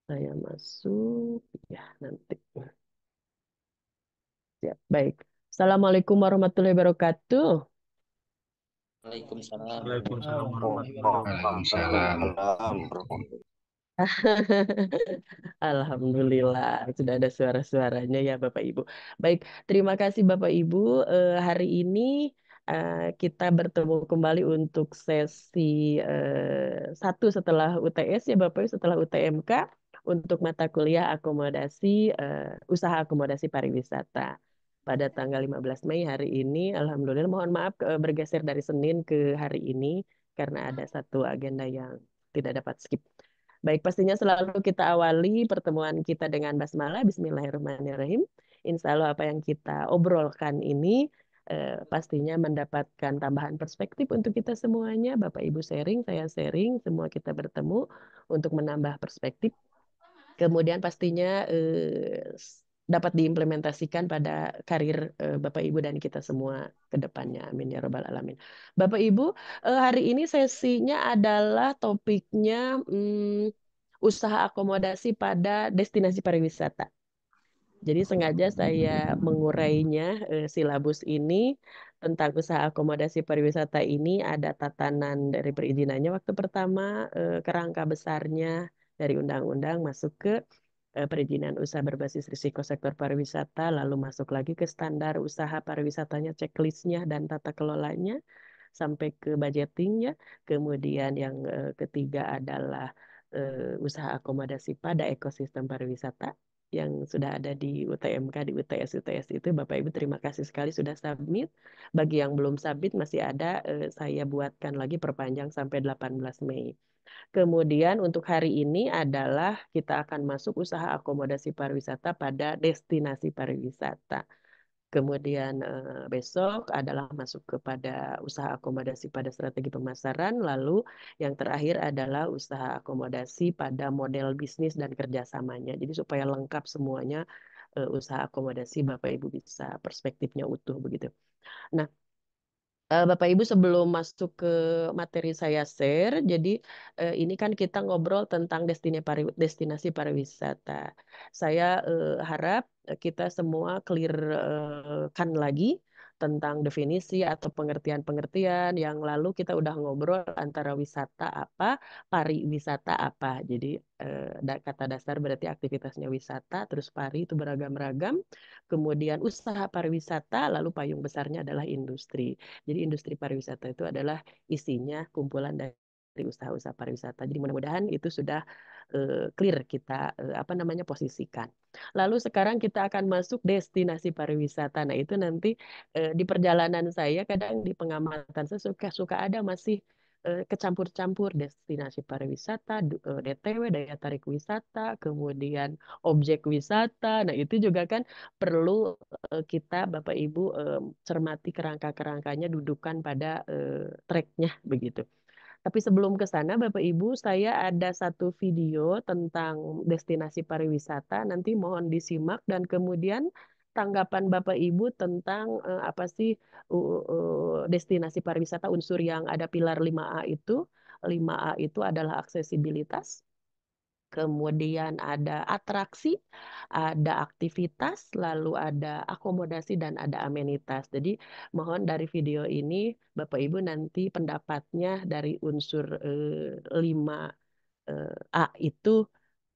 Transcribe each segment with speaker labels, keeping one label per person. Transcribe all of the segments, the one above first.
Speaker 1: Saya masuk, ya nanti. Ya, baik. Assalamualaikum warahmatullahi wabarakatuh.
Speaker 2: Waalaikumsalam
Speaker 3: Waalaikumsalam
Speaker 2: warahmatullahi
Speaker 3: warahmatullahi
Speaker 2: wabarakatuh.
Speaker 3: wabarakatuh.
Speaker 1: Alhamdulillah, sudah ada suara-suaranya ya Bapak Ibu. Baik, terima kasih Bapak Ibu. Hari ini kita bertemu kembali untuk sesi satu setelah UTS ya Bapak Ibu, setelah UTMK untuk mata kuliah akomodasi usaha akomodasi pariwisata. Pada tanggal 15 Mei hari ini, Alhamdulillah, mohon maaf bergeser dari Senin ke hari ini karena ada satu agenda yang tidak dapat skip. Baik, pastinya selalu kita awali pertemuan kita dengan basmalah. Bismillahirrahmanirrahim. Insya Allah apa yang kita obrolkan ini pastinya mendapatkan tambahan perspektif untuk kita semuanya. Bapak Ibu sharing, saya sharing, semua kita bertemu untuk menambah perspektif. Kemudian pastinya dapat diimplementasikan pada karir Bapak Ibu dan kita semua ke depannya. Amin ya Rabbal Alamin. Bapak Ibu, hari ini sesinya adalah topiknya usaha akomodasi pada destinasi pariwisata. Jadi sengaja saya mengurainya silabus ini tentang usaha akomodasi pariwisata ini ada tatanan dari perizinannya waktu pertama, kerangka besarnya dari undang-undang masuk ke perizinan usaha berbasis risiko sektor pariwisata, lalu masuk lagi ke standar usaha pariwisatanya, checklistnya dan tata kelolanya sampai ke budgetingnya. Kemudian yang ketiga adalah usaha akomodasi pada ekosistem pariwisata yang sudah ada di UTMK, di UTS itu. Bapak Ibu terima kasih sekali sudah submit. Bagi yang belum submit masih ada, saya buatkan lagi perpanjang sampai 18 Mei. Kemudian untuk hari ini adalah kita akan masuk usaha akomodasi pariwisata pada destinasi pariwisata. Kemudian besok adalah masuk kepada usaha akomodasi pada strategi pemasaran. Lalu yang terakhir adalah usaha akomodasi pada model bisnis dan kerjasamanya. Jadi supaya lengkap semuanya usaha akomodasi Bapak Ibu bisa perspektifnya utuh begitu. Nah, Bapak Ibu sebelum masuk ke materi saya share, jadi ini kan kita ngobrol tentang destinasi pariwisata. Saya harap kita semua clear kan lagi tentang definisi atau pengertian-pengertian yang lalu kita udah ngobrol antara wisata apa, pariwisata apa. Jadi kata dasar berarti aktivitasnya wisata, terus pari itu beragam-ragam, kemudian usaha pariwisata, lalu payung besarnya adalah industri. Jadi industri pariwisata itu adalah isinya kumpulan dari usaha-usaha pariwisata. Jadi mudah-mudahan itu sudah clear kita apa namanya posisikan. Lalu sekarang kita akan masuk destinasi pariwisata. Nah, itu nanti di perjalanan saya kadang di pengamatan saya suka ada masih kecampur-campur destinasi pariwisata, DTW, daya tarik wisata, kemudian objek wisata. Nah, itu juga kan perlu kita Bapak Ibu cermati kerangka-kerangkanya, dudukan pada tracknya begitu. Tapi sebelum ke sana, Bapak Ibu, saya ada satu video tentang destinasi pariwisata. Nanti mohon disimak dan kemudian tanggapan Bapak Ibu tentang apa sih destinasi pariwisata unsur yang ada pilar 5A itu. 5A itu adalah aksesibilitas, kemudian ada atraksi, ada aktivitas, lalu ada akomodasi, dan ada amenitas. Jadi mohon dari video ini Bapak Ibu nanti pendapatnya dari unsur 5 A itu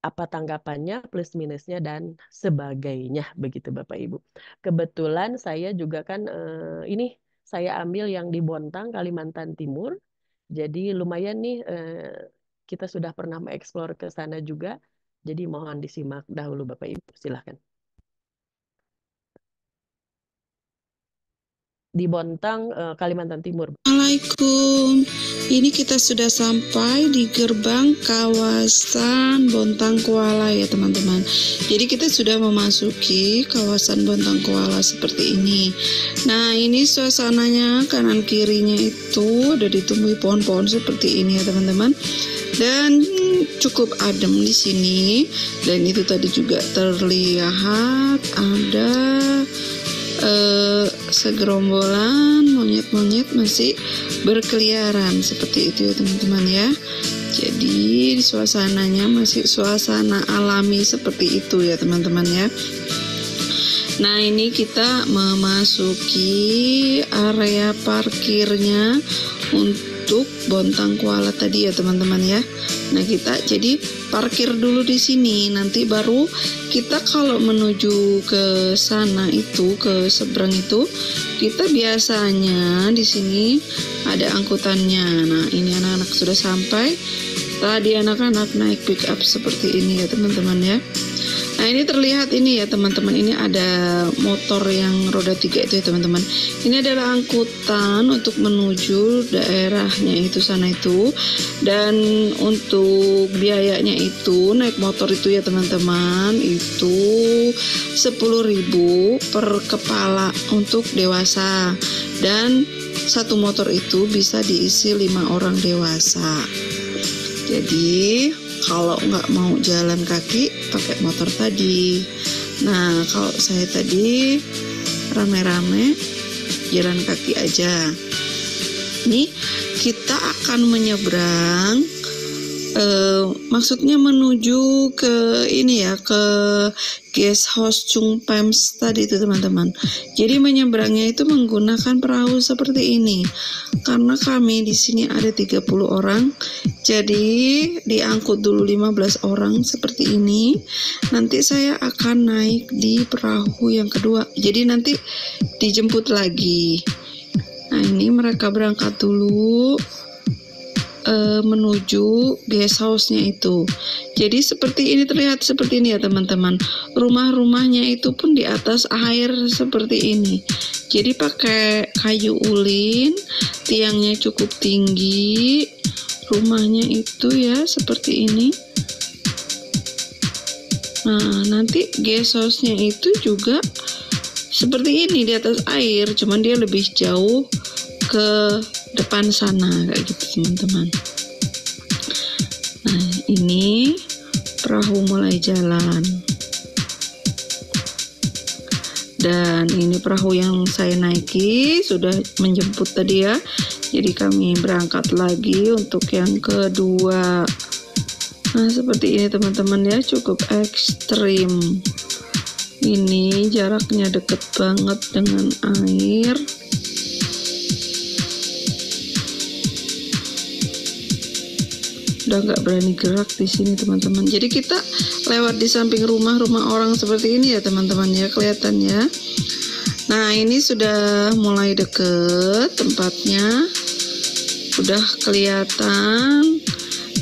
Speaker 1: apa tanggapannya, plus minusnya, dan sebagainya. Begitu Bapak Ibu. Kebetulan saya juga kan ini saya ambil yang di Bontang, Kalimantan Timur. Jadi lumayan nih kita sudah pernah mengeksplor ke sana juga. Jadi mohon disimak dahulu Bapak Ibu. Silahkan. Di Bontang, Kalimantan Timur.
Speaker 4: Assalamualaikum. Ini kita sudah sampai di gerbang kawasan Bontang Kuala ya teman-teman. Jadi kita sudah memasuki kawasan Bontang Kuala seperti ini. Nah, ini suasananya kanan kirinya itu udah ditumbuhi pohon-pohon seperti ini ya teman-teman. Dan cukup adem di sini. Dan itu tadi juga terlihat ada segerombolan monyet-monyet masih berkeliaran seperti itu ya teman-teman ya. Jadi suasananya masih suasana alami seperti itu ya teman-teman ya. Nah, ini kita memasuki area parkirnya untuk Bontang Kuala tadi ya teman-teman ya. Nah, kita jadi parkir dulu di sini, nanti baru kita kalau menuju ke sana itu, ke seberang itu, kita biasanya di sini ada angkutannya. Nah, ini anak-anak sudah sampai. Tadi anak-anak naik pick up seperti ini ya teman-teman ya. Nah, ini terlihat ini ya teman-teman, ini ada motor yang roda 3 itu ya teman-teman. Ini adalah angkutan untuk menuju daerahnya itu sana itu. Dan untuk biayanya itu naik motor itu ya teman-teman, itu 10.000 per kepala untuk dewasa. Dan satu motor itu bisa diisi 5 orang dewasa. Jadi kalau nggak mau jalan kaki pakai motor tadi. Nah, kalau saya tadi rame-rame jalan kaki aja. Nih kita akan menyeberang, maksudnya menuju ke ini ya, ke guest house Chung Pems tadi itu teman-teman. Jadi menyeberangnya itu menggunakan perahu seperti ini. Karena kami di sini ada 30 orang, jadi diangkut dulu 15 orang seperti ini. Nanti saya akan naik di perahu yang kedua. Jadi nanti dijemput lagi. Nah, ini mereka berangkat dulu menuju guest house-nya itu. Jadi seperti ini, terlihat seperti ini ya teman-teman. Rumah-rumahnya itu pun di atas air seperti ini. Jadi pakai kayu ulin, tiangnya cukup tinggi. Rumahnya itu ya seperti ini. Nah, nanti guest house-nya itu juga seperti ini di atas air, cuman dia lebih jauh ke depan sana kayak gitu teman-teman. Nah, ini perahu mulai jalan. Dan ini perahu yang saya naiki sudah menjemput tadi ya. Jadi kami berangkat lagi untuk yang kedua. Nah, seperti ini teman-teman ya, cukup ekstrim. Ini jaraknya deket banget dengan air. Udah nggak berani gerak di sini teman-teman. Jadi kita lewat di samping rumah-rumah orang seperti ini ya teman-teman ya, kelihatannya. Nah, ini sudah mulai deket tempatnya, udah kelihatan.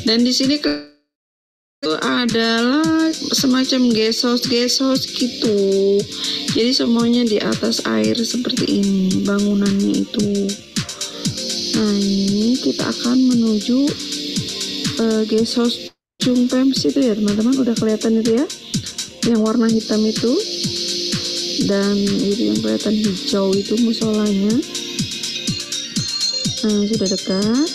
Speaker 4: Dan di sini itu adalah semacam guest house gitu. Jadi semuanya di atas air seperti ini bangunannya itu. Nah, ini kita akan menuju guest house Chung Pems itu ya teman-teman. Udah kelihatan itu ya, yang warna hitam itu, dan itu yang kelihatan hijau itu musolanya. Nah, sudah dekat.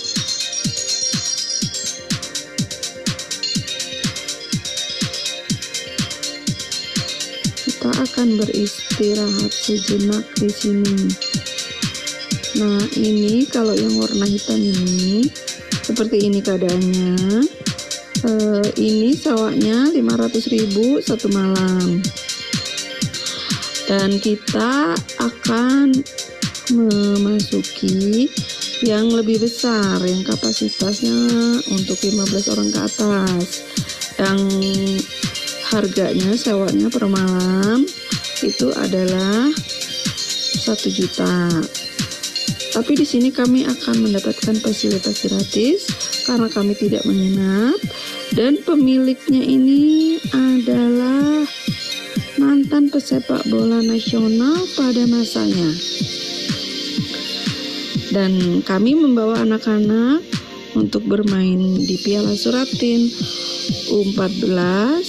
Speaker 4: Kita akan beristirahat sejenak di sini. Nah, ini kalau yang warna hitam ini seperti ini keadaannya. Ini sewanya 500.000 satu malam. Dan kita akan memasuki yang lebih besar, yang kapasitasnya untuk 15 orang ke atas. Yang harganya sewanya per malam itu adalah 1 juta. Tapi di sini kami akan mendapatkan fasilitas gratis karena kami tidak menginap, dan pemiliknya ini adalah mantan pesepak bola nasional pada masanya. Dan kami membawa anak-anak untuk bermain di Piala Suratin U14,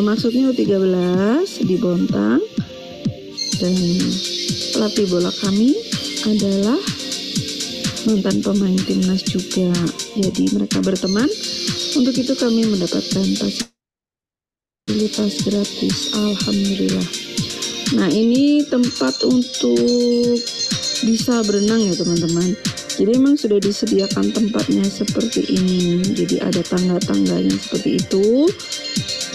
Speaker 4: maksudnya U13 di Bontang. Dan pelatih bola kami adalah mantan pemain timnas juga. Jadi mereka berteman. Untuk itu kami mendapatkan fasilitas gratis, alhamdulillah. Nah, ini tempat untuk bisa berenang ya teman-teman. Jadi memang sudah disediakan tempatnya seperti ini. Jadi ada tangga-tangganya seperti itu.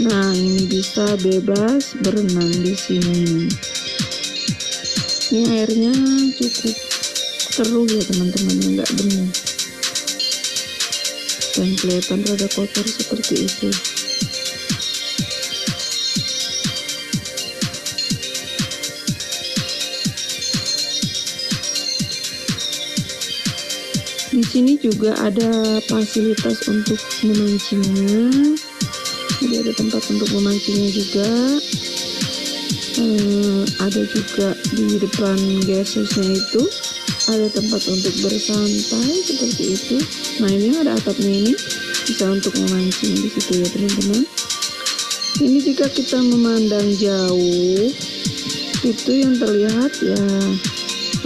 Speaker 4: Nah, ini bisa bebas berenang di sini. Ini airnya cukup keruh ya teman-teman, nggak bening. Dan kelihatan rada kotor seperti itu. Di sini juga ada fasilitas untuk memancingnya. Jadi ada tempat untuk memancingnya juga. Ada juga di depan guest house-nya itu ada tempat untuk bersantai seperti itu. Nah, ini ada atapnya, ini bisa untuk memancing di situ ya teman-teman. Ini jika kita memandang jauh itu yang terlihat ya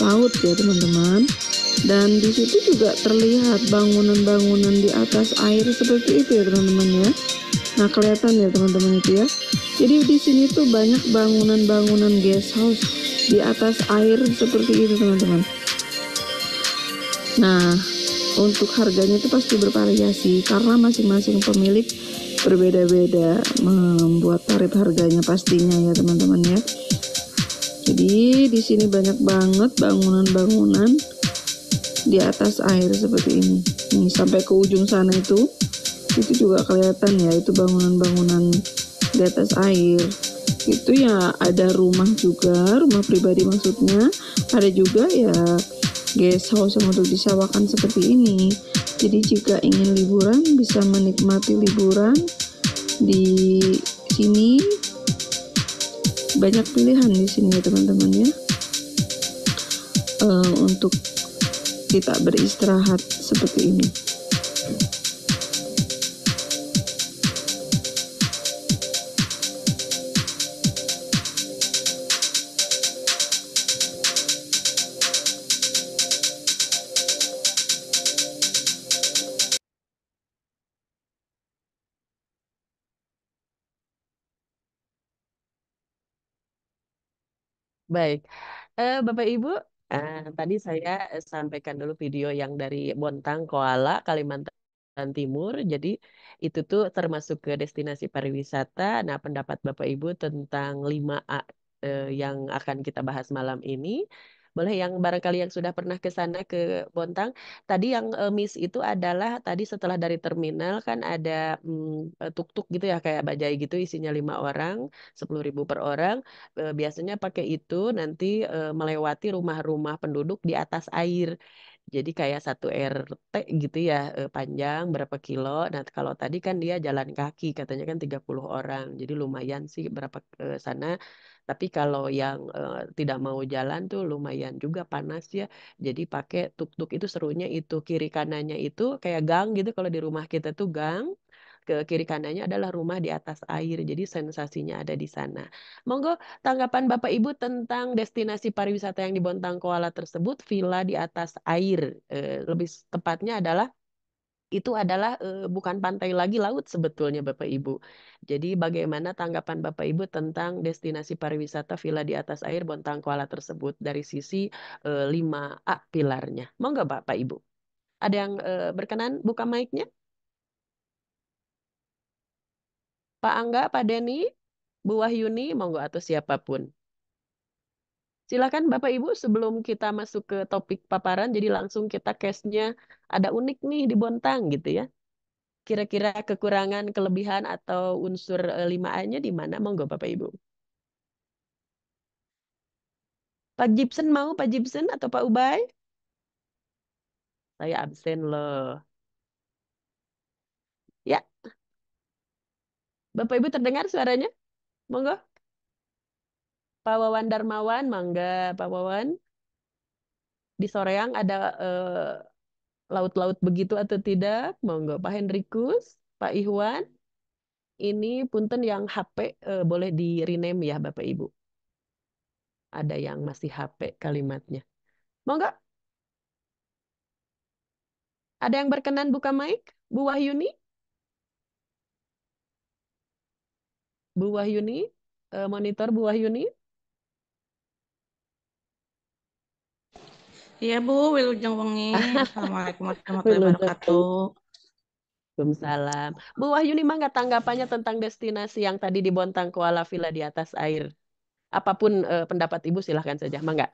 Speaker 4: laut ya teman-teman. Dan di situ juga terlihat bangunan-bangunan di atas air seperti itu ya teman-teman ya. Nah, kelihatan ya teman-teman itu ya. Jadi di sini tuh banyak bangunan-bangunan guest house di atas air seperti itu teman-teman. Nah, untuk harganya itu pasti bervariasi karena masing-masing pemilik berbeda-beda membuat tarif harganya pastinya ya teman-teman ya. Jadi di sini banyak banget bangunan-bangunan di atas air seperti ini. Nih, sampai ke ujung sana itu juga kelihatan ya, itu bangunan-bangunan di atas air. Itu ya ada rumah juga, rumah pribadi maksudnya. Ada juga ya guest house yang untuk disewakan seperti ini. Jadi jika ingin liburan bisa menikmati liburan di sini. Banyak pilihan di sini ya teman-teman ya. Untuk kita beristirahat seperti ini.
Speaker 1: Baik, Bapak Ibu, tadi saya sampaikan dulu video yang dari Bontang, Koala, Kalimantan Timur. Jadi itu tuh termasuk ke destinasi pariwisata. Nah, pendapat Bapak Ibu tentang 5A yang akan kita bahas malam ini. Boleh yang barangkali yang sudah pernah ke sana ke Bontang. Tadi yang miss itu adalah tadi setelah dari terminal kan ada tuk-tuk gitu ya kayak bajai gitu isinya 5 orang, 10.000 per orang. Biasanya pakai itu nanti melewati rumah-rumah penduduk di atas air. Jadi kayak satu RT gitu ya, panjang berapa kilo. Nah, kalau tadi kan dia jalan kaki, katanya kan 30 orang. Jadi lumayan sih berapa ke sana. Tapi kalau yang tidak mau jalan tuh lumayan juga panas ya. Jadi pakai tuk-tuk itu serunya itu kiri kanannya itu kayak gang gitu kalau di rumah kita tuh gang. Ke kiri kanannya adalah rumah di atas air. Jadi sensasinya ada di sana. Monggo tanggapan Bapak Ibu tentang destinasi pariwisata yang di Bontang Koala tersebut, villa di atas air. Lebih tepatnya adalah itu adalah bukan pantai lagi, laut sebetulnya Bapak Ibu. Jadi bagaimana tanggapan Bapak Ibu tentang destinasi pariwisata villa di atas air Bontang Koala tersebut dari sisi 5A pilarnya. Monggo Bapak Ibu. Ada yang berkenan buka mic-nya? Pak Angga, Pak Denny, Bu Wahyuni, monggo atau siapapun. Silakan Bapak Ibu sebelum kita masuk ke topik paparan, jadi langsung kita case-nya ada unik nih di Bontang gitu ya. Kira-kira kekurangan, kelebihan atau unsur 5A-nya di mana? Monggo Bapak Ibu. Pak Gibson mau Pak Gibson atau Pak Ubay? Saya absen loh. Ya, Bapak Ibu terdengar suaranya? Monggo. Pak Wawan Darmawan, mangga Pak Wawan. Di Soreang ada laut-laut begitu atau tidak? Monggo Pak Hendrikus, Pak Ihwan. Ini punten yang HP boleh di rename ya Bapak Ibu. Ada yang masih HP kalimatnya. Monggo, ada yang berkenan buka mic? Bu Wahyuni? Bu Wahyuni? Monitor Bu Wahyuni?
Speaker 4: Iya Bu, Wilujeng Wengi. Assalamualaikum warahmatullahi
Speaker 1: Wilujeng.
Speaker 4: wabarakatuh.
Speaker 1: Waalaikumsalam. Bu Wahyuni mah nggak tanggapannya tentang destinasi yang tadi di Bontang Kuala Villa di atas air. Apapun pendapat Ibu silahkan saja, mangga.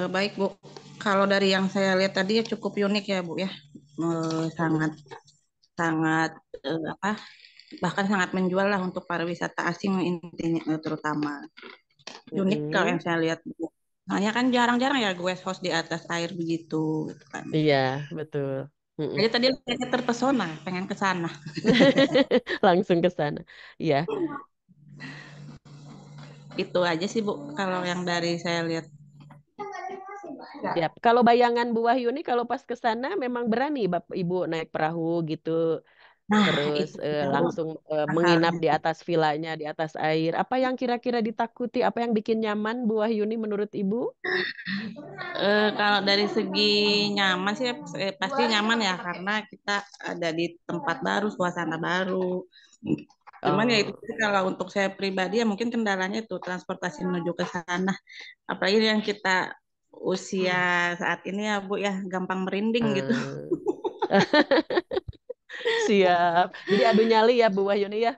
Speaker 4: Baik Bu, kalau dari yang saya lihat tadi ya cukup unik ya Bu ya.
Speaker 1: Mm-mm.
Speaker 4: Sangat sangat apa? Bahkan sangat menjual lah untuk pariwisata asing intinya terutama. Unik kalau yang
Speaker 1: Mm-mm.
Speaker 4: saya lihat Bu. Soalnya kan jarang-jarang ya guest house di atas air begitu gitu kan.
Speaker 1: Iya, betul. Mm-mm.
Speaker 4: Jadi tadi saya terpesona, pengen ke sana.
Speaker 1: Langsung ke sana. Iya,
Speaker 4: Itu aja sih Bu, kalau yang dari saya lihat.
Speaker 1: siap. Kalau bayangan Bu Wahyuni kalau pas ke sana memang berani Bapak Ibu naik perahu gitu,
Speaker 4: Nah,
Speaker 1: terus
Speaker 4: itu dia, Bu,
Speaker 1: langsung menginap
Speaker 4: masalahnya.
Speaker 1: di atas villanya di atas air. Apa yang kira-kira ditakuti? Apa yang bikin nyaman Bu Wahyuni menurut Ibu?
Speaker 4: Kalau dari segi nyaman sih pasti nyaman ya karena kita ada di tempat baru, suasana baru. Cuman ya itu
Speaker 1: Oh,
Speaker 4: sih, kalau untuk saya pribadi ya mungkin kendalanya itu transportasi menuju ke sana. Apalagi yang kita usia saat ini ya Bu ya gampang merinding gitu.
Speaker 1: eh. Siap. Jadi adu nyali ya Bu Wahyuni ya.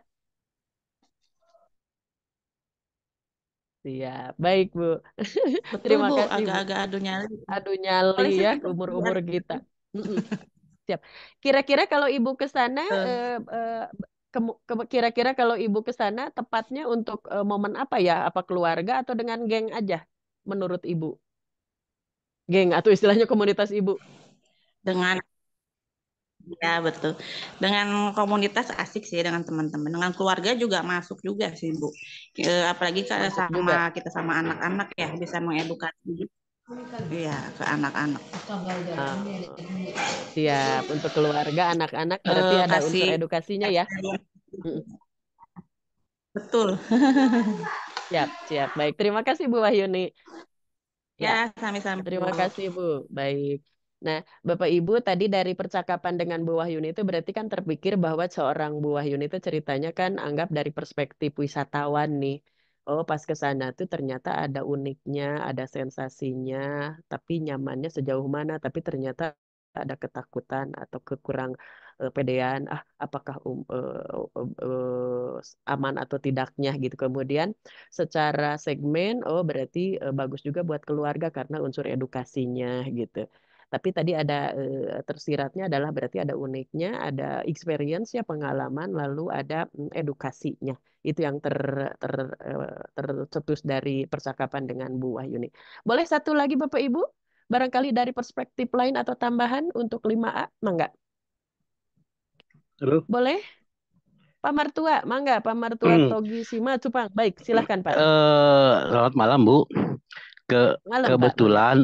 Speaker 1: Siap. Baik Bu.
Speaker 4: Betul
Speaker 1: Terima
Speaker 4: Bu,
Speaker 1: kasih Bu.
Speaker 4: agak-agak adu nyali.
Speaker 1: Adu nyali
Speaker 4: Boleh sih
Speaker 1: ya
Speaker 4: kita lihat.
Speaker 1: umur-umur kita. Mm-mm. Siap. Kira-kira kalau Ibu ke sana,
Speaker 4: Eh,
Speaker 1: kira-kira kalau Ibu ke sana tepatnya untuk momen apa ya? Apa keluarga atau dengan geng aja? Menurut Ibu, geng atau istilahnya komunitas Ibu?
Speaker 4: dengan ya betul. Dengan komunitas asik sih dengan teman-teman. Dengan keluarga juga masuk juga sih Bu. Apalagi kalau
Speaker 1: Masuk
Speaker 4: sama
Speaker 1: juga.
Speaker 4: kita sama anak-anak ya bisa mengedukasi juga. Iya ke anak-anak.
Speaker 1: Eh, siap. Untuk keluarga, anak-anak berarti ada unsur
Speaker 4: Kasih
Speaker 1: edukasinya ya. Mm-mm.
Speaker 4: betul.
Speaker 1: Siap, siap. Baik, terima kasih Bu Wahyuni.
Speaker 4: Ya
Speaker 1: Ya.
Speaker 4: sami-sami
Speaker 1: Terima
Speaker 4: Bu.
Speaker 1: kasih, Bu. Baik. Nah, Bapak Ibu tadi dari percakapan dengan Bu Wahyuni itu berarti kan terpikir bahwa seorang Bu Wahyuni itu ceritanya kan anggap dari perspektif wisatawan nih. Oh, pas ke sana tuh ternyata ada uniknya, ada sensasinya, tapi nyamannya sejauh mana, tapi ternyata ada ketakutan atau kekurang pedean, apakah aman atau tidaknya gitu. Kemudian secara segmen, oh berarti bagus juga buat keluarga karena unsur edukasinya gitu. Tapi tadi ada tersiratnya adalah berarti ada uniknya, ada experience ya pengalaman, lalu ada edukasinya. Itu yang tercetus dari percakapan dengan Bu Wahyuni. Boleh satu lagi Bapak Ibu? Barangkali dari perspektif lain atau tambahan untuk 5A, mangga.
Speaker 2: Halo.
Speaker 1: Boleh? Pak Martua, mangga. Pak Martua Togi Sima Cupang. Baik, silahkan Pak.
Speaker 2: Selamat malam Bu.
Speaker 1: Malam Pak, mangga.
Speaker 2: Kebetulan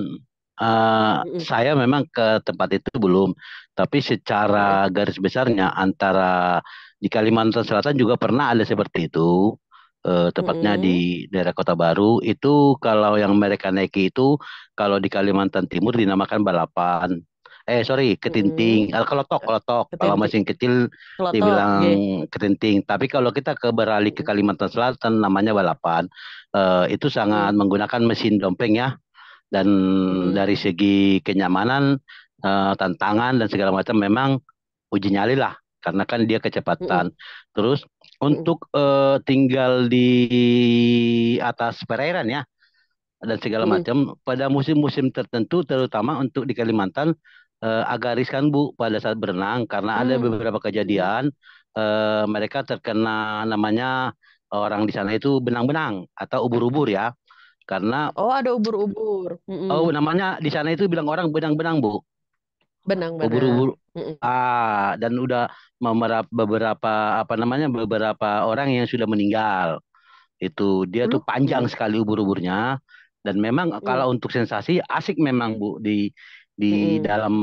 Speaker 1: Mm-mm.
Speaker 2: saya memang ke tempat itu belum, tapi
Speaker 1: Heeh.
Speaker 2: secara garis besarnya antara di Kalimantan Selatan juga pernah ada seperti itu. Tepatnya
Speaker 1: Mm-mm.
Speaker 2: di daerah Kota Baru itu kalau yang mereka naiki itu kalau di Kalimantan Timur dinamakan balapan. Sorry, ketinting.
Speaker 1: Mm-mm.
Speaker 2: Kelotok, kelotok. Kalau
Speaker 1: Ketintik.
Speaker 2: mesin kecil
Speaker 1: Kelotok,
Speaker 2: dibilang
Speaker 1: G.
Speaker 2: ketinting. Tapi kalau kita beralih ke
Speaker 1: Mm-mm.
Speaker 2: Kalimantan Selatan namanya balapan. Itu sangat
Speaker 1: Mm-mm.
Speaker 2: menggunakan mesin dompleng ya. Dan
Speaker 1: Mm-mm.
Speaker 2: dari segi kenyamanan, tantangan dan segala macam memang uji nyali lah. Karena kan dia
Speaker 1: Mm-mm.
Speaker 2: kecepatan. Terus
Speaker 1: Mm-mm.
Speaker 2: untuk tinggal di atas perairan ya dan segala
Speaker 1: Mm-mm.
Speaker 2: macam pada musim-musim tertentu terutama untuk di Kalimantan agak riskan Bu pada saat berenang karena ada
Speaker 1: Mm.
Speaker 2: beberapa
Speaker 1: Mm-mm.
Speaker 2: kejadian mereka terkena namanya orang di sana itu benang-benang atau ubur-ubur ya karena
Speaker 1: Oh, ada ubur-ubur.
Speaker 2: oh
Speaker 1: Mm-mm.
Speaker 2: namanya di sana itu bilang orang benang-benang Bu,
Speaker 1: Benang-benang.
Speaker 2: ubur-ubur
Speaker 1: Mm-mm.
Speaker 2: dan udah beberapa apa namanya beberapa orang yang sudah meninggal. Itu dia tuh
Speaker 1: Loh?
Speaker 2: panjang
Speaker 1: Mm-mm.
Speaker 2: sekali ubur-uburnya dan memang
Speaker 1: Mm.
Speaker 2: kalau untuk sensasi asik memang Bu di
Speaker 1: Mm-mm.
Speaker 2: dalam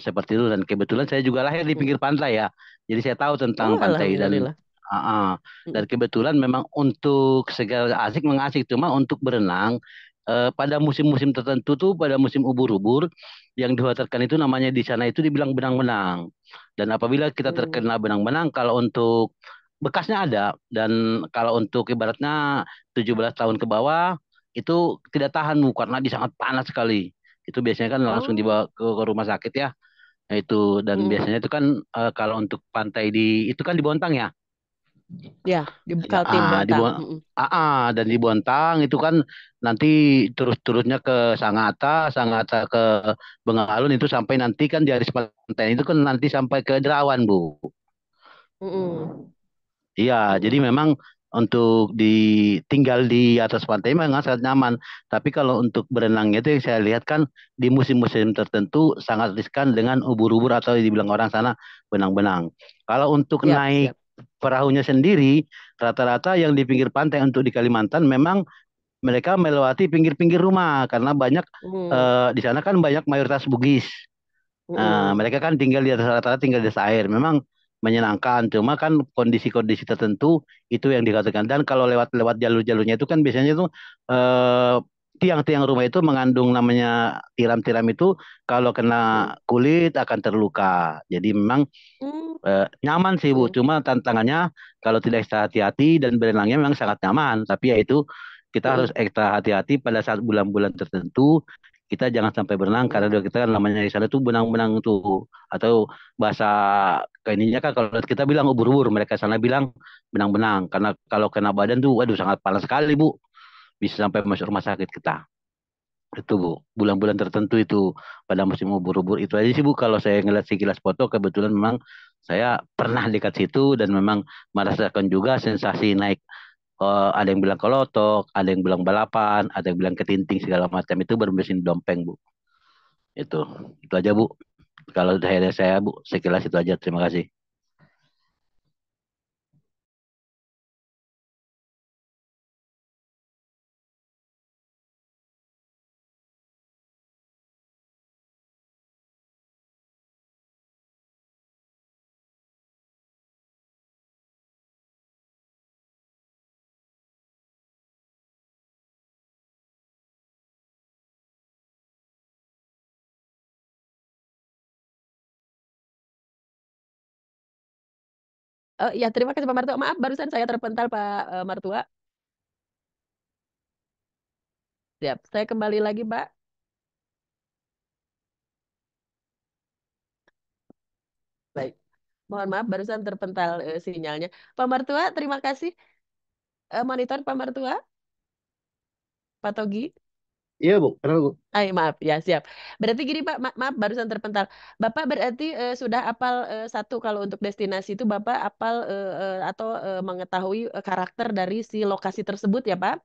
Speaker 2: seperti itu dan kebetulan saya juga lahir di
Speaker 1: Mm-mm.
Speaker 2: pinggir pantai ya. Jadi saya tahu tentang
Speaker 1: Oh,
Speaker 2: pantai dan
Speaker 1: alhamdulillah.
Speaker 2: ah, ah. Dan
Speaker 1: Mm-mm.
Speaker 2: kebetulan memang untuk segala asik mengasik cuma untuk berenang pada musim-musim tertentu tuh pada musim ubur-ubur yang dikhawatirkan itu namanya di sana itu dibilang benang-benang. Dan apabila kita
Speaker 1: Mm.
Speaker 2: terkena benang-benang kalau untuk bekasnya ada dan kalau untuk ibaratnya 17 tahun ke bawah itu tidak tahan Bu karena di sangat panas sekali. Itu biasanya kan langsung
Speaker 1: Oh,
Speaker 2: dibawa ke rumah sakit ya. Nah, itu dan
Speaker 1: mm-mm.
Speaker 2: biasanya itu kan kalau untuk pantai di itu kan di Bontang ya.
Speaker 1: Ya, di
Speaker 2: Ya,
Speaker 1: Kaltim Bontang. Mm-mm.
Speaker 2: dan di Bontang itu kan nanti terus-terusnya ke Sangatta, Sangatta ke Bengalun itu sampai nanti kan di Aris Pantai itu kan nanti sampai ke Derawan Bu.
Speaker 1: Mm-mm.
Speaker 2: Iya, jadi
Speaker 1: Mm-mm.
Speaker 2: memang untuk tinggal di atas pantai memang sangat nyaman. Tapi kalau untuk berenangnya itu yang saya lihat kan di musim-musim tertentu sangat riskan dengan ubur-ubur atau dibilang orang sana benang-benang. Kalau untuk
Speaker 1: Siap,
Speaker 2: naik
Speaker 1: siap.
Speaker 2: perahunya sendiri, rata-rata yang di pinggir pantai untuk di Kalimantan memang mereka melewati pinggir-pinggir rumah karena banyak
Speaker 1: Mm.
Speaker 2: di sana kan banyak mayoritas Bugis.
Speaker 1: Mm-mm.
Speaker 2: Mereka kan tinggal di atas rata-rata tinggal di atas air. Memang menyenangkan. Cuma kan kondisi-kondisi tertentu itu yang dikatakan. Dan kalau lewat-lewat jalur-jalurnya itu kan biasanya itu eh, tiang-tiang rumah itu mengandung namanya tiram-tiram itu kalau kena
Speaker 1: Mm-mm.
Speaker 2: kulit akan terluka. Jadi memang
Speaker 1: Mm.
Speaker 2: nyaman sih Bu.
Speaker 1: Mm-mm.
Speaker 2: Cuma tantangannya kalau tidak ekstra hati-hati dan berenangnya memang sangat nyaman. Tapi ya itu kita harus
Speaker 1: Mm-mm.
Speaker 2: ekstra hati-hati pada saat bulan-bulan tertentu. Kita jangan sampai berenang karena
Speaker 1: Mm-mm.
Speaker 2: kita kan namanya di sana tuh benang-benang tuh atau bahasa kayak ininya kan kalau kita bilang ubur-ubur, mereka sana bilang benang-benang karena kalau kena badan tuh waduh sangat panas sekali Bu. Bisa sampai masuk rumah sakit kita. Itu Bu, bulan-bulan tertentu itu pada musim ubur-ubur itu aja sih Bu. Kalau saya ngeliat sekilas foto, kebetulan memang saya pernah dekat situ dan memang merasakan juga sensasi naik. Ada yang bilang kelotok, ada yang bilang balapan, ada yang bilang ketinting segala macam itu bermesin dompeng Bu. Itu, itu aja Bu. Kalau dari saya Bu, sekilas itu aja. Terima kasih.
Speaker 1: Ya, terima kasih Pak Martua. Maaf, barusan saya terpental Pak Martua. Siap, saya kembali lagi Pak. Baik. Mohon maaf, barusan terpental sinyalnya. Pak Martua, terima kasih. Monitor Pak Martua, Pak Togi.
Speaker 2: Iya Bu, kenapa Bu?
Speaker 1: Ay, maaf, ya siap. Berarti gini Pak, maaf barusan terpental. Bapak berarti sudah apal satu kalau untuk destinasi itu Bapak apal atau mengetahui karakter dari si lokasi tersebut ya Pak?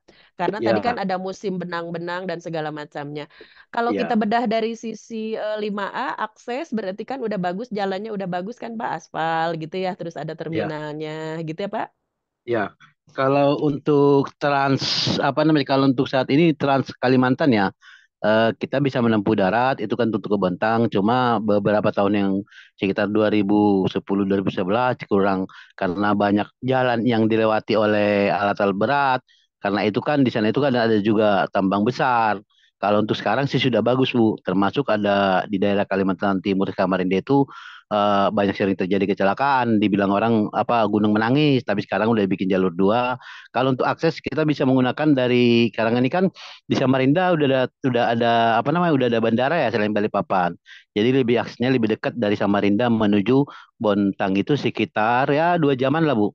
Speaker 1: Karena tadi kan
Speaker 2: Ya,
Speaker 1: ada musim benang-benang dan segala macamnya. Kalau kita
Speaker 2: ya,
Speaker 1: bedah dari sisi 5A akses berarti kan udah bagus, jalannya udah bagus kan Pak, aspal gitu ya, terus ada
Speaker 2: ya,
Speaker 1: terminalnya gitu ya Pak?
Speaker 2: ya. Kalau untuk apa namanya? Kalau untuk saat ini trans Kalimantan ya, kita bisa menempuh darat itu kan untuk ke Bentang cuma beberapa tahun yang sekitar 2010 2011 kurang karena banyak jalan yang dilewati oleh alat-alat berat karena itu kan di sana itu kan ada juga tambang besar. Kalau untuk sekarang sih sudah bagus Bu, termasuk ada di daerah Kalimantan Timur Samarinda itu banyak sering terjadi kecelakaan, dibilang orang apa gunung menangis, tapi sekarang udah bikin jalur dua. Kalau untuk akses kita bisa menggunakan dari Karang ini kan di Samarinda udah ada apa namanya udah ada bandara ya selain Balikpapan. Jadi lebih aksesnya lebih dekat dari Samarinda menuju Bontang itu sekitar ya 2 jaman lah Bu.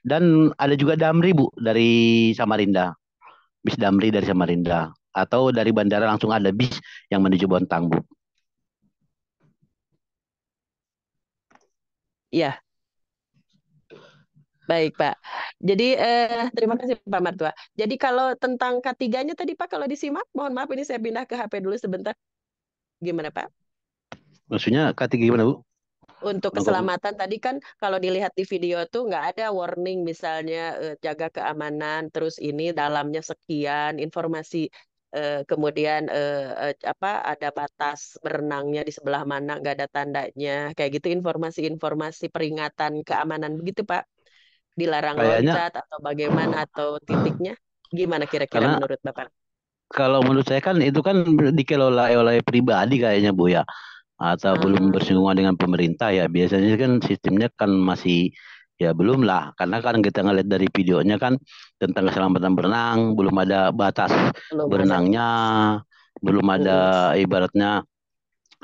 Speaker 2: Dan ada juga Damri Bu dari Samarinda, bis Damri dari Samarinda. Atau dari bandara langsung ada bis yang menuju Bontang Bu.
Speaker 1: Iya, baik, Pak. Jadi terima kasih Pak Martua. Jadi kalau tentang K3-nya tadi Pak kalau disimak, mohon maaf ini saya pindah ke HP dulu sebentar. Gimana Pak?
Speaker 2: Maksudnya ketiga gimana Bu?
Speaker 1: Untuk
Speaker 2: Kenapa Bu?
Speaker 1: keselamatan tadi kan kalau dilihat di video tuh nggak ada warning misalnya jaga keamanan, terus ini dalamnya sekian, informasi kemudian apa ada batas berenangnya di sebelah mana nggak ada tandanya, kayak gitu informasi-informasi peringatan keamanan begitu Pak. Dilarang
Speaker 2: Kayaknya
Speaker 1: loncat atau bagaimana atau titiknya? Gimana kira-kira
Speaker 2: karena
Speaker 1: menurut Bapak?
Speaker 2: kalau menurut saya kan itu kan dikelola oleh pribadi kayaknya Bu ya. Atau belum
Speaker 1: Ah,
Speaker 2: bersinggungan dengan pemerintah ya biasanya kan sistemnya kan masih Ya belum lah, karena kan kita ngeliat dari videonya kan tentang keselamatan berenang, belum ada batas
Speaker 1: Belum ada.
Speaker 2: berenangnya, belum ada
Speaker 1: Mm-mm.
Speaker 2: ibaratnya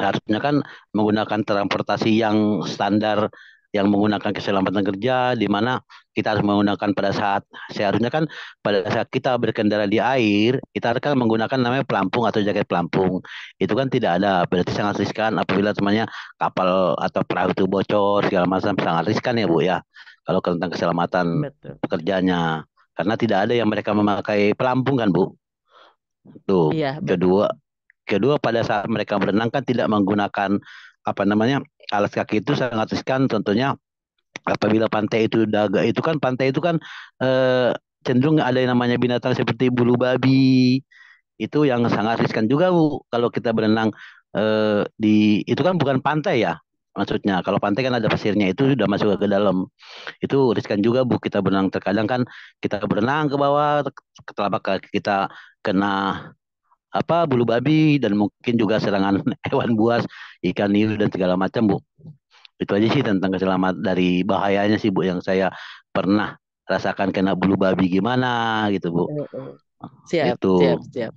Speaker 2: harusnya kan menggunakan transportasi yang standar yang menggunakan keselamatan kerja di mana kita harus menggunakan pada saat seharusnya kan pada saat kita berkendara di air kita kan menggunakan namanya pelampung atau jaket pelampung itu kan tidak ada berarti sangat riskan apabila temannya kapal atau perahu itu bocor segala macam sangat riskan ya Bu ya kalau tentang keselamatan
Speaker 1: Betul.
Speaker 2: pekerjanya karena tidak ada yang mereka memakai pelampung kan Bu tuh
Speaker 1: Iya, betul.
Speaker 2: kedua kedua, pada saat mereka berenang kan tidak menggunakan apa namanya alas kaki itu sangat riskan. Tentunya apabila pantai itu daga itu kan pantai itu kan eh, cenderung ada yang namanya binatang seperti bulu babi itu yang sangat riskan juga Bu. Kalau kita berenang di itu kan bukan pantai ya. Maksudnya kalau pantai kan ada pasirnya itu sudah masuk ke dalam. Itu riskan juga Bu kita berenang terkadang kan kita berenang ke bawah telapak kaki kita kena apa bulu babi dan mungkin juga serangan hewan buas, ikan hiu dan segala macam, Bu. Itu aja sih tentang keselamatan dari bahayanya sih, Bu, yang saya pernah rasakan kena bulu babi gimana gitu, Bu.
Speaker 1: Mm-mm. Siap,
Speaker 2: Itu.
Speaker 1: siap, siap.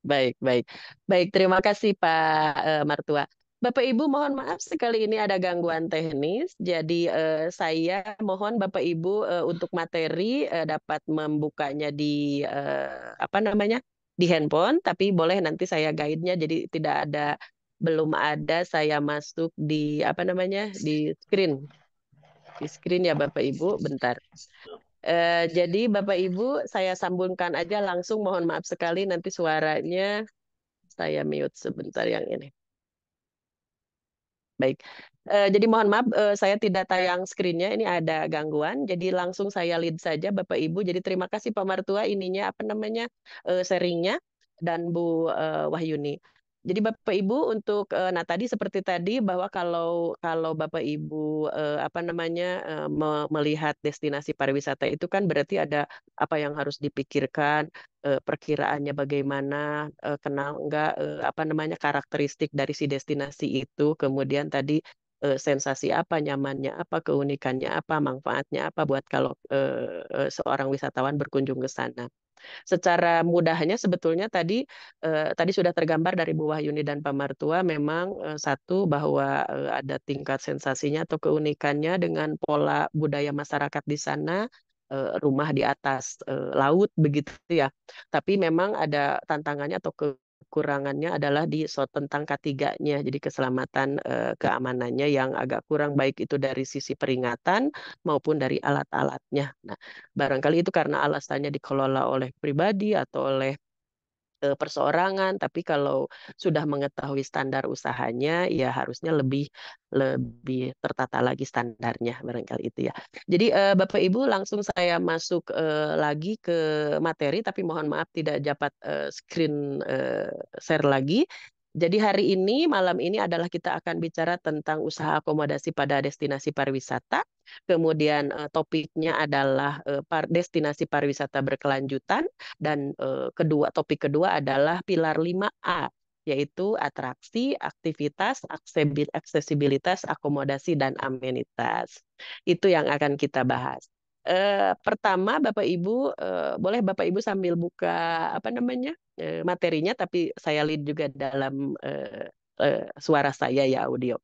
Speaker 1: Baik, baik. Baik, terima kasih Pak Martua. Bapak Ibu mohon maaf sekali ini ada gangguan teknis. Jadi saya mohon Bapak Ibu untuk materi dapat membukanya di apa namanya? Di handphone, tapi boleh nanti saya guide-nya jadi tidak ada belum ada saya masuk di apa namanya? Di screen. Di screen ya Bapak Ibu, bentar. Jadi Bapak Ibu saya sambungkan aja langsung mohon maaf sekali nanti suaranya saya mute sebentar yang ini. Baik. Jadi mohon maaf, saya tidak tayang screen-nya. Ini ada gangguan. Jadi langsung saya lead saja, Bapak Ibu. Jadi terima kasih Pak Martua ininya apa namanya sharingnya dan Bu Wahyuni. Jadi Bapak Ibu untuk nah tadi seperti tadi bahwa kalau kalau Bapak Ibu apa namanya melihat destinasi pariwisata itu kan berarti ada apa yang harus dipikirkan perkiraannya bagaimana, kenal enggak apa namanya karakteristik dari si destinasi itu, kemudian tadi sensasi apa, nyamannya apa, keunikannya apa, manfaatnya apa buat kalau seorang wisatawan berkunjung ke sana. Secara mudahnya sebetulnya tadi sudah tergambar dari Bu Wahyuni dan Pak Martua memang satu bahwa ada tingkat sensasinya atau keunikannya dengan pola budaya masyarakat di sana rumah di atas laut begitu ya. Tapi memang ada tantangannya atau kekurangannya adalah di tentang ketiganya. Jadi keselamatan keamanannya yang agak kurang baik itu dari sisi peringatan maupun dari alat-alatnya. Nah, barangkali itu karena alasannya dikelola oleh pribadi atau oleh perseorangan, tapi kalau sudah mengetahui standar usahanya, ya harusnya lebih lebih tertata lagi standarnya, barangkali itu ya. Jadi Bapak Ibu langsung saya masuk lagi ke materi, tapi mohon maaf tidak dapat screen share lagi. Jadi hari ini, malam ini adalah kita akan bicara tentang usaha akomodasi pada destinasi pariwisata. Kemudian topiknya adalah destinasi pariwisata berkelanjutan dan topik kedua adalah pilar 5A yaitu atraksi, aktivitas, aksesibilitas, akomodasi dan amenitas. Itu yang akan kita bahas. Pertama Bapak Ibu boleh Bapak Ibu sambil buka apa namanya materinya tapi saya lihat juga dalam suara saya ya audio.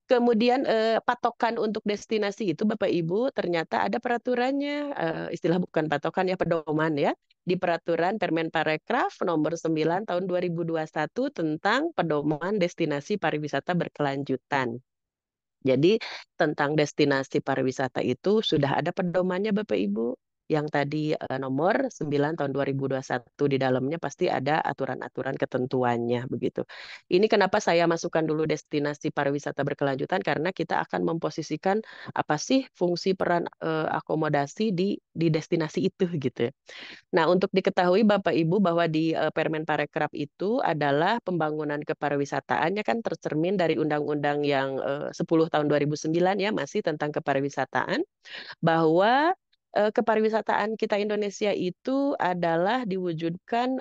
Speaker 1: Kemudian patokan untuk destinasi itu Bapak Ibu ternyata ada peraturannya, istilah bukan patokan ya pedoman ya, di peraturan Permen Parekraf nomor 9 tahun 2021 tentang pedoman destinasi pariwisata berkelanjutan. Jadi tentang destinasi pariwisata itu sudah ada pedomannya Bapak Ibu. Yang tadi nomor 9 tahun 2021 di dalamnya pasti ada aturan-aturan ketentuannya begitu. Ini kenapa saya masukkan dulu destinasi pariwisata berkelanjutan karena kita akan memposisikan apa sih fungsi peran akomodasi di destinasi itu gitu. Nah, untuk diketahui Bapak Ibu bahwa di Permen Parekraf itu adalah pembangunan kepariwisataannya kan tercermin dari Undang-Undang yang 10 tahun 2009 ya masih tentang kepariwisataan bahwa kepariwisataan kita Indonesia itu adalah diwujudkan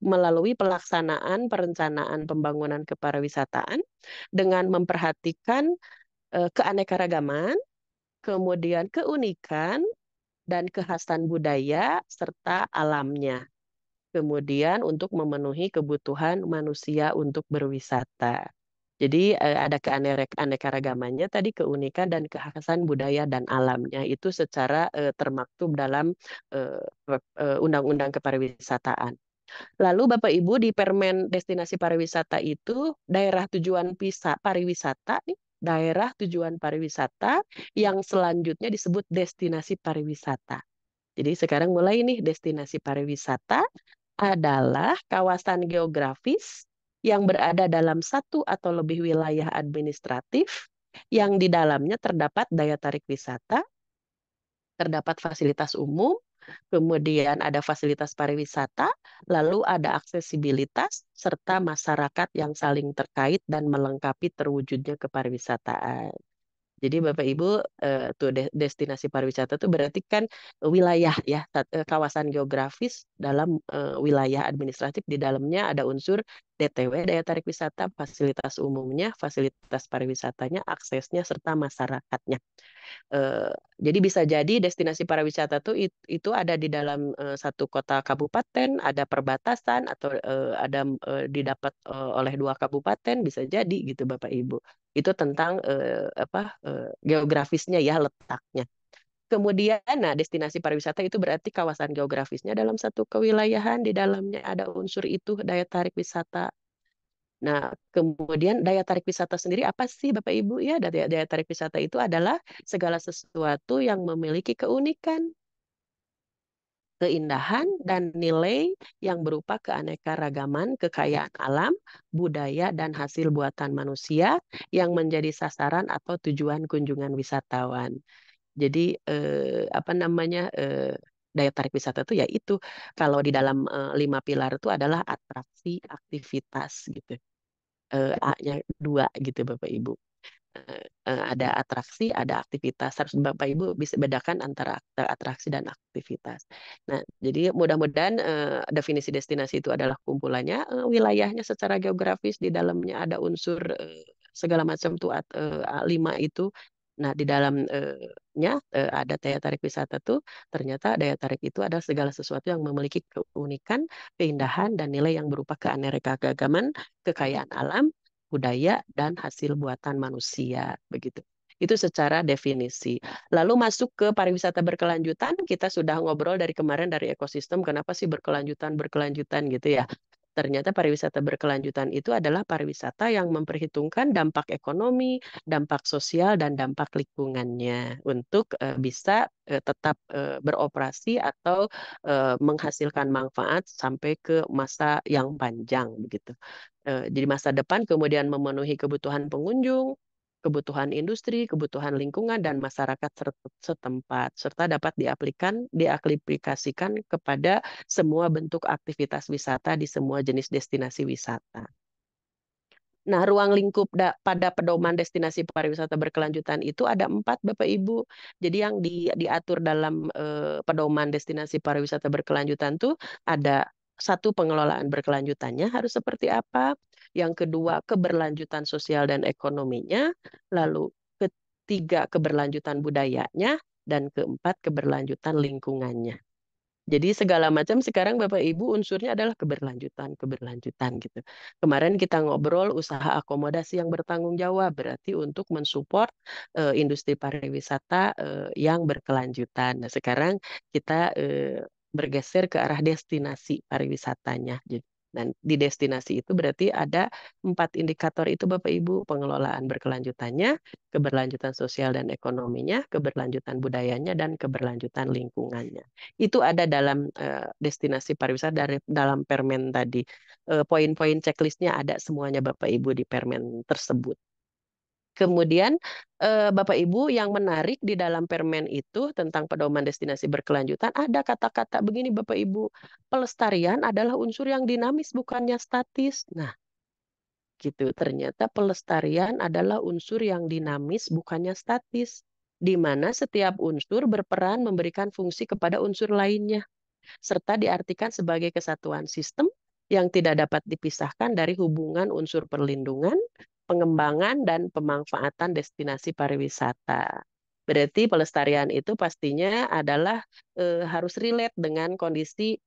Speaker 1: melalui pelaksanaan perencanaan pembangunan kepariwisataan dengan memperhatikan keanekaragaman kemudian keunikan dan kekhasan budaya serta alamnya. Kemudian untuk memenuhi kebutuhan manusia untuk berwisata. Jadi ada keanekaragamannya tadi, keunikan dan kekhasan budaya dan alamnya itu secara termaktub dalam Undang-Undang Kepariwisataan. Lalu Bapak Ibu di Permen Destinasi Pariwisata itu daerah tujuan pariwisata nih, daerah tujuan pariwisata yang selanjutnya disebut destinasi pariwisata. Jadi sekarang mulai nih, destinasi pariwisata adalah kawasan geografis yang berada dalam satu atau lebih wilayah administratif yang di dalamnya terdapat daya tarik wisata, terdapat fasilitas umum, kemudian ada fasilitas pariwisata, lalu ada aksesibilitas, serta masyarakat yang saling terkait dan melengkapi terwujudnya kepariwisataan. Jadi Bapak Ibu destinasi pariwisata itu berarti kan wilayah ya, kawasan geografis dalam wilayah administratif, di dalamnya ada unsur DTW, daya tarik wisata, fasilitas umumnya, fasilitas pariwisatanya, aksesnya serta masyarakatnya. Jadi bisa jadi destinasi pariwisata itu ada di dalam satu kota kabupaten, ada perbatasan atau ada didapat oleh dua kabupaten, bisa jadi gitu Bapak Ibu. Itu tentang geografisnya ya, letaknya. Kemudian, nah, destinasi pariwisata itu berarti kawasan geografisnya dalam satu kewilayahan, di dalamnya ada unsur itu daya tarik wisata. Nah, kemudian daya tarik wisata sendiri apa sih Bapak Ibu ya? Daya tarik wisata itu adalah segala sesuatu yang memiliki keunikan, keindahan, dan nilai yang berupa keanekaragaman, kekayaan alam, budaya, dan hasil buatan manusia yang menjadi sasaran atau tujuan kunjungan wisatawan. Jadi apa namanya, daya tarik wisata itu ya itu, kalau di dalam 5 pilar itu adalah atraksi, aktivitas gitu. A-nya 2 gitu Bapak Ibu. Ada atraksi, ada aktivitas. Harus Bapak Ibu bisa bedakan antara atraksi dan aktivitas. Nah, jadi mudah-mudahan definisi destinasi itu adalah kumpulannya wilayahnya secara geografis, di dalamnya ada unsur segala macam tuh 5 itu. Nah, di dalamnya ada daya tarik wisata tuh, ternyata daya tarik itu adalah segala sesuatu yang memiliki keunikan, keindahan, dan nilai yang berupa keanekaragaman, kekayaan alam, budaya, dan hasil buatan manusia. Begitu. Itu secara definisi. Lalu masuk ke pariwisata berkelanjutan, kita sudah ngobrol dari kemarin dari ekosistem, kenapa sih berkelanjutan gitu ya. Ternyata pariwisata berkelanjutan itu adalah pariwisata yang memperhitungkan dampak ekonomi, dampak sosial, dan dampak lingkungannya untuk bisa tetap beroperasi atau menghasilkan manfaat sampai ke masa yang panjang begitu. Jadi masa depan kemudian memenuhi kebutuhan pengunjung, kebutuhan industri, kebutuhan lingkungan, dan masyarakat setempat, serta dapat diaplikasikan kepada semua bentuk aktivitas wisata di semua jenis destinasi wisata. Nah, ruang lingkup pada pedoman destinasi pariwisata berkelanjutan itu ada 4, Bapak Ibu. Jadi yang diatur dalam pedoman destinasi pariwisata berkelanjutan tuh ada: satu, pengelolaan berkelanjutannya harus seperti apa. Yang kedua, keberlanjutan sosial dan ekonominya. Lalu ketiga, keberlanjutan budayanya. Dan keempat, keberlanjutan lingkungannya. Jadi segala macam sekarang Bapak Ibu unsurnya adalah keberlanjutan gitu. Kemarin kita ngobrol usaha akomodasi yang bertanggung jawab, berarti untuk mensupport industri pariwisata yang berkelanjutan. Nah, sekarang kita bergeser ke arah destinasi pariwisatanya. Dan di destinasi itu berarti ada 4 indikator itu Bapak Ibu: pengelolaan berkelanjutannya, keberlanjutan sosial dan ekonominya, keberlanjutan budayanya, dan keberlanjutan lingkungannya. Itu ada dalam destinasi pariwisata dari dalam permen tadi. Poin-poin checklistnya ada semuanya Bapak Ibu di permen tersebut. Kemudian Bapak Ibu, yang menarik di dalam permen itu tentang pedoman destinasi berkelanjutan, ada kata-kata begini Bapak Ibu: pelestarian adalah unsur yang dinamis bukannya statis. Nah, gitu. Ternyata pelestarian adalah unsur yang dinamis bukannya statis, di mana setiap unsur berperan memberikan fungsi kepada unsur lainnya, serta diartikan sebagai kesatuan sistem yang tidak dapat dipisahkan dari hubungan unsur perlindungan, pengembangan, dan pemanfaatan destinasi pariwisata. Berarti pelestarian itu pastinya adalah harus relate dengan kondisi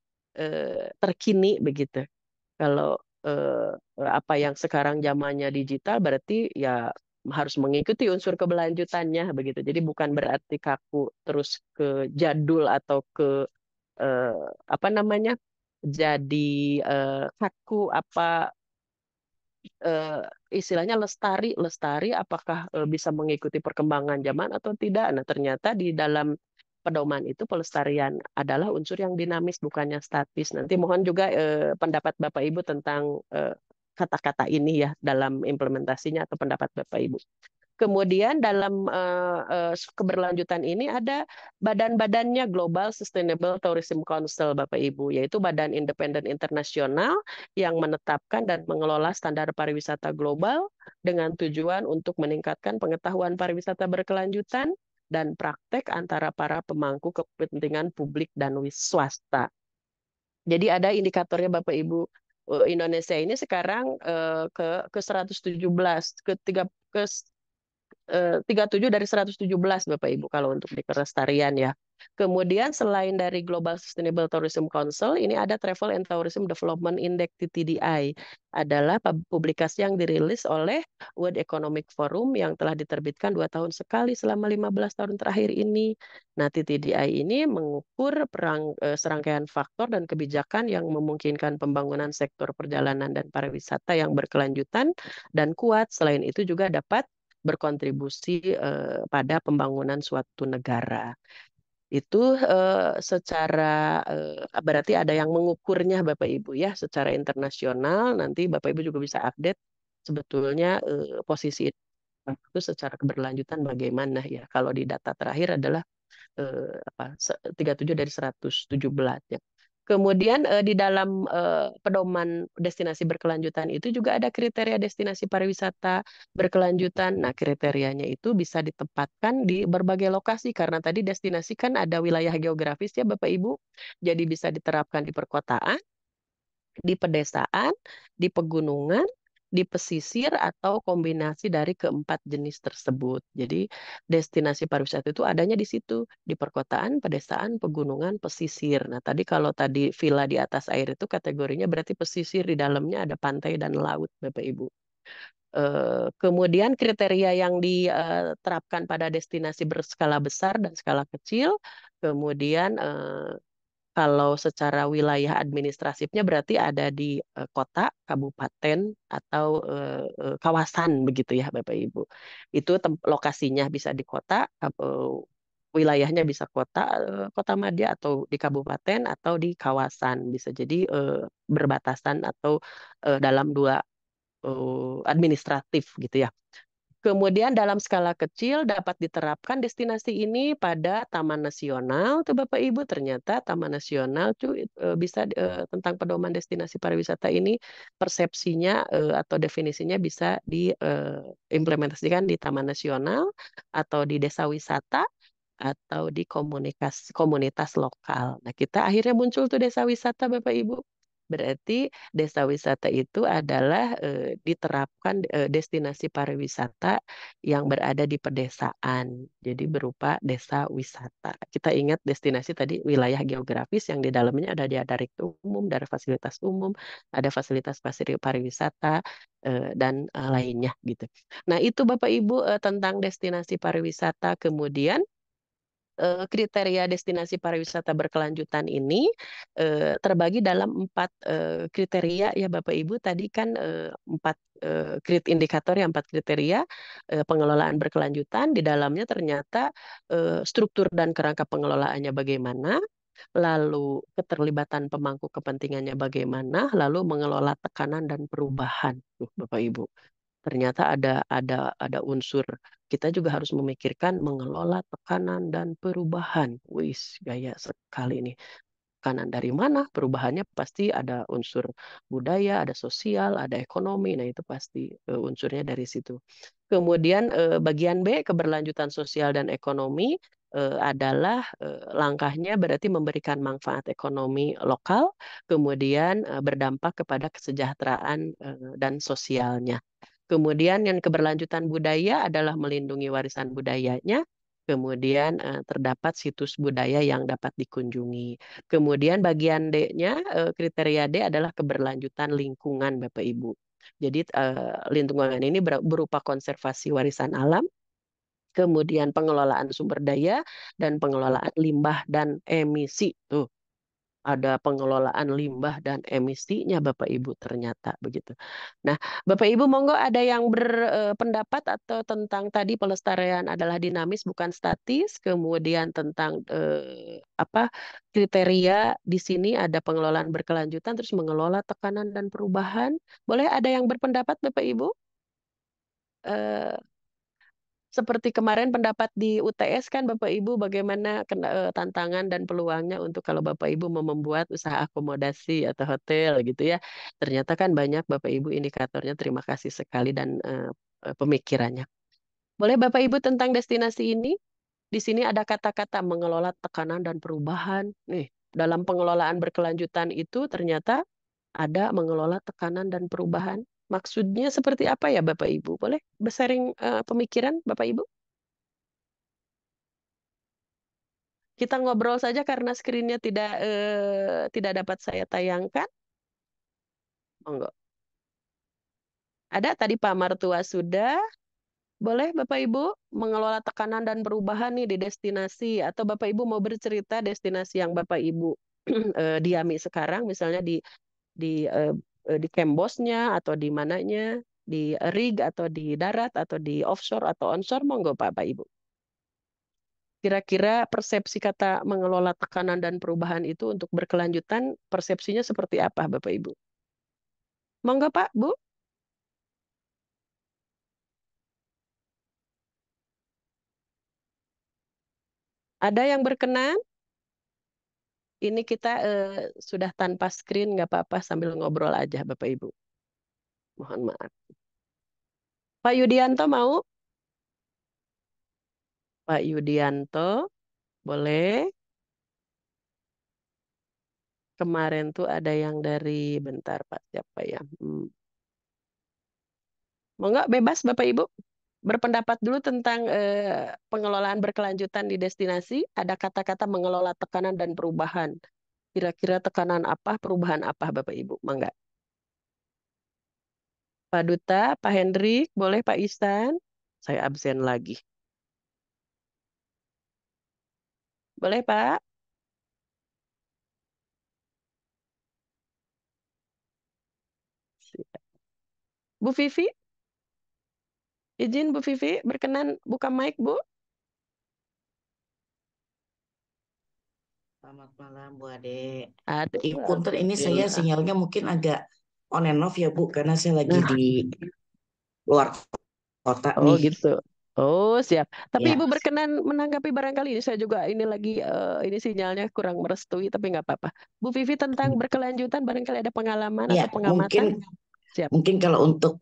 Speaker 1: terkini begitu. Kalau apa yang sekarang zamannya digital berarti ya harus mengikuti unsur keberlanjutannya begitu. Jadi bukan berarti kaku terus ke jadul atau ke eh, apa namanya jadi kaku apa eh, istilahnya lestari lestari apakah bisa mengikuti perkembangan zaman atau tidak. Nah, ternyata di dalam pedoman itu pelestarian adalah unsur yang dinamis bukannya statis. Nanti mohon juga pendapat Bapak Ibu tentang kata-kata ini ya dalam implementasinya atau pendapat Bapak Ibu. Kemudian dalam keberlanjutan ini ada badan-badannya Global Sustainable Tourism Council, Bapak Ibu, yaitu badan independen internasional yang menetapkan dan mengelola standar pariwisata global dengan tujuan untuk meningkatkan pengetahuan pariwisata berkelanjutan dan praktek antara para pemangku kepentingan publik dan swasta. Jadi ada indikatornya Bapak Ibu. Indonesia ini sekarang ke 117 ke 3 ke 37 dari 117 Bapak Ibu kalau untuk di kelestarian ya. Kemudian selain dari Global Sustainable Tourism Council, ini ada Travel and Tourism Development Index TTDI. Adalah publikasi yang dirilis oleh World Economic Forum yang telah diterbitkan 2 tahun sekali selama 15 tahun terakhir ini. Nah, TTDI ini mengukur serangkaian faktor dan kebijakan yang memungkinkan pembangunan sektor perjalanan dan pariwisata yang berkelanjutan dan kuat. Selain itu juga dapat berkontribusi pada pembangunan suatu negara. Itu secara berarti ada yang mengukurnya Bapak Ibu ya secara internasional. Nanti Bapak Ibu juga bisa update sebetulnya posisi itu secara keberlanjutan bagaimana ya. Kalau di data terakhir adalah 37 dari 117 ya. Kemudian di dalam pedoman destinasi berkelanjutan itu juga ada kriteria destinasi pariwisata berkelanjutan. Nah, kriterianya itu bisa ditempatkan di berbagai lokasi karena tadi destinasi kan ada wilayah geografis ya Bapak Ibu. Jadi bisa diterapkan di perkotaan, di pedesaan, di pegunungan, di pesisir atau kombinasi dari keempat jenis tersebut. Jadi destinasi pariwisata itu adanya di situ, di perkotaan, pedesaan, pegunungan, pesisir. Nah, tadi kalau tadi villa di atas air itu kategorinya berarti pesisir di dalamnya ada pantai dan laut, Bapak Ibu. Kemudian kriteria yang diterapkan pada destinasi berskala besar dan skala kecil, kemudian kalau secara wilayah administratifnya berarti ada di kota, kabupaten, atau kawasan begitu ya Bapak Ibu. Itu lokasinya bisa di kota, wilayahnya bisa kota, kota madya atau di kabupaten atau di kawasan. Bisa jadi berbatasan atau dalam dua administratif gitu ya. Kemudian dalam skala kecil dapat diterapkan destinasi ini pada Taman Nasional. Tuh Bapak Ibu, ternyata Taman Nasional tuh bisa tentang pedoman destinasi pariwisata ini persepsinya atau definisinya bisa diimplementasikan di Taman Nasional atau di desa wisata atau di komunitas lokal. Nah, kita akhirnya muncul tuh desa wisata Bapak Ibu. Berarti desa wisata itu adalah diterapkan destinasi pariwisata yang berada di pedesaan. Jadi berupa desa wisata. Kita ingat destinasi tadi wilayah geografis yang di dalamnya ada rektorat umum, ada fasilitas umum, ada fasilitas pariwisata dan lainnya gitu. Nah, itu Bapak Ibu tentang destinasi pariwisata. Kemudian kriteria destinasi pariwisata berkelanjutan ini terbagi dalam 4 kriteria ya Bapak Ibu. Tadi kan 4 indikator ya 4 kriteria pengelolaan berkelanjutan. Di dalamnya ternyata struktur dan kerangka pengelolaannya bagaimana, lalu keterlibatan pemangku kepentingannya bagaimana, lalu mengelola tekanan dan perubahan, tuh, Bapak Ibu. Ternyata ada unsur kita juga harus memikirkan mengelola tekanan dan perubahan. Wis, gaya sekali ini. Tekanan dari mana? Perubahannya pasti ada unsur budaya, ada sosial, ada ekonomi. Nah, itu pasti unsurnya dari situ. Kemudian bagian B, keberlanjutan sosial dan ekonomi adalah langkahnya berarti memberikan manfaat ekonomi lokal, kemudian berdampak kepada kesejahteraan dan sosialnya. Kemudian yang keberlanjutan budaya adalah melindungi warisan budayanya. Kemudian terdapat situs budaya yang dapat dikunjungi. Kemudian bagian D-nya, kriteria D adalah keberlanjutan lingkungan Bapak Ibu. Jadi lingkungan ini berupa konservasi warisan alam, kemudian pengelolaan sumber daya, dan pengelolaan limbah dan emisi. Tuh, ada pengelolaan limbah dan emisinya Bapak Ibu ternyata begitu. Nah, Bapak Ibu monggo ada yang berpendapat atau tentang tadi pelestarian adalah dinamis bukan statis, kemudian tentang apa kriteria di sini ada pengelolaan berkelanjutan terus mengelola tekanan dan perubahan. Boleh ada yang berpendapat Bapak Ibu? Eh, Seperti kemarin pendapat di UTS kan Bapak Ibu bagaimana tantangan dan peluangnya untuk kalau Bapak Ibu mau membuat usaha akomodasi atau hotel gitu ya. Ternyata kan banyak Bapak Ibu indikatornya. Terima kasih sekali dan pemikirannya. Boleh Bapak Ibu tentang destinasi ini? Di sini ada kata-kata mengelola tekanan dan perubahan. Nih, dalam pengelolaan berkelanjutan itu ternyata ada mengelola tekanan dan perubahan. Maksudnya seperti apa ya Bapak Ibu? Boleh bersharing pemikiran Bapak Ibu? Kita ngobrol saja karena skrinnya tidak dapat saya tayangkan. Monggo. Ada tadi Pak Martua sudah. Boleh Bapak Ibu mengelola tekanan dan perubahan nih di destinasi atau Bapak Ibu mau bercerita destinasi yang Bapak Ibu diami sekarang misalnya di Kembosnya atau di mananya, di rig atau di darat atau di offshore atau onshore monggo Bapak Ibu. Kira-kira persepsi kata mengelola tekanan dan perubahan itu untuk berkelanjutan, persepsinya seperti apa, Bapak Ibu? Monggo, Pak, Bu. Ada yang berkenan? Ini kita sudah tanpa screen, nggak apa-apa sambil ngobrol aja, Bapak Ibu. Mohon maaf. Pak Yudianto mau? Pak Yudianto, boleh? Kemarin tuh ada yang dari, bentar Pak, siapa ya? Monggo, bebas Bapak Ibu. Berpendapat dulu tentang pengelolaan berkelanjutan di destinasi. Ada kata-kata mengelola tekanan dan perubahan. Kira-kira tekanan apa, perubahan apa, Bapak Ibu? Mangga. Pak Duta, Pak Hendrik, boleh Pak Ihsan? Saya absen lagi. Boleh Pak? Bu Vivi, izin Bu Vivi, berkenan buka mic Bu?
Speaker 3: Selamat malam Bu Ade.
Speaker 1: Aduh,
Speaker 3: Punten ini saya
Speaker 1: alhamdulillah.
Speaker 3: sinyalnya mungkin agak on and off ya Bu, karena saya lagi
Speaker 1: Nah,
Speaker 3: di luar kota
Speaker 1: oh
Speaker 3: nih.
Speaker 1: gitu. Oh siap. Tapi
Speaker 3: Ya,
Speaker 1: Ibu berkenan menanggapi barangkali ini saya juga ini lagi ini sinyalnya kurang merestui tapi nggak apa-apa. Bu Vivi tentang berkelanjutan barangkali ada pengalaman
Speaker 3: ya
Speaker 1: atau pengamatan?
Speaker 3: mungkin
Speaker 1: Siap.
Speaker 3: mungkin kalau untuk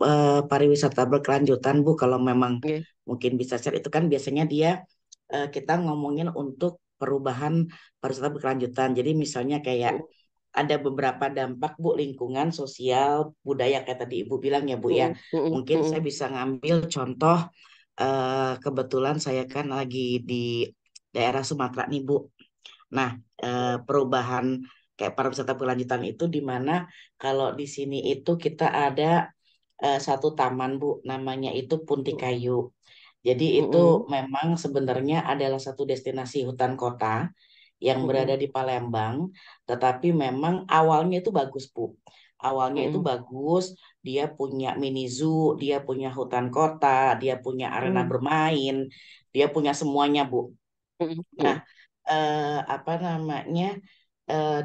Speaker 3: pariwisata berkelanjutan Bu, kalau memang
Speaker 1: Oke.
Speaker 3: mungkin bisa share itu kan biasanya dia kita ngomongin untuk perubahan pariwisata berkelanjutan. Jadi misalnya kayak ada beberapa dampak Bu lingkungan, sosial, budaya kayak tadi Ibu bilang ya Bu ya. Mungkin saya bisa ngambil contoh kebetulan saya kan lagi di daerah Sumatera nih Bu. Nah, perubahan kayak pariwisata berkelanjutan itu di mana kalau di sini itu kita ada satu taman Bu, namanya itu Punti Kayu. Jadi itu memang sebenarnya adalah satu destinasi hutan kota yang berada di Palembang, tetapi memang awalnya itu bagus Bu. Awalnya itu bagus, dia punya mini zoo, dia punya hutan kota, dia punya arena bermain, dia punya semuanya Bu. Nah, apa namanya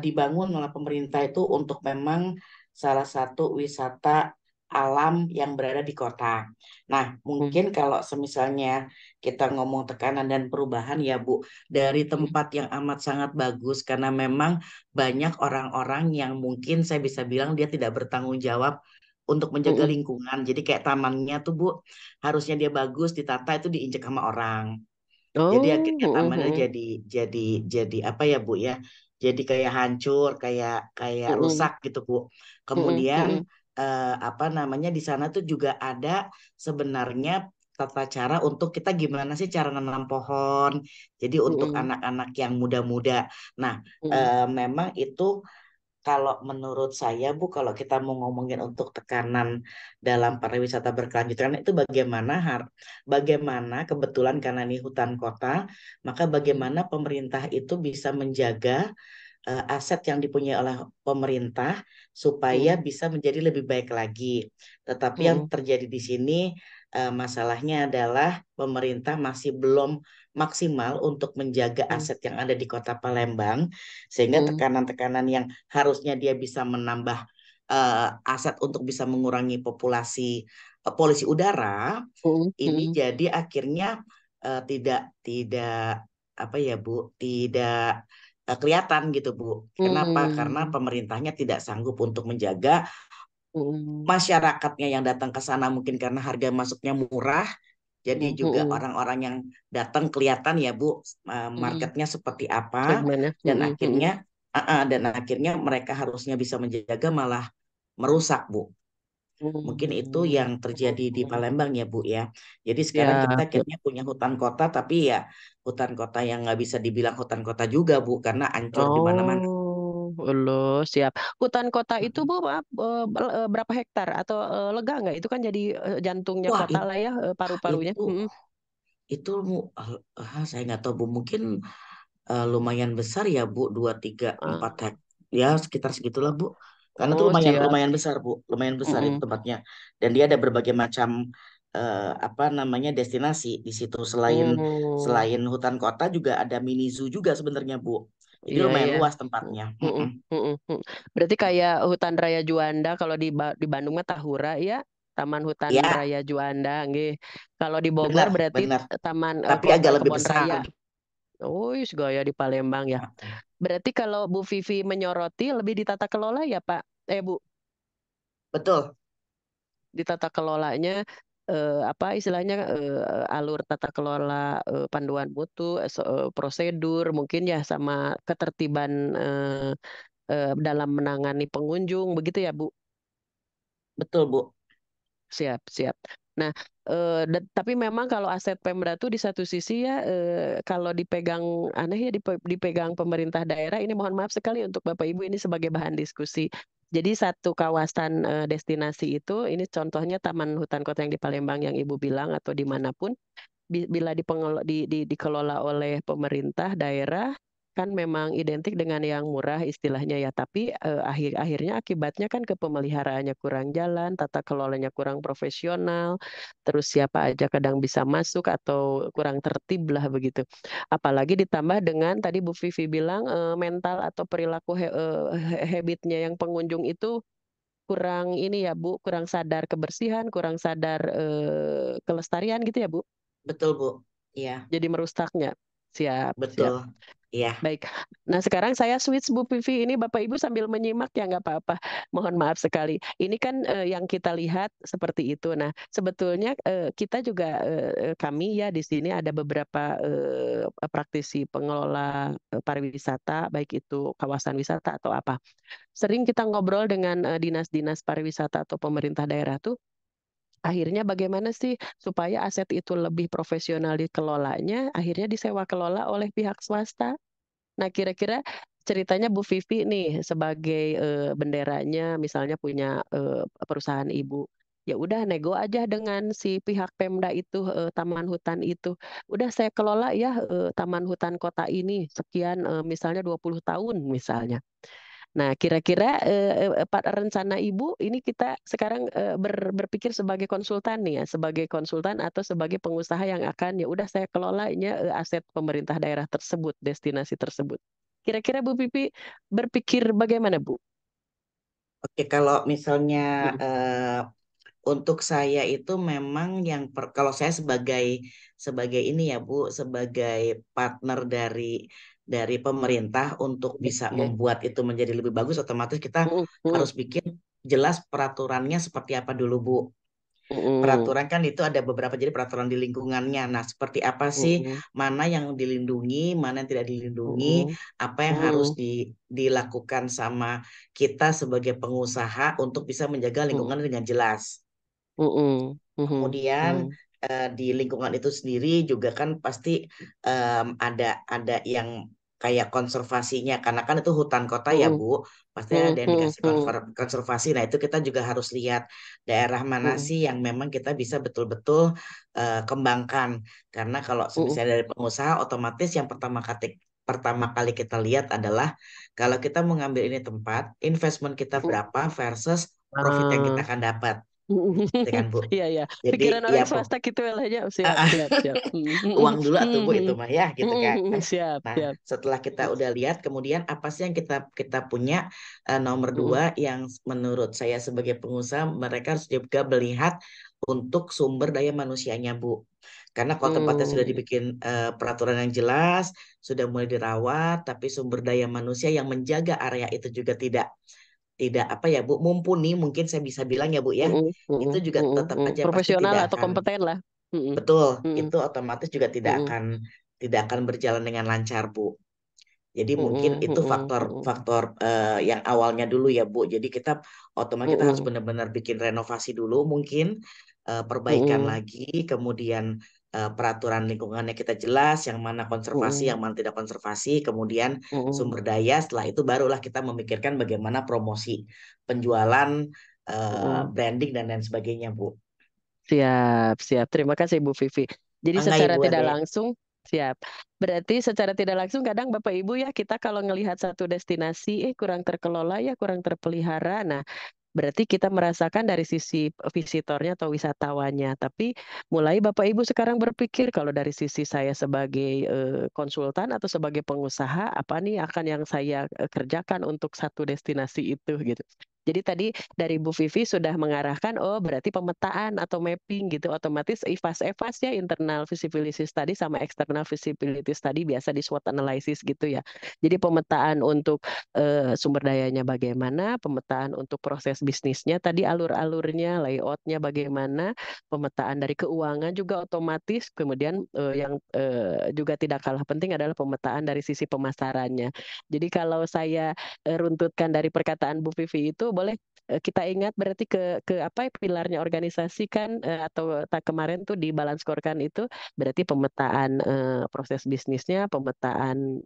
Speaker 3: dibangun oleh pemerintah itu untuk memang salah satu wisata alam yang berada di kota. Nah, mungkin kalau semisalnya kita ngomong tekanan dan perubahan ya Bu, dari tempat yang amat sangat bagus karena memang banyak orang-orang yang mungkin saya bisa bilang dia tidak bertanggung jawab untuk menjaga lingkungan. Jadi kayak tamannya tuh Bu, harusnya dia bagus, ditata itu diinjak sama orang. Jadi akhirnya tamannya jadi apa ya Bu ya? Jadi kayak hancur, kayak kayak rusak gitu Bu. Kemudian apa namanya di sana tuh juga ada sebenarnya tata cara untuk kita gimana sih cara nanam pohon. Jadi untuk
Speaker 1: Mm-mm.
Speaker 3: anak-anak yang muda-muda. Nah,
Speaker 1: Mm-mm.
Speaker 3: memang itu kalau menurut saya, Bu, kalau kita mau ngomongin untuk tekanan dalam pariwisata berkelanjutan itu bagaimana kebetulan karena ini hutan kota, maka
Speaker 1: Mm-mm.
Speaker 3: bagaimana pemerintah itu bisa menjaga aset yang dipunyai oleh pemerintah supaya
Speaker 1: Mm-mm.
Speaker 3: bisa menjadi lebih baik lagi. Tetapi yang
Speaker 1: Mm-mm.
Speaker 3: terjadi di sini masalahnya adalah pemerintah masih belum maksimal untuk menjaga
Speaker 1: Mm-mm.
Speaker 3: aset yang ada di Kota Palembang, sehingga
Speaker 1: Mm-mm.
Speaker 3: tekanan-tekanan yang harusnya dia bisa menambah aset untuk bisa mengurangi populasi polusi udara, ini
Speaker 1: Mm-mm.
Speaker 3: jadi akhirnya tidak tidak apa ya Bu, tidak kelihatan gitu Bu. Kenapa? Karena
Speaker 1: Mm-mm.
Speaker 3: pemerintahnya tidak sanggup untuk menjaga
Speaker 1: Mm-mm.
Speaker 3: masyarakatnya yang datang ke sana mungkin karena harga masuknya murah. Jadi juga
Speaker 1: Mm-mm.
Speaker 3: orang-orang yang datang kelihatan ya Bu,
Speaker 1: Mm-mm.
Speaker 3: marketnya seperti apa,
Speaker 1: Segmennya.
Speaker 3: dan
Speaker 1: Mm-mm.
Speaker 3: akhirnya mereka harusnya bisa menjaga malah merusak Bu. Mungkin itu
Speaker 1: Mm-mm.
Speaker 3: yang terjadi di Palembang ya Bu ya. Jadi sekarang kita
Speaker 1: Siap, siap.
Speaker 3: akhirnya punya hutan kota, tapi ya hutan kota yang nggak bisa dibilang hutan kota juga Bu, karena ancur di mana-mana.
Speaker 1: Oh, lo siap. Hutan kota itu Bu, berapa hektar atau lega nggak? Itu kan jadi jantungnya
Speaker 3: Wah
Speaker 1: kota lah ya, paru-parunya.
Speaker 3: itu
Speaker 1: Mm-mm.
Speaker 3: itu saya nggak tahu Bu, mungkin lumayan besar ya Bu, 2, 3, 4 hek,
Speaker 1: Ah,
Speaker 3: ya sekitar segitulah Bu. Karena itu
Speaker 1: oh,
Speaker 3: lumayan
Speaker 1: siap.
Speaker 3: lumayan besar Bu, lumayan besar itu
Speaker 1: Mm-mm.
Speaker 3: tempatnya. Dan dia ada berbagai macam apa namanya destinasi di situ. Selain
Speaker 1: Hmm,
Speaker 3: selain hutan kota juga ada mini zoo juga sebenarnya Bu. Jadi
Speaker 1: iya,
Speaker 3: lumayan
Speaker 1: iya.
Speaker 3: luas
Speaker 1: Mm,
Speaker 3: tempatnya.
Speaker 1: mm,
Speaker 3: Mm-mm.
Speaker 1: mm, mm, mm. Berarti kayak Hutan Raya Juanda kalau di Bandung mah Tahura ya, Taman Hutan
Speaker 3: Ya,
Speaker 1: Raya Juanda nggih. Kalau di Bogor
Speaker 3: benar,
Speaker 1: berarti
Speaker 3: benar.
Speaker 1: Taman
Speaker 3: Tapi agak lebih
Speaker 1: Kebun Raya.
Speaker 3: besar.
Speaker 1: Oh, gaya di Palembang ya. Berarti kalau Bu Vivi menyoroti lebih ditata kelola ya Pak? Bu,
Speaker 3: Betul,
Speaker 1: ditata kelolanya apa istilahnya alur tata kelola panduan mutu, prosedur mungkin ya sama ketertiban dalam menangani pengunjung begitu ya Bu?
Speaker 3: betul Bu.
Speaker 1: Siap, siap. Nah, tapi memang kalau aset Pemda tuh di satu sisi ya kalau dipegang aneh ya dipegang pemerintah daerah ini mohon maaf sekali untuk Bapak Ibu ini sebagai bahan diskusi. Jadi satu kawasan destinasi itu ini contohnya Taman Hutan Kota yang di Palembang yang Ibu bilang atau dimanapun bila dikelola oleh pemerintah daerah kan memang identik dengan yang murah istilahnya ya, tapi akhirnya akibatnya kan ke pemeliharaannya kurang jalan, tata kelolanya kurang profesional, terus siapa aja kadang bisa masuk atau kurang tertib lah begitu. Apalagi ditambah dengan tadi Bu Vivi bilang mental atau perilaku habitnya yang pengunjung itu kurang ini ya Bu, kurang sadar kebersihan, kurang sadar kelestarian gitu ya Bu.
Speaker 3: Betul Bu. Iya,
Speaker 1: Jadi merusaknya. Siap, siap.
Speaker 3: betul. Iya.
Speaker 1: Baik. Nah, sekarang saya switch Bu Vivi. Ini Bapak Ibu sambil menyimak ya nggak apa-apa. Mohon maaf sekali. Ini kan yang kita lihat seperti itu. Nah, sebetulnya kita juga kami ya di sini ada beberapa praktisi pengelola pariwisata, baik itu kawasan wisata atau apa. Sering kita ngobrol dengan dinas-dinas pariwisata atau pemerintah daerah tuh akhirnya bagaimana sih supaya aset itu lebih profesional dikelolanya, akhirnya disewa kelola oleh pihak swasta. Nah, kira-kira ceritanya Bu Vivi nih sebagai benderanya misalnya punya perusahaan ibu. Ya udah nego aja dengan si pihak Pemda itu taman hutan itu. Udah saya kelola ya taman hutan kota ini sekian misalnya 20 tahun misalnya. Nah, kira-kira rencana Ibu ini kita sekarang berpikir sebagai konsultan nih ya, sebagai konsultan atau sebagai pengusaha yang akan ya udah saya kelolanya aset pemerintah daerah tersebut, destinasi tersebut. Kira-kira Bu Pipi berpikir bagaimana Bu?
Speaker 3: Oke, kalau misalnya
Speaker 1: Mm,
Speaker 3: untuk saya itu memang kalau saya sebagai sebagai ini ya Bu, sebagai partner dari pemerintah untuk bisa
Speaker 1: oke.
Speaker 3: membuat itu menjadi lebih bagus, otomatis kita
Speaker 1: Mm, mm,
Speaker 3: harus bikin jelas peraturannya seperti apa dulu Bu.
Speaker 1: mm,
Speaker 3: Peraturan kan itu ada beberapa, jadi peraturan di lingkungannya. Nah, seperti apa sih,
Speaker 1: mm,
Speaker 3: mana yang dilindungi, mana yang tidak dilindungi,
Speaker 1: mm,
Speaker 3: apa yang harus
Speaker 1: mm,
Speaker 3: dilakukan sama kita sebagai pengusaha untuk bisa menjaga
Speaker 1: mm,
Speaker 3: lingkungan dengan jelas.
Speaker 1: mm, mm, mm,
Speaker 3: Kemudian
Speaker 1: mm,
Speaker 3: di lingkungan itu sendiri juga kan pasti ada yang kayak konservasinya karena kan itu hutan kota ya
Speaker 1: Mm-mm.
Speaker 3: Bu, pasti ada yang
Speaker 1: Mm-mm.
Speaker 3: dikasih konservasi. Nah itu kita juga harus lihat daerah mana
Speaker 1: Mm-mm.
Speaker 3: sih yang memang kita bisa betul-betul kembangkan. Karena kalau
Speaker 1: Mm-mm.
Speaker 3: misalnya dari pengusaha, otomatis yang pertama kali kita lihat adalah kalau kita mengambil ini tempat, investment kita
Speaker 1: Mm-mm.
Speaker 3: berapa versus profit yang kita
Speaker 1: Ah.
Speaker 3: akan dapat, gitu kan Bu.
Speaker 1: Iya, ya. Pikiran
Speaker 3: Jadi
Speaker 1: orang
Speaker 3: ya
Speaker 1: swasta gitu lah ya. Siap, siap, siap.
Speaker 3: uang dulu atuh Bu itu mah ya gitu kan.
Speaker 1: Siap,
Speaker 3: Nah,
Speaker 1: siap.
Speaker 3: setelah kita udah lihat kemudian apa sih yang kita kita punya. Nomor dua yang menurut saya sebagai pengusaha mereka harus juga melihat untuk sumber daya manusianya Bu. Karena kalau tempatnya sudah dibikin peraturan yang jelas, sudah mulai dirawat, tapi sumber daya manusia yang menjaga area itu juga tidak tidak apa ya Bu, mumpuni mungkin saya bisa bilang ya Bu ya. Itu juga tetap aja pasti
Speaker 1: Profesional
Speaker 3: tidak
Speaker 1: atau
Speaker 3: akan.
Speaker 1: kompeten lah.
Speaker 3: Betul, itu otomatis juga
Speaker 1: Mm-mm.
Speaker 3: tidak akan berjalan dengan lancar, Bu. Jadi mungkin itu faktor-faktor yang awalnya dulu ya, Bu. Jadi otomatis kita harus benar-benar bikin renovasi dulu, mungkin perbaikan lagi, kemudian peraturan lingkungannya kita jelas, yang mana konservasi, yang mana tidak konservasi, kemudian sumber daya. Setelah itu barulah kita memikirkan bagaimana promosi, penjualan, branding dan lain sebagainya, Bu.
Speaker 1: Siap, siap. Terima kasih Bu Vivi. Jadi
Speaker 3: Mangga
Speaker 1: secara
Speaker 3: Ibu
Speaker 1: tidak
Speaker 3: Ade.
Speaker 1: langsung, siap. Berarti secara tidak langsung kadang Bapak Ibu ya kita kalau ngelihat satu destinasi, kurang terkelola ya, kurang terpelihara. Nah, berarti kita merasakan dari sisi visitornya atau wisatawannya. Tapi mulai Bapak Ibu sekarang berpikir kalau dari sisi saya sebagai konsultan atau sebagai pengusaha, apa nih akan yang saya kerjakan untuk satu destinasi itu gitu. Jadi tadi dari Bu Vivi sudah mengarahkan, oh berarti pemetaan atau mapping gitu, otomatis EVAS-EVAS ya, internal feasibility study sama external feasibility study biasa di SWOT analysis gitu ya. Jadi pemetaan untuk sumber dayanya bagaimana, pemetaan untuk proses bisnisnya, tadi alur-alurnya, layoutnya bagaimana, pemetaan dari keuangan juga otomatis, kemudian yang juga tidak kalah penting adalah pemetaan dari sisi pemasarannya. Jadi kalau saya runtutkan dari perkataan Bu Vivi itu boleh kita ingat berarti ke apa ya, pilarnya organisasi kan atau tak kemarin tuh di balance score kan itu berarti pemetaan proses bisnisnya, pemetaan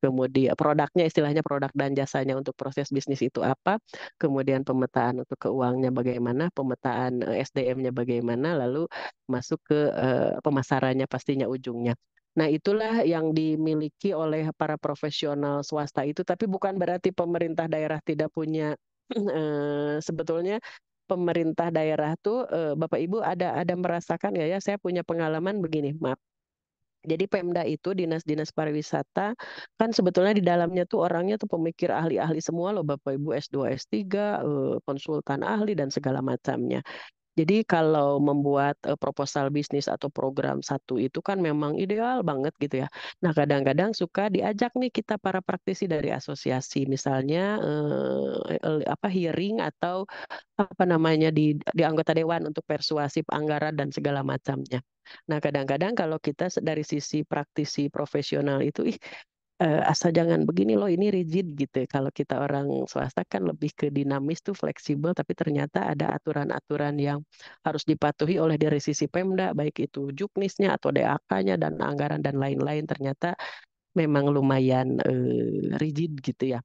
Speaker 1: kemudian produknya istilahnya produk dan jasanya untuk proses bisnis itu apa, kemudian pemetaan untuk keuangannya bagaimana, pemetaan SDM-nya bagaimana, lalu masuk ke pemasarannya pastinya ujungnya. Nah, itulah yang dimiliki oleh para profesional swasta itu, tapi bukan berarti pemerintah daerah tidak punya sebetulnya pemerintah daerah tuh Bapak Ibu ada merasakan ya saya punya pengalaman begini, maaf. Jadi Pemda itu dinas-dinas pariwisata kan sebetulnya di dalamnya tuh orangnya tuh pemikir ahli-ahli semua loh Bapak Ibu S2 S3 konsultan ahli dan segala macamnya. Jadi kalau membuat proposal bisnis atau program satu itu kan memang ideal banget gitu ya. Nah, kadang-kadang suka diajak nih kita para praktisi dari asosiasi misalnya apa hearing atau apa namanya di anggota dewan untuk persuasi anggaran dan segala macamnya. Nah, kadang-kadang kalau kita dari sisi praktisi profesional itu asal jangan begini loh ini rigid gitu. Kalau kita orang swasta kan lebih ke dinamis tuh fleksibel tapi ternyata ada aturan-aturan yang harus dipatuhi oleh dari sisi Pemda baik itu Juknisnya atau DAK-nya dan anggaran dan lain-lain ternyata memang lumayan rigid gitu ya.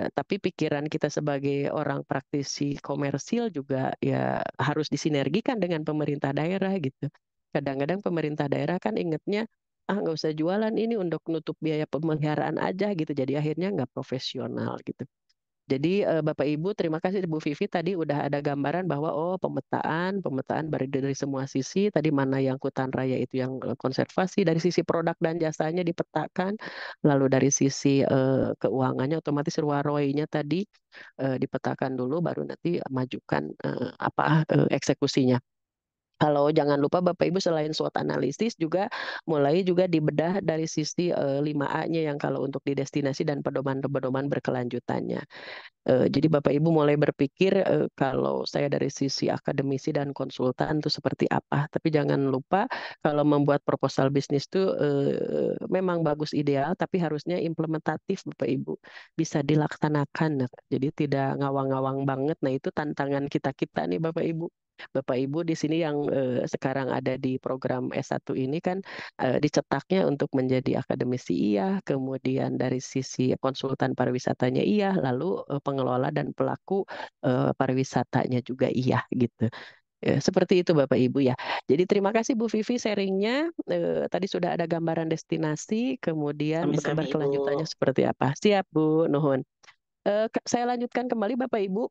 Speaker 1: Tapi pikiran kita sebagai orang praktisi komersil juga ya harus disinergikan dengan pemerintah daerah gitu. Kadang-kadang pemerintah daerah kan ingetnya nggak usah jualan ini untuk nutup biaya pemeliharaan aja gitu. Jadi akhirnya nggak profesional gitu. Jadi Bapak Ibu terima kasih Bu Vivi tadi udah ada gambaran bahwa oh pemetaan dari semua sisi tadi mana yang hutan raya itu yang konservasi dari sisi produk dan jasanya dipetakan lalu dari sisi keuangannya otomatis ROI-nya tadi dipetakan dulu baru nanti majukan eksekusinya. Kalau jangan lupa Bapak Ibu selain SWOT analisis juga mulai juga dibedah dari sisi 5A-nya yang kalau untuk di destinasi dan pedoman-pedoman berkelanjutannya. Jadi Bapak Ibu mulai berpikir kalau saya dari sisi akademisi dan konsultan itu seperti apa. Tapi jangan lupa kalau membuat proposal bisnis itu memang bagus ideal, tapi harusnya implementatif Bapak Ibu bisa dilaksanakan. Nah, jadi tidak ngawang-ngawang banget. Nah itu tantangan kita nih Bapak Ibu. Bapak Ibu di sini yang sekarang ada di program S1 ini kan dicetaknya untuk menjadi akademisi iya, kemudian dari sisi konsultan pariwisatanya iya, lalu pengelola dan pelaku pariwisatanya juga iya gitu. Seperti itu Bapak Ibu ya. Jadi terima kasih Bu Vivi sharingnya. Tadi sudah ada gambaran destinasi, kemudian
Speaker 3: Sami-sami Ibu.
Speaker 1: keberkelanjutannya seperti apa. Siap Bu, nuhun. Saya lanjutkan kembali Bapak Ibu.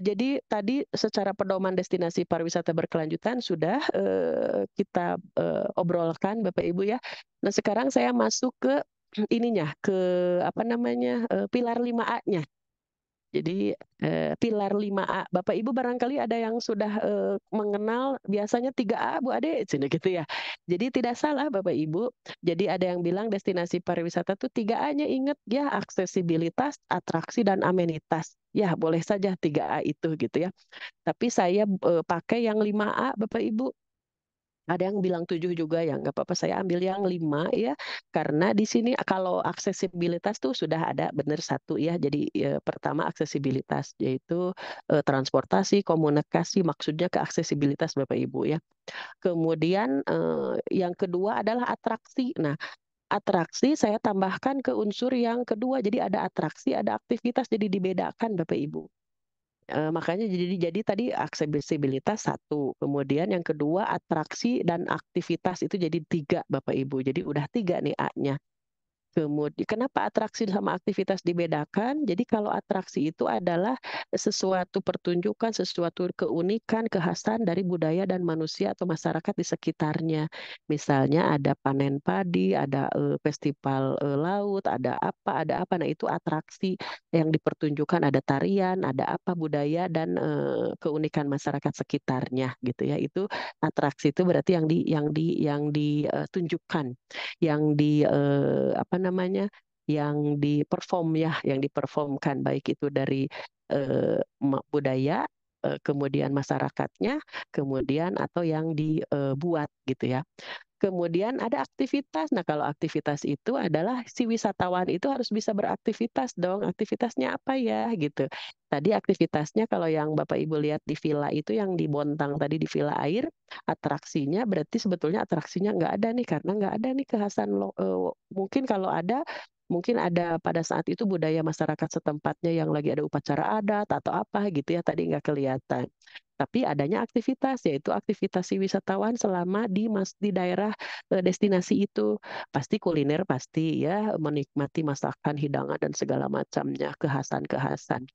Speaker 1: Jadi tadi secara pedoman destinasi pariwisata berkelanjutan sudah kita obrolkan Bapak Ibu ya. Nah sekarang saya masuk ke ininya, ke apa namanya, pilar 5A-nya. Jadi pilar 5A, Bapak Ibu barangkali ada yang sudah mengenal biasanya 3A Bu Ade, cina gitu ya. Jadi tidak salah Bapak Ibu. Jadi ada yang bilang destinasi pariwisata tuh 3A-nya inget ya, aksesibilitas, atraksi dan amenitas. Ya boleh saja 3A itu gitu ya. Tapi saya pakai yang 5A Bapak Ibu. Ada yang bilang 7 juga ya, nggak apa-apa saya ambil yang 5 ya, karena di sini kalau aksesibilitas tuh sudah ada benar satu ya. Jadi pertama aksesibilitas yaitu transportasi, komunikasi, maksudnya ke aksesibilitas Bapak Ibu ya. Kemudian yang kedua adalah atraksi. Nah, atraksi saya tambahkan ke unsur yang kedua. Jadi ada atraksi, ada aktivitas, jadi dibedakan Bapak Ibu. Makanya jadi tadi aksesibilitas satu, kemudian yang kedua atraksi dan aktivitas itu jadi 3 Bapak Ibu. Jadi udah 3 nih A-nya. Kemudian kenapa atraksi sama aktivitas dibedakan? Jadi kalau atraksi itu adalah sesuatu pertunjukan, sesuatu keunikan, kekhasan dari budaya dan manusia atau masyarakat di sekitarnya. Misalnya ada panen padi, ada festival laut, ada apa. Nah itu atraksi yang dipertunjukkan, ada tarian, ada apa budaya dan keunikan masyarakat sekitarnya gitu ya. Itu atraksi itu berarti yang ditunjukkan, yang di apa namanya, yang diperform ya, yang diperformkan baik itu dari budaya, kemudian masyarakatnya, kemudian atau yang dibuat gitu ya. Kemudian ada aktivitas. Nah, kalau aktivitas itu adalah si wisatawan itu harus bisa beraktivitas dong. Aktivitasnya apa ya gitu. Tadi aktivitasnya kalau yang Bapak Ibu lihat di villa itu yang di Bontang tadi di Villa Air, atraksinya berarti sebetulnya atraksinya nggak ada nih karena nggak ada nih kekhasan mungkin kalau ada, mungkin ada pada saat itu budaya masyarakat setempatnya yang lagi ada upacara adat atau apa gitu ya tadi nggak kelihatan. Tapi adanya aktivitas, yaitu aktivitas si wisatawan selama di daerah destinasi itu. Pasti kuliner pasti ya, menikmati masakan, hidangan dan segala macamnya, kekhasan-kekhasan.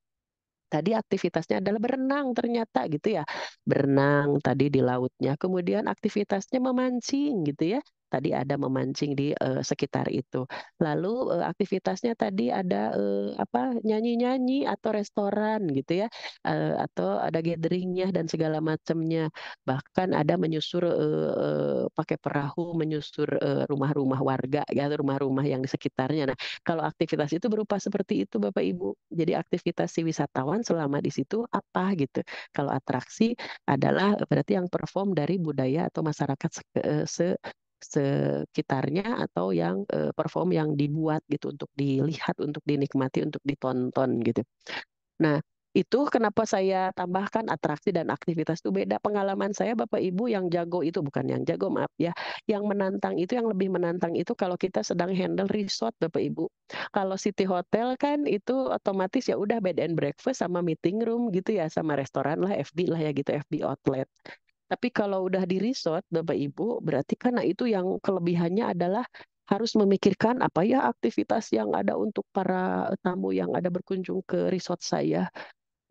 Speaker 1: Tadi aktivitasnya adalah berenang ternyata gitu ya. Berenang tadi di lautnya. Kemudian aktivitasnya memancing gitu ya. Tadi ada memancing di sekitar itu. Lalu aktivitasnya tadi ada apa, nyanyi-nyanyi atau restoran gitu ya. Atau ada gatheringnya dan segala macamnya. Bahkan ada menyusur pakai perahu menyusur rumah-rumah warga ya, rumah-rumah yang di sekitarnya. Nah, kalau aktivitas itu berupa seperti itu Bapak Ibu. Jadi aktivitas si wisatawan selama di situ apa gitu. Kalau atraksi adalah berarti yang perform dari budaya atau masyarakat sekitarnya atau yang perform yang dibuat gitu untuk dilihat, untuk dinikmati, untuk ditonton gitu. Nah, itu kenapa saya tambahkan atraksi dan aktivitas itu beda. Pengalaman saya Bapak Ibu yang jago itu, bukan yang jago maaf ya, yang menantang itu, yang lebih menantang itu kalau kita sedang handle resort Bapak Ibu. Kalau city hotel kan itu otomatis ya udah bed and breakfast sama meeting room gitu ya, sama restoran lah, FB lah ya gitu, FB outlet. Tapi kalau udah di resort Bapak Ibu, berarti karena itu yang kelebihannya adalah harus memikirkan apa ya aktivitas yang ada untuk para tamu yang ada berkunjung ke resort saya,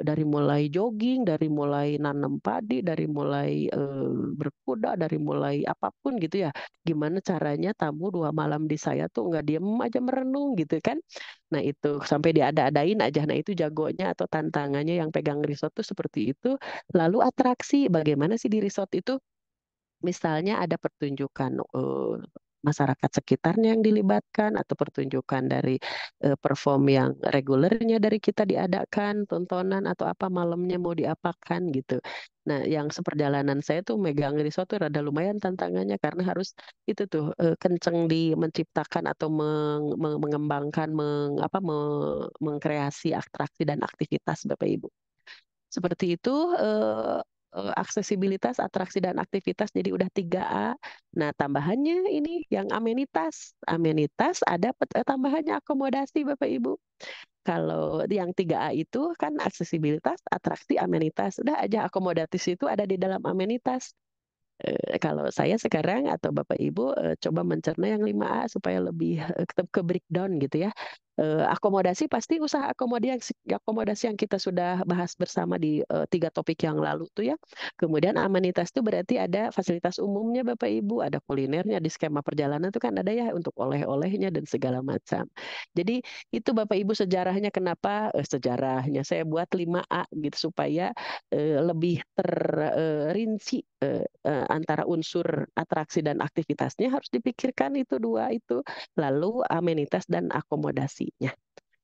Speaker 1: dari mulai jogging, dari mulai nanam padi, dari mulai berkuda, dari mulai apapun gitu ya. Gimana caranya tamu 2 malam di saya tuh nggak diem aja merenung gitu kan. Nah itu sampai diada-adain aja. Nah itu jagonya atau tantangannya yang pegang resort tuh seperti itu. Lalu atraksi, bagaimana sih di resort itu? Misalnya ada pertunjukan masyarakat sekitarnya yang dilibatkan atau pertunjukan dari perform yang regulernya dari kita diadakan, tontonan atau apa malamnya mau diapakan gitu. Nah, yang seperjalanan saya tuh megang resort tuh rada lumayan tantangannya karena harus itu tuh kenceng di menciptakan atau mengembangkan mengkreasi atraksi dan aktivitas Bapak Ibu. Seperti itu aksesibilitas, atraksi dan aktivitas jadi udah 3A. Nah, tambahannya ini yang amenitas. Amenitas ada tambahannya akomodasi Bapak Ibu. Kalau yang 3A itu kan aksesibilitas, atraksi, amenitas. Udah aja akomodatif itu ada di dalam amenitas. Kalau saya sekarang atau Bapak Ibu coba mencerna yang 5A supaya lebih ke breakdown gitu ya. Akomodasi pasti usaha akomodasi yang kita sudah bahas bersama di 3 topik yang lalu tuh ya. Kemudian amenitas itu berarti ada fasilitas umumnya Bapak Ibu, ada kulinernya di skema perjalanan itu kan ada ya untuk oleh-olehnya dan segala macam. Jadi itu Bapak Ibu sejarahnya kenapa sejarahnya saya buat 5A gitu supaya lebih terrinci antara unsur atraksi dan aktivitasnya harus dipikirkan itu 2 itu. Lalu amenitas dan akomodasinya.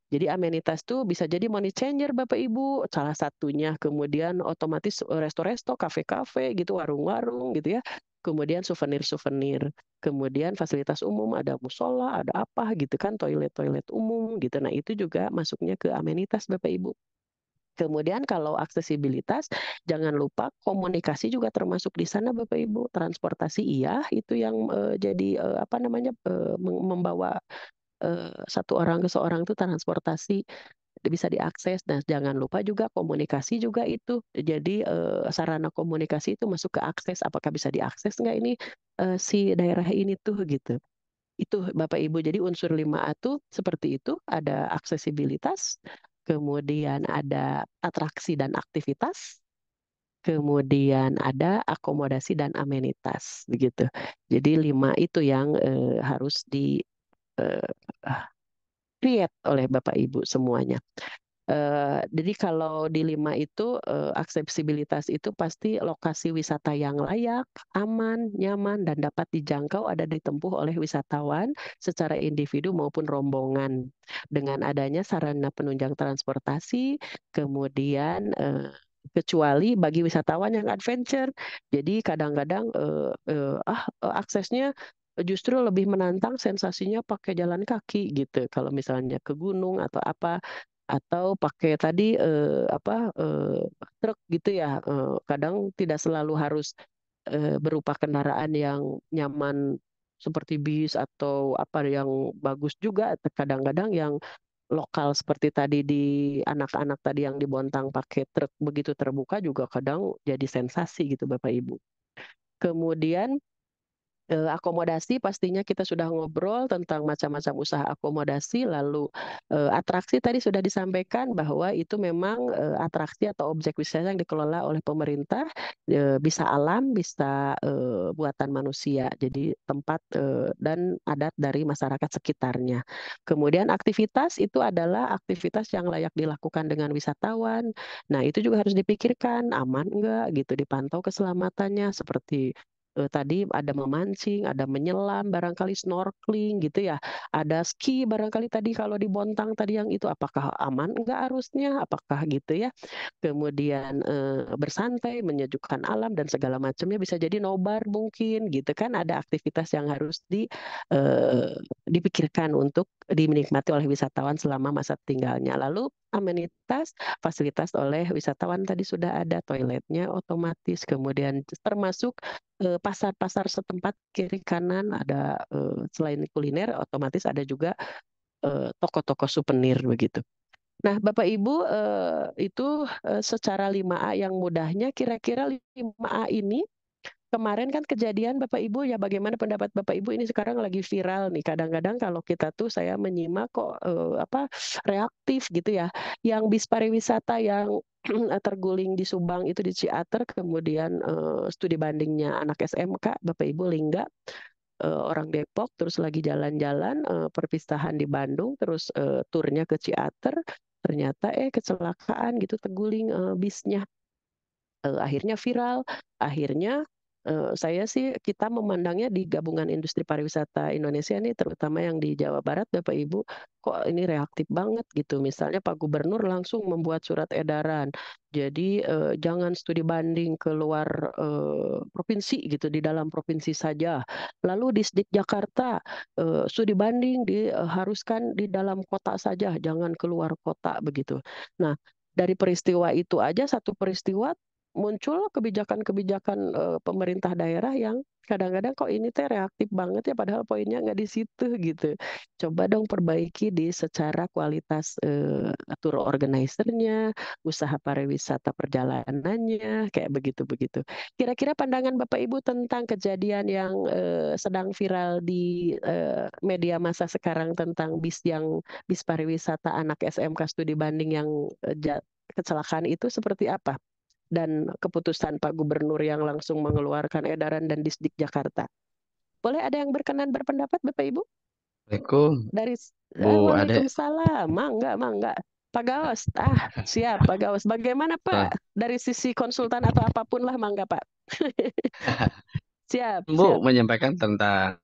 Speaker 1: Jadi amenitas tuh bisa jadi money changer Bapak Ibu, salah satunya. Kemudian otomatis resto-resto, kafe-kafe gitu, warung-warung gitu ya. Kemudian souvenir-souvenir. Kemudian fasilitas umum, ada musola, ada apa gitu kan, toilet-toilet umum gitu. Nah itu juga masuknya ke amenitas Bapak Ibu. Kemudian kalau aksesibilitas, jangan lupa komunikasi juga termasuk di sana Bapak Ibu. Transportasi iya, itu yang jadi apa namanya membawa satu orang ke seorang itu transportasi bisa diakses. Dan jangan lupa juga komunikasi juga itu. Jadi sarana komunikasi itu masuk ke akses. Apakah bisa diakses nggak ini si daerah ini tuh gitu. Itu Bapak Ibu. Jadi unsur 5A tuh seperti itu. Ada aksesibilitas, kemudian ada atraksi dan aktivitas, kemudian ada akomodasi dan amenitas begitu. Jadi 5 itu yang harus di create oleh Bapak Ibu semuanya. Jadi kalau di 5 itu aksesibilitas itu pasti lokasi wisata yang layak, aman, nyaman, dan dapat dijangkau ada ditempuh oleh wisatawan secara individu maupun rombongan. Dengan adanya sarana penunjang transportasi, kemudian kecuali bagi wisatawan yang adventure. Jadi kadang-kadang aksesnya justru lebih menantang sensasinya pakai jalan kaki gitu. Kalau misalnya ke gunung atau apa atau pakai tadi truk gitu ya. Kadang tidak selalu harus berupa kendaraan yang nyaman seperti bis atau apa yang bagus juga. Kadang-kadang yang lokal seperti tadi di anak-anak tadi yang di Bontang pakai truk begitu terbuka juga kadang jadi sensasi gitu Bapak Ibu. Kemudian akomodasi pastinya kita sudah ngobrol tentang macam-macam usaha akomodasi, lalu atraksi tadi sudah disampaikan bahwa itu memang atraksi atau objek wisata yang dikelola oleh pemerintah, bisa alam, bisa buatan manusia, jadi tempat dan adat dari masyarakat sekitarnya. Kemudian aktivitas itu adalah aktivitas yang layak dilakukan dengan wisatawan. Nah itu juga harus dipikirkan aman enggak gitu, dipantau keselamatannya seperti tadi ada memancing, ada menyelam, barangkali snorkeling gitu ya. Ada ski barangkali tadi kalau di Bontang tadi yang itu apakah aman enggak arusnya, apakah gitu ya. Kemudian bersantai, menyejukkan alam dan segala macamnya bisa jadi nobar mungkin gitu kan. Ada aktivitas yang harus dipikirkan untuk dinikmati oleh wisatawan selama masa tinggalnya. Lalu amenitas, fasilitas oleh wisatawan tadi sudah ada toiletnya otomatis, kemudian termasuk pasar-pasar setempat kiri kanan ada selain kuliner otomatis ada juga toko-toko souvenir begitu. Nah, Bapak Ibu itu secara 5A yang mudahnya kira-kira 5A ini kemarin kan kejadian Bapak Ibu ya bagaimana pendapat Bapak Ibu ini sekarang lagi viral nih. Kadang-kadang kalau kita tuh saya menyimak kok reaktif gitu ya. Yang bis pariwisata yang terguling di Subang itu di Ciater kemudian studi bandingnya anak SMK Bapak Ibu Lingga orang Depok terus lagi jalan-jalan perpisahan di Bandung terus turnya ke Ciater ternyata kecelakaan gitu terguling bisnya akhirnya viral, akhirnya saya sih kita memandangnya di gabungan industri pariwisata Indonesia nih terutama yang di Jawa Barat Bapak Ibu kok ini reaktif banget gitu misalnya Pak Gubernur langsung membuat surat edaran jadi jangan studi banding keluar provinsi gitu di dalam provinsi saja lalu di Jakarta studi banding diharuskan di dalam kota saja jangan keluar kota begitu. Nah dari peristiwa itu aja satu peristiwa muncul kebijakan-kebijakan pemerintah daerah yang kadang-kadang kok ini teh reaktif banget ya padahal poinnya nggak di situ gitu. Coba dong perbaiki di secara kualitas tour organizer-nya, usaha pariwisata perjalanannya, kayak begitu-begitu. Kira-kira pandangan Bapak Ibu tentang kejadian yang sedang viral di media massa sekarang tentang bis pariwisata anak SMK Studi Banding yang kecelakaan itu seperti apa? Dan keputusan Pak Gubernur yang langsung mengeluarkan edaran dan Disdik Jakarta. Boleh ada yang berkenan berpendapat, Bapak Ibu?
Speaker 2: Assalamualaikum
Speaker 1: Dari
Speaker 2: Bu Ade.
Speaker 1: Waalaikumsalam, mangga. Pak Gaos, siap Pak Gaos. Bagaimana
Speaker 2: Nah,
Speaker 1: Pak? Dari sisi konsultan atau apapun lah, mangga Pak. Siap,
Speaker 2: Bu
Speaker 1: siap.
Speaker 2: menyampaikan tentang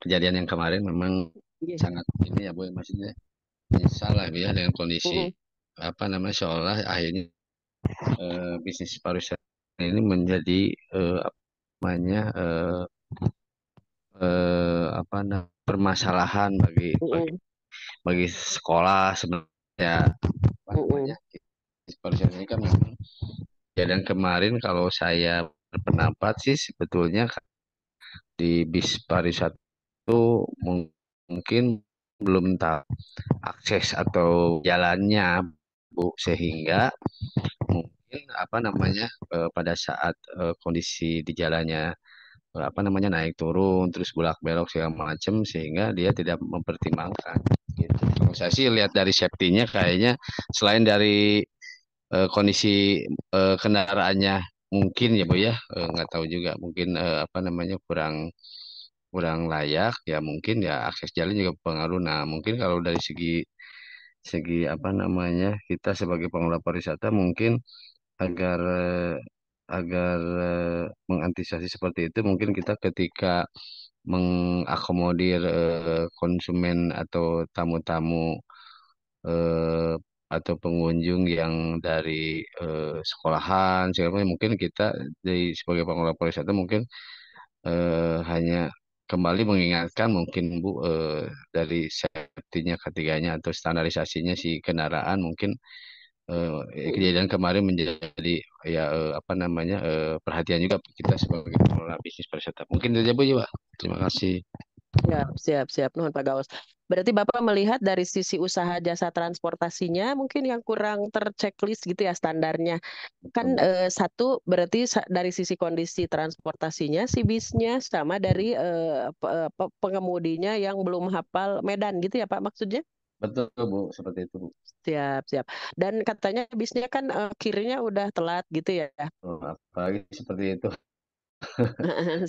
Speaker 2: kejadian yang kemarin memang
Speaker 1: Iya.
Speaker 2: sangat ini ya Bu, maksudnya menyesal lah Bu ya dengan kondisi
Speaker 1: Mm-mm.
Speaker 2: apa namanya seolah akhirnya bisnis pariwisata ini menjadi apa namanya apa namanya permasalahan bagi bagi
Speaker 1: Mm-mm.
Speaker 2: bagi sekolah sebenarnya apa namanya
Speaker 1: Mm-mm.
Speaker 2: bisnis pariwisata ini kan memang kejadian kemarin kalau saya berpendapat sih sebetulnya di bis pariwisata itu mungkin belum tahu akses atau jalannya Bu sehingga mungkin apa namanya pada saat kondisi di jalannya apa namanya naik turun terus bolak belok segala macam sehingga dia tidak mempertimbangkan gitu. Kalau saya sih lihat dari safety-nya kayaknya selain dari kondisi kendaraannya mungkin ya Bu ya nggak tahu juga mungkin apa namanya kurang kurang layak ya mungkin ya akses jalan juga pengaruh. Nah mungkin kalau dari segi segi apa namanya kita sebagai pengelola pariwisata mungkin agar agar mengantisipasi seperti itu mungkin kita ketika mengakomodir konsumen atau tamu-tamu eh, atau pengunjung yang dari sekolahan segala macam mungkin kita dari sebagai pengelola pariwisata mungkin hanya kembali mengingatkan mungkin Bu dari safety-nya ketiganya atau standarisasinya si kendaraan mungkin
Speaker 1: Mm-mm.
Speaker 2: kejadian kemarin menjadi ya apa namanya perhatian juga kita sebagai pengelola bisnis pariwisata. Mungkin itu aja Bu ya, Pak. Terima kasih.
Speaker 1: Siap. Nuhun Pak Gaus. Berarti Bapak melihat dari sisi usaha jasa transportasinya mungkin yang kurang terchecklist gitu ya standarnya. Kan
Speaker 2: Betul.
Speaker 1: satu berarti dari sisi kondisi transportasinya si bisnya sama dari pengemudinya yang belum hafal medan gitu ya Pak maksudnya?
Speaker 2: Betul Bu, seperti itu Bu.
Speaker 1: Siap. Dan katanya bisnya kan kirinya udah telat gitu ya.
Speaker 2: Oh, apalagi seperti itu.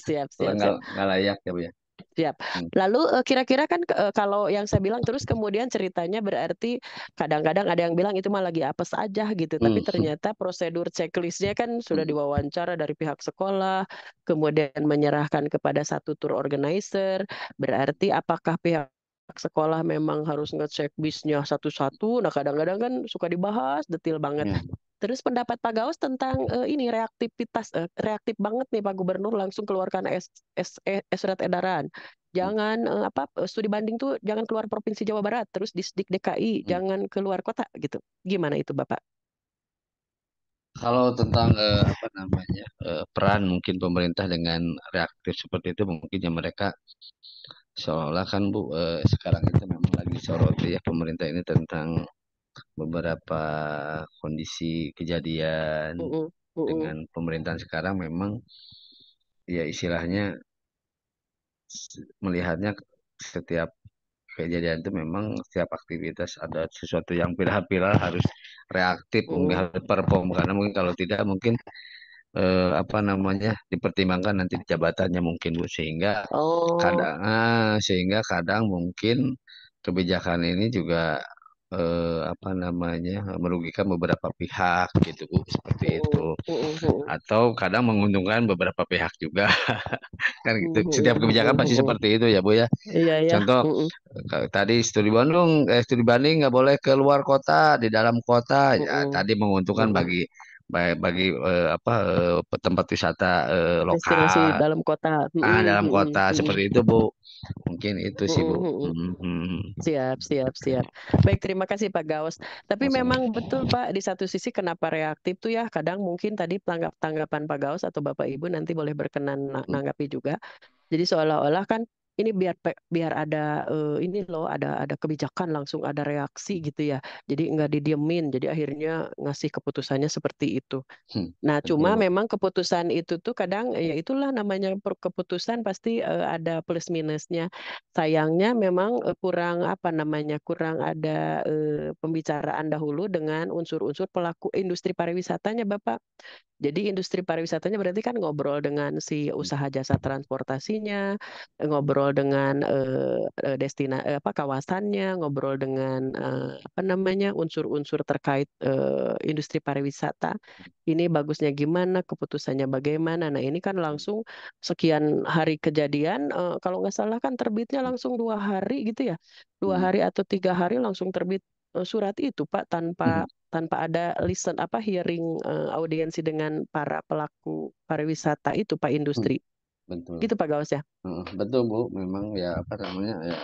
Speaker 1: Siap,
Speaker 2: Kalau
Speaker 1: siap, siap.
Speaker 2: nggak layak ya Bu ya.
Speaker 1: Siap.
Speaker 2: Hmm.
Speaker 1: Lalu kira-kira kan kalau yang saya bilang terus kemudian ceritanya berarti kadang-kadang ada yang bilang itu mah lagi apes aja gitu. Tapi
Speaker 2: Hmm.
Speaker 1: ternyata prosedur checklistnya kan sudah
Speaker 2: Hmm.
Speaker 1: diwawancara dari pihak sekolah, kemudian menyerahkan kepada satu tour organizer. Berarti apakah pihak sekolah memang harus ngecek bisnya satu-satu? Nah kadang-kadang kan suka dibahas detail banget.
Speaker 2: Ya.
Speaker 1: Terus pendapat Pak Gaus tentang ini reaktif banget nih Pak Gubernur langsung keluarkan surat edaran. Jangan studi banding tuh jangan keluar Provinsi Jawa Barat, terus Disdik DKI
Speaker 2: Hmm.
Speaker 1: jangan keluar kota gitu. Gimana itu Bapak?
Speaker 2: Kalau tentang apa namanya peran mungkin pemerintah dengan reaktif seperti itu mungkin ya mereka seolah kan Bu sekarang itu memang lagi disoroti ya pemerintah ini tentang beberapa kondisi kejadian
Speaker 1: Mm-mm, mm-mm,
Speaker 2: dengan pemerintahan sekarang memang ya istilahnya melihatnya setiap kejadian itu memang setiap aktivitas ada sesuatu yang pilah-pilah harus reaktif mungkin
Speaker 1: mm-mm.
Speaker 2: harus perform karena mungkin kalau tidak mungkin apa namanya dipertimbangkan nanti di jabatannya mungkin Bu
Speaker 1: Oh,
Speaker 2: sehingga kadang mungkin kebijakan ini juga apa namanya merugikan beberapa pihak gitu Bu seperti itu
Speaker 1: mm-mm, mm-mm, mm-mm,
Speaker 2: atau kadang menguntungkan beberapa pihak juga kan gitu setiap
Speaker 1: mm-mm,
Speaker 2: kebijakan
Speaker 1: mm-mm,
Speaker 2: pasti
Speaker 1: mm-mm.
Speaker 2: seperti itu ya Bu ya
Speaker 1: Iya ya.
Speaker 2: contoh
Speaker 1: Mm-mm,
Speaker 2: tadi studi Bandung studi banding nggak boleh keluar kota di dalam kota ya
Speaker 1: mm-mm,
Speaker 2: tadi menguntungkan
Speaker 1: mm-mm.
Speaker 2: bagi apa tempat wisata
Speaker 1: Destinasi
Speaker 2: lokal
Speaker 1: dalam kota. Mm-mm,
Speaker 2: dalam
Speaker 1: mm-mm,
Speaker 2: kota
Speaker 1: mm-mm,
Speaker 2: seperti itu Bu Mungkin itu sih Bu.
Speaker 1: Mm-mm. Siap, siap, siap. Baik, terima kasih Pak Gaus. Tapi
Speaker 2: Sama-sama.
Speaker 1: memang betul Pak, di satu sisi kenapa reaktif tuh ya, kadang mungkin tadi tanggapan Pak Gaus atau Bapak Ibu nanti boleh berkenan nanggapi juga. Jadi seolah-olah kan ini biar ada ini loh, ada kebijakan langsung ada reaksi gitu ya. Jadi nggak didiemin. Jadi akhirnya ngasih keputusannya seperti itu. Nah,
Speaker 2: Betul
Speaker 1: cuma
Speaker 2: Bu.
Speaker 1: memang keputusan itu tuh kadang ya itulah namanya keputusan pasti ada plus minusnya. Sayangnya memang kurang apa namanya kurang ada pembicaraan dahulu dengan unsur-unsur pelaku industri pariwisatanya, Bapak. Jadi industri pariwisatanya berarti kan ngobrol dengan si usaha jasa transportasinya, ngobrol dengan apa kawasannya, ngobrol dengan apa namanya unsur-unsur terkait industri pariwisata. Ini bagusnya gimana, keputusannya bagaimana. Nah ini kan langsung sekian hari kejadian, kalau nggak salah kan terbitnya langsung 2 hari gitu ya, 2 hari atau 3 hari langsung terbit surat itu Pak tanpa tanpa ada listen apa hearing audiensi dengan para pelaku pariwisata itu Pak industri.
Speaker 2: Betul.
Speaker 1: Gitu Pak Gaus ya.
Speaker 2: Betul Bu. Memang ya apa namanya ya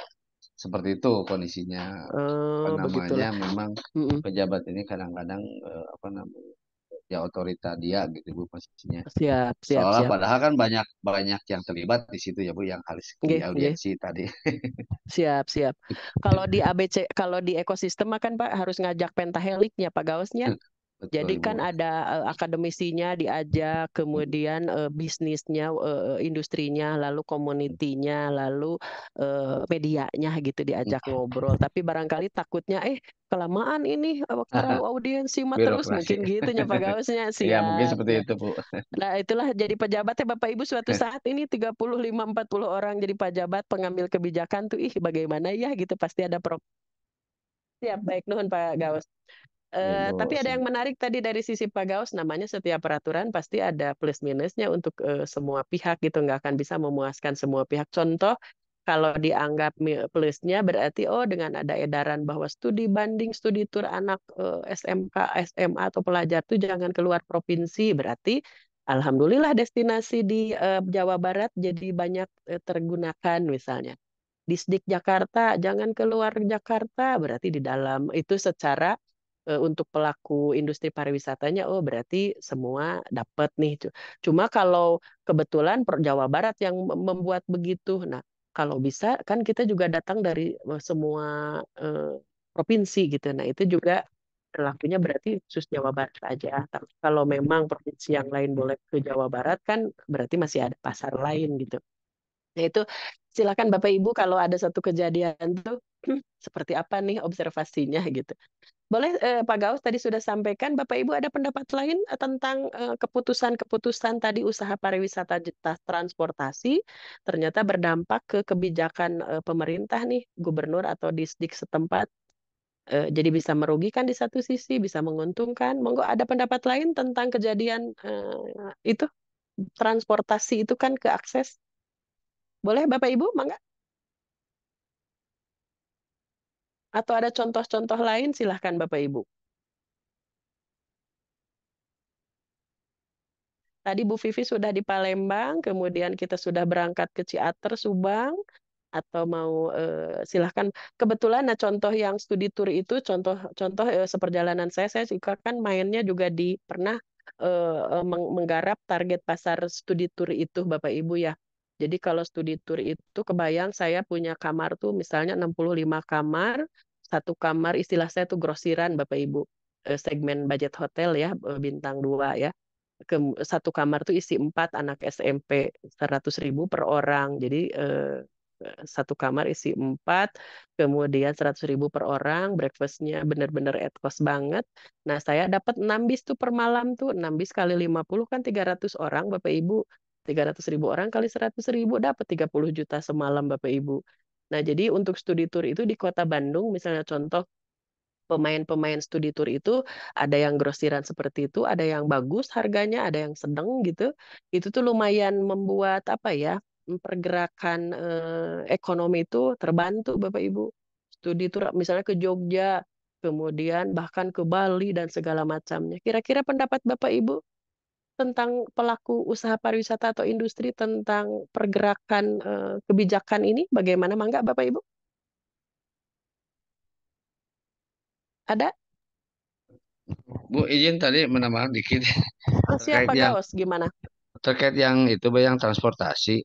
Speaker 2: seperti itu kondisinya. Apa namanya
Speaker 1: Begitulah.
Speaker 2: memang
Speaker 1: Mm-mm.
Speaker 2: pejabat ini kadang-kadang apa namanya ya otorita dia gitu Bu posisinya.
Speaker 1: Siap, siap,
Speaker 2: Seolah
Speaker 1: siap.
Speaker 2: padahal kan banyak banyak yang terlibat di situ ya Bu yang harus
Speaker 1: Nggih, nggih.
Speaker 2: diaudiensi tadi.
Speaker 1: Siap, siap. Kalau di ABC, kalau di ekosistem mah kan Pak harus ngajak pentaheliknya Pak Gausnya.
Speaker 2: Betul
Speaker 1: Jadi
Speaker 2: Ibu.
Speaker 1: kan ada akademisinya diajak, kemudian bisnisnya, industrinya, lalu komunitinya, lalu medianya gitu diajak ngobrol. Tapi barangkali takutnya, kelamaan ini waktu audiensi mah terus
Speaker 2: Birokrasi.
Speaker 1: mungkin gitunya Pak Gausnya.
Speaker 2: Ya mungkin
Speaker 1: Siap,
Speaker 2: seperti
Speaker 1: siap.
Speaker 2: itu Bu.
Speaker 1: Nah itulah jadi pejabatnya Bapak Ibu suatu saat ini 35-40 orang jadi pejabat pengambil kebijakan tuh, bagaimana ya gitu pasti ada pro. Siap, baik nuhun Pak Gaus.
Speaker 2: Ibu.
Speaker 1: Tapi ada yang menarik tadi dari sisi Pak Gaus, namanya setiap peraturan pasti ada plus minusnya untuk semua pihak gitu, nggak akan bisa memuaskan semua pihak. Contoh, kalau dianggap plusnya berarti dengan ada edaran bahwa studi banding, studi tur anak SMK, SMA atau pelajar tuh jangan keluar provinsi, berarti Alhamdulillah destinasi di Jawa Barat jadi banyak tergunakan misalnya. Disdik Jakarta, jangan keluar Jakarta, berarti di dalam itu secara untuk pelaku industri pariwisatanya, berarti semua dapat nih. Cuma kalau kebetulan Jawa Barat yang membuat begitu, nah kalau bisa kan kita juga datang dari semua provinsi gitu. Nah itu juga berlakunya berarti khusus Jawa Barat aja. Tapi kalau memang provinsi yang lain boleh ke Jawa Barat kan berarti masih ada pasar lain gitu. Nah itu silakan Bapak Ibu kalau ada satu kejadian tuh seperti apa nih observasinya gitu. Boleh Pak Gaus tadi sudah sampaikan, Bapak Ibu ada pendapat lain tentang keputusan-keputusan tadi usaha pariwisata transportasi ternyata berdampak ke kebijakan pemerintah nih, gubernur atau disdik setempat. Jadi bisa merugikan di satu sisi, bisa menguntungkan. Monggo ada pendapat lain tentang kejadian itu transportasi itu kan ke akses. Boleh Bapak Ibu, mangga? Atau ada contoh-contoh lain, silahkan Bapak Ibu. Tadi Bu Vivi sudah di Palembang, kemudian kita sudah berangkat ke Ciater, Subang, atau mau silahkan. Kebetulan, nah contoh yang studi tour itu, contoh seperjalanan saya juga kan mainnya juga di pernah menggarap target pasar studi tour itu, Bapak Ibu ya. Jadi kalau studi tour itu kebayang saya punya kamar tuh misalnya 65 kamar, satu kamar istilah saya tuh grosiran Bapak Ibu. Segmen budget hotel ya, bintang 2 ya. Satu kamar tuh isi 4 anak SMP, 100.000 per orang. Jadi satu kamar isi 4, kemudian 100.000 per orang, breakfastnya benar-benar at cost banget. Nah, saya dapat 6 bis tuh per malam tuh, 6 bis kali 50 kan 300 orang, Bapak Ibu. 300.000 orang kali 100.000 dapat 30 juta semalam, Bapak Ibu. Nah, jadi untuk studi tour itu di Kota Bandung, misalnya contoh pemain-pemain studi tour itu ada yang grosiran seperti itu, ada yang bagus harganya, ada yang sedang gitu. Itu tuh lumayan membuat apa ya, pergerakan ekonomi itu terbantu Bapak Ibu. Studi tour misalnya ke Jogja, kemudian bahkan ke Bali dan segala macamnya. Kira-kira pendapat Bapak Ibu tentang pelaku usaha pariwisata atau industri tentang pergerakan kebijakan ini? Bagaimana, Mangga, Bapak Ibu? Ada?
Speaker 2: Bu, izin tadi menambahkan dikit
Speaker 1: Oh, siap,
Speaker 2: terkait
Speaker 1: Pak
Speaker 2: yang
Speaker 1: Gaos. Gimana?
Speaker 2: itu, Bu, yang transportasi,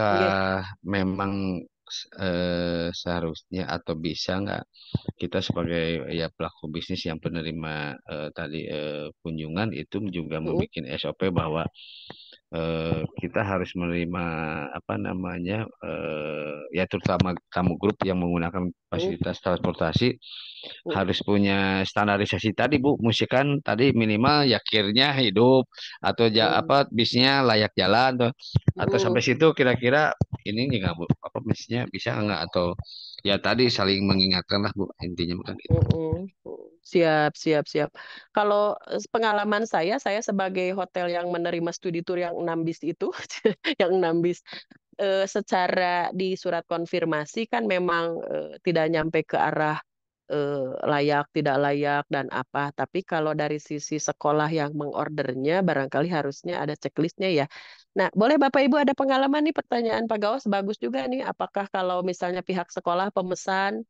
Speaker 1: Nggih.
Speaker 2: apakah memang seharusnya atau bisa nggak kita sebagai ya pelaku bisnis yang penerima tadi kunjungan itu juga
Speaker 1: Mm-mm,
Speaker 2: membuat SOP bahwa kita harus menerima apa namanya ya terutama tamu grup yang menggunakan
Speaker 1: mm-mm,
Speaker 2: fasilitas transportasi
Speaker 1: mm-mm,
Speaker 2: harus punya standarisasi tadi Bu, musikan tadi minimal ya kirnya hidup atau
Speaker 1: mm-mm,
Speaker 2: apa bisnya layak jalan atau
Speaker 1: mm-mm,
Speaker 2: sampai situ kira-kira ini nggak Bu, apa bisnya bisa nggak atau ya tadi saling mengingatkan lah Bu, intinya bukan itu.
Speaker 1: mm-mm. Siap, siap, siap. Kalau pengalaman saya sebagai hotel yang menerima studi tour yang 6 bis itu, yang 6 bis, secara di surat konfirmasi kan memang tidak nyampe ke arah layak, tidak layak, dan apa. Tapi kalau dari sisi sekolah yang mengordernya, barangkali harusnya ada checklistnya ya. Nah, boleh Bapak Ibu ada pengalaman nih pertanyaan Pak Gaus, bagus juga nih. Apakah kalau misalnya pihak sekolah pemesan,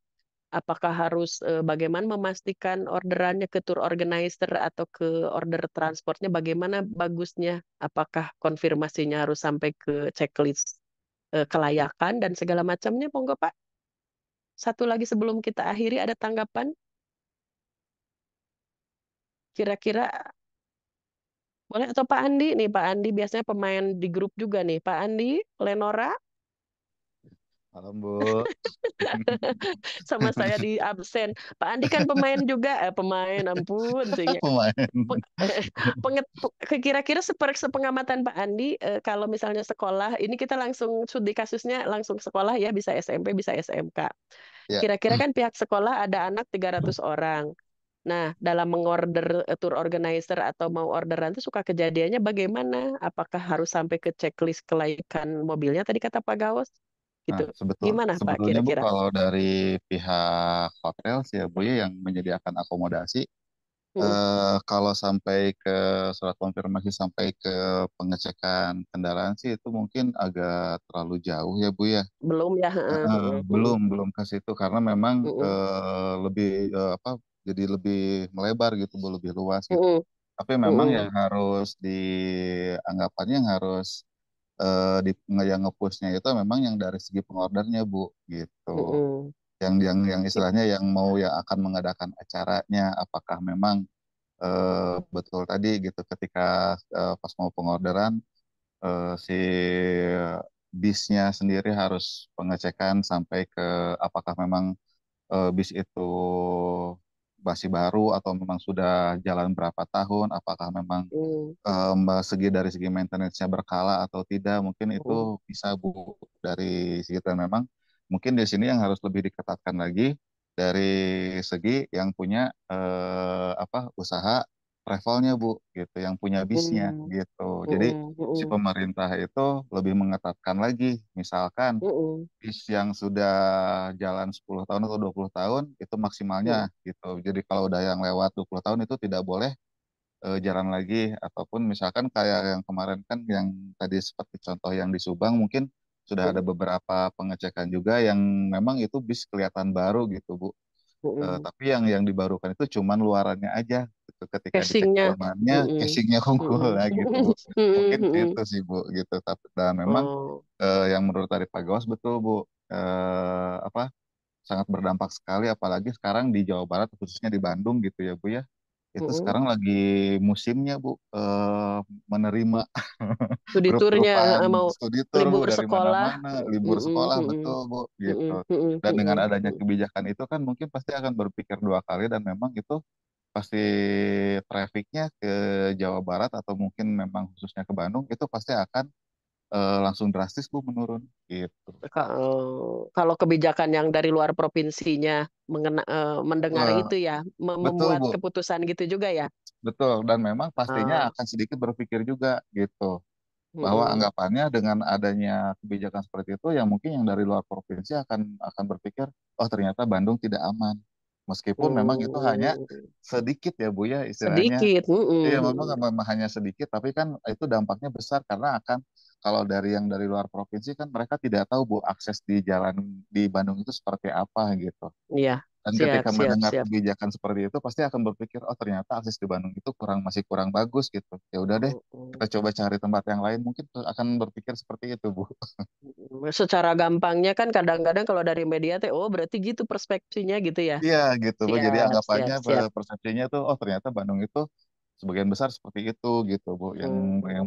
Speaker 1: apakah harus bagaimana memastikan orderannya ke tour organizer atau ke order transportnya, bagaimana bagusnya? Apakah konfirmasinya harus sampai ke checklist kelayakan dan segala macamnya? Monggo Pak. Satu lagi sebelum kita akhiri ada tanggapan? Kira-kira boleh atau Pak Andi nih, Pak Andi biasanya pemain di grup juga nih. Pak Andi, Lenora
Speaker 5: Malam Bu.
Speaker 1: sama saya di absen. Pak Andi kan pemain juga, pemain ampun, sehingga
Speaker 5: Pemain.
Speaker 1: kira-kira sepengamatan Pak Andi, kalau misalnya sekolah, ini kita langsung studi kasusnya langsung sekolah ya, bisa SMP, bisa SMK.
Speaker 5: Ya.
Speaker 1: Kira-kira kan pihak sekolah ada anak 300 orang. Nah, dalam mengorder tour organizer atau mau orderan itu suka kejadiannya bagaimana? Apakah harus sampai ke checklist kelaikan mobilnya tadi kata Pak Gaus?
Speaker 5: Nah,
Speaker 1: Gitu. Gimana Pak
Speaker 5: sebetulnya Bu
Speaker 1: kira-kira?
Speaker 5: kalau dari pihak hotel sih ya Bu ya yang menyediakan akomodasi
Speaker 1: Mm-mm.
Speaker 5: kalau sampai ke surat konfirmasi sampai ke pengecekan kendaraan sih itu mungkin agak terlalu jauh ya Bu ya.
Speaker 1: Belum ya? Heeh, heeh, heeh,
Speaker 5: Belum ke situ karena memang
Speaker 1: heeh,
Speaker 5: lebih apa jadi lebih melebar gitu Bu, lebih luas gitu.
Speaker 1: heeh,
Speaker 5: Tapi memang yang
Speaker 1: heeh,
Speaker 5: harus dianggapannya yang harus di yang ngepushnya itu memang yang dari segi pengordernya Bu gitu.
Speaker 1: heeh.
Speaker 5: Yang istilahnya yang mau yang akan mengadakan acaranya apakah memang betul tadi gitu ketika pas mau pengorderan si bisnya sendiri harus pengecekan sampai ke apakah memang bis itu masih baru atau memang sudah jalan berapa tahun, apakah memang
Speaker 1: Heeh,
Speaker 5: dari segi maintenance-nya berkala atau tidak, mungkin itu
Speaker 1: heeh,
Speaker 5: bisa Bu dari segi dan memang mungkin di sini yang harus lebih diketatkan lagi dari segi yang punya usaha travelnya Bu gitu, yang punya bisnya
Speaker 1: heeh,
Speaker 5: gitu. Jadi
Speaker 1: heeh,
Speaker 5: si
Speaker 1: heeh,
Speaker 5: pemerintah itu lebih mengetatkan lagi, misalkan
Speaker 1: heeh,
Speaker 5: bis yang sudah jalan 10 tahun atau 20 tahun itu maksimalnya
Speaker 1: heeh,
Speaker 5: gitu. Jadi kalau udah yang lewat 20 tahun itu tidak boleh jalan lagi ataupun misalkan kayak yang kemarin kan yang tadi seperti contoh yang di Subang mungkin sudah ada
Speaker 1: heeh,
Speaker 5: beberapa pengecekan juga yang memang itu bis kelihatan baru gitu Bu.
Speaker 1: heeh.
Speaker 5: Tapi yang dibarukan itu cuman luarannya aja gitu. Ketika dicek
Speaker 1: Casingnya.
Speaker 5: dalamannya
Speaker 1: Heeh,
Speaker 5: casingnya kungkul
Speaker 1: heeh,
Speaker 5: lah gitu Bu.
Speaker 1: heeh,
Speaker 5: Mungkin
Speaker 1: heeh.
Speaker 5: itu sih Bu gitu. Tapi dan memang
Speaker 1: Oh.
Speaker 5: yang menurut dari Pak Gawas betul Bu. Apa sangat berdampak sekali apalagi sekarang di Jawa Barat khususnya di Bandung gitu ya Bu ya itu
Speaker 1: Heeh.
Speaker 5: sekarang lagi musimnya Bu menerima
Speaker 1: Studi turnya
Speaker 5: grup-grupan
Speaker 1: mau
Speaker 5: studi tour Bu
Speaker 1: libur
Speaker 5: dari
Speaker 1: sekolah.
Speaker 5: mana-mana libur
Speaker 1: Heeh,
Speaker 5: sekolah
Speaker 1: heeh,
Speaker 5: betul Bu gitu
Speaker 1: heeh, heeh,
Speaker 5: dan dengan
Speaker 1: heeh,
Speaker 5: adanya
Speaker 1: heeh.
Speaker 5: kebijakan itu kan mungkin pasti akan berpikir dua kali dan memang itu pasti trafficnya ke Jawa Barat atau mungkin memang khususnya ke Bandung itu pasti akan langsung drastis Bu menurun gitu.
Speaker 1: Kalau kebijakan yang dari luar provinsinya mendengar
Speaker 5: Betul,
Speaker 1: itu ya,
Speaker 5: betul
Speaker 1: membuat
Speaker 5: Bu,
Speaker 1: keputusan gitu juga ya.
Speaker 5: betul dan memang pastinya
Speaker 1: Ah,
Speaker 5: akan sedikit berpikir juga gitu. Bahwa
Speaker 1: heeh,
Speaker 5: anggapannya dengan adanya kebijakan seperti itu yang mungkin yang dari luar provinsi akan berpikir oh ternyata Bandung tidak aman Meskipun memang itu hanya
Speaker 1: Hmm,
Speaker 5: sedikit ya Bu ya istilahnya.
Speaker 1: sedikit.
Speaker 5: Iya
Speaker 1: Mm-mm,
Speaker 5: memang
Speaker 1: mm-mm.
Speaker 5: memang hanya sedikit, tapi kan itu dampaknya besar karena akan kalau dari yang dari luar provinsi kan mereka tidak tahu Bu akses di jalan di Bandung itu seperti apa gitu.
Speaker 1: Iya,
Speaker 5: Dan
Speaker 1: siap,
Speaker 5: ketika
Speaker 1: siap,
Speaker 5: mendengar
Speaker 1: siap.
Speaker 5: kebijakan seperti itu pasti akan berpikir, oh ternyata akses di Bandung itu masih kurang bagus gitu. Ya udah deh, kita
Speaker 1: Mm-mm.
Speaker 5: coba cari tempat yang lain. Mungkin akan berpikir seperti itu Bu.
Speaker 1: Secara gampangnya kan kadang-kadang kalau dari media teh, oh berarti gitu perspektifnya gitu ya.
Speaker 5: Iya gitu Bu. Jadi
Speaker 1: Siap, siap,
Speaker 5: anggapannya
Speaker 1: siap.
Speaker 5: persepsinya tuh, oh ternyata Bandung itu sebagian besar seperti itu gitu Bu. Yang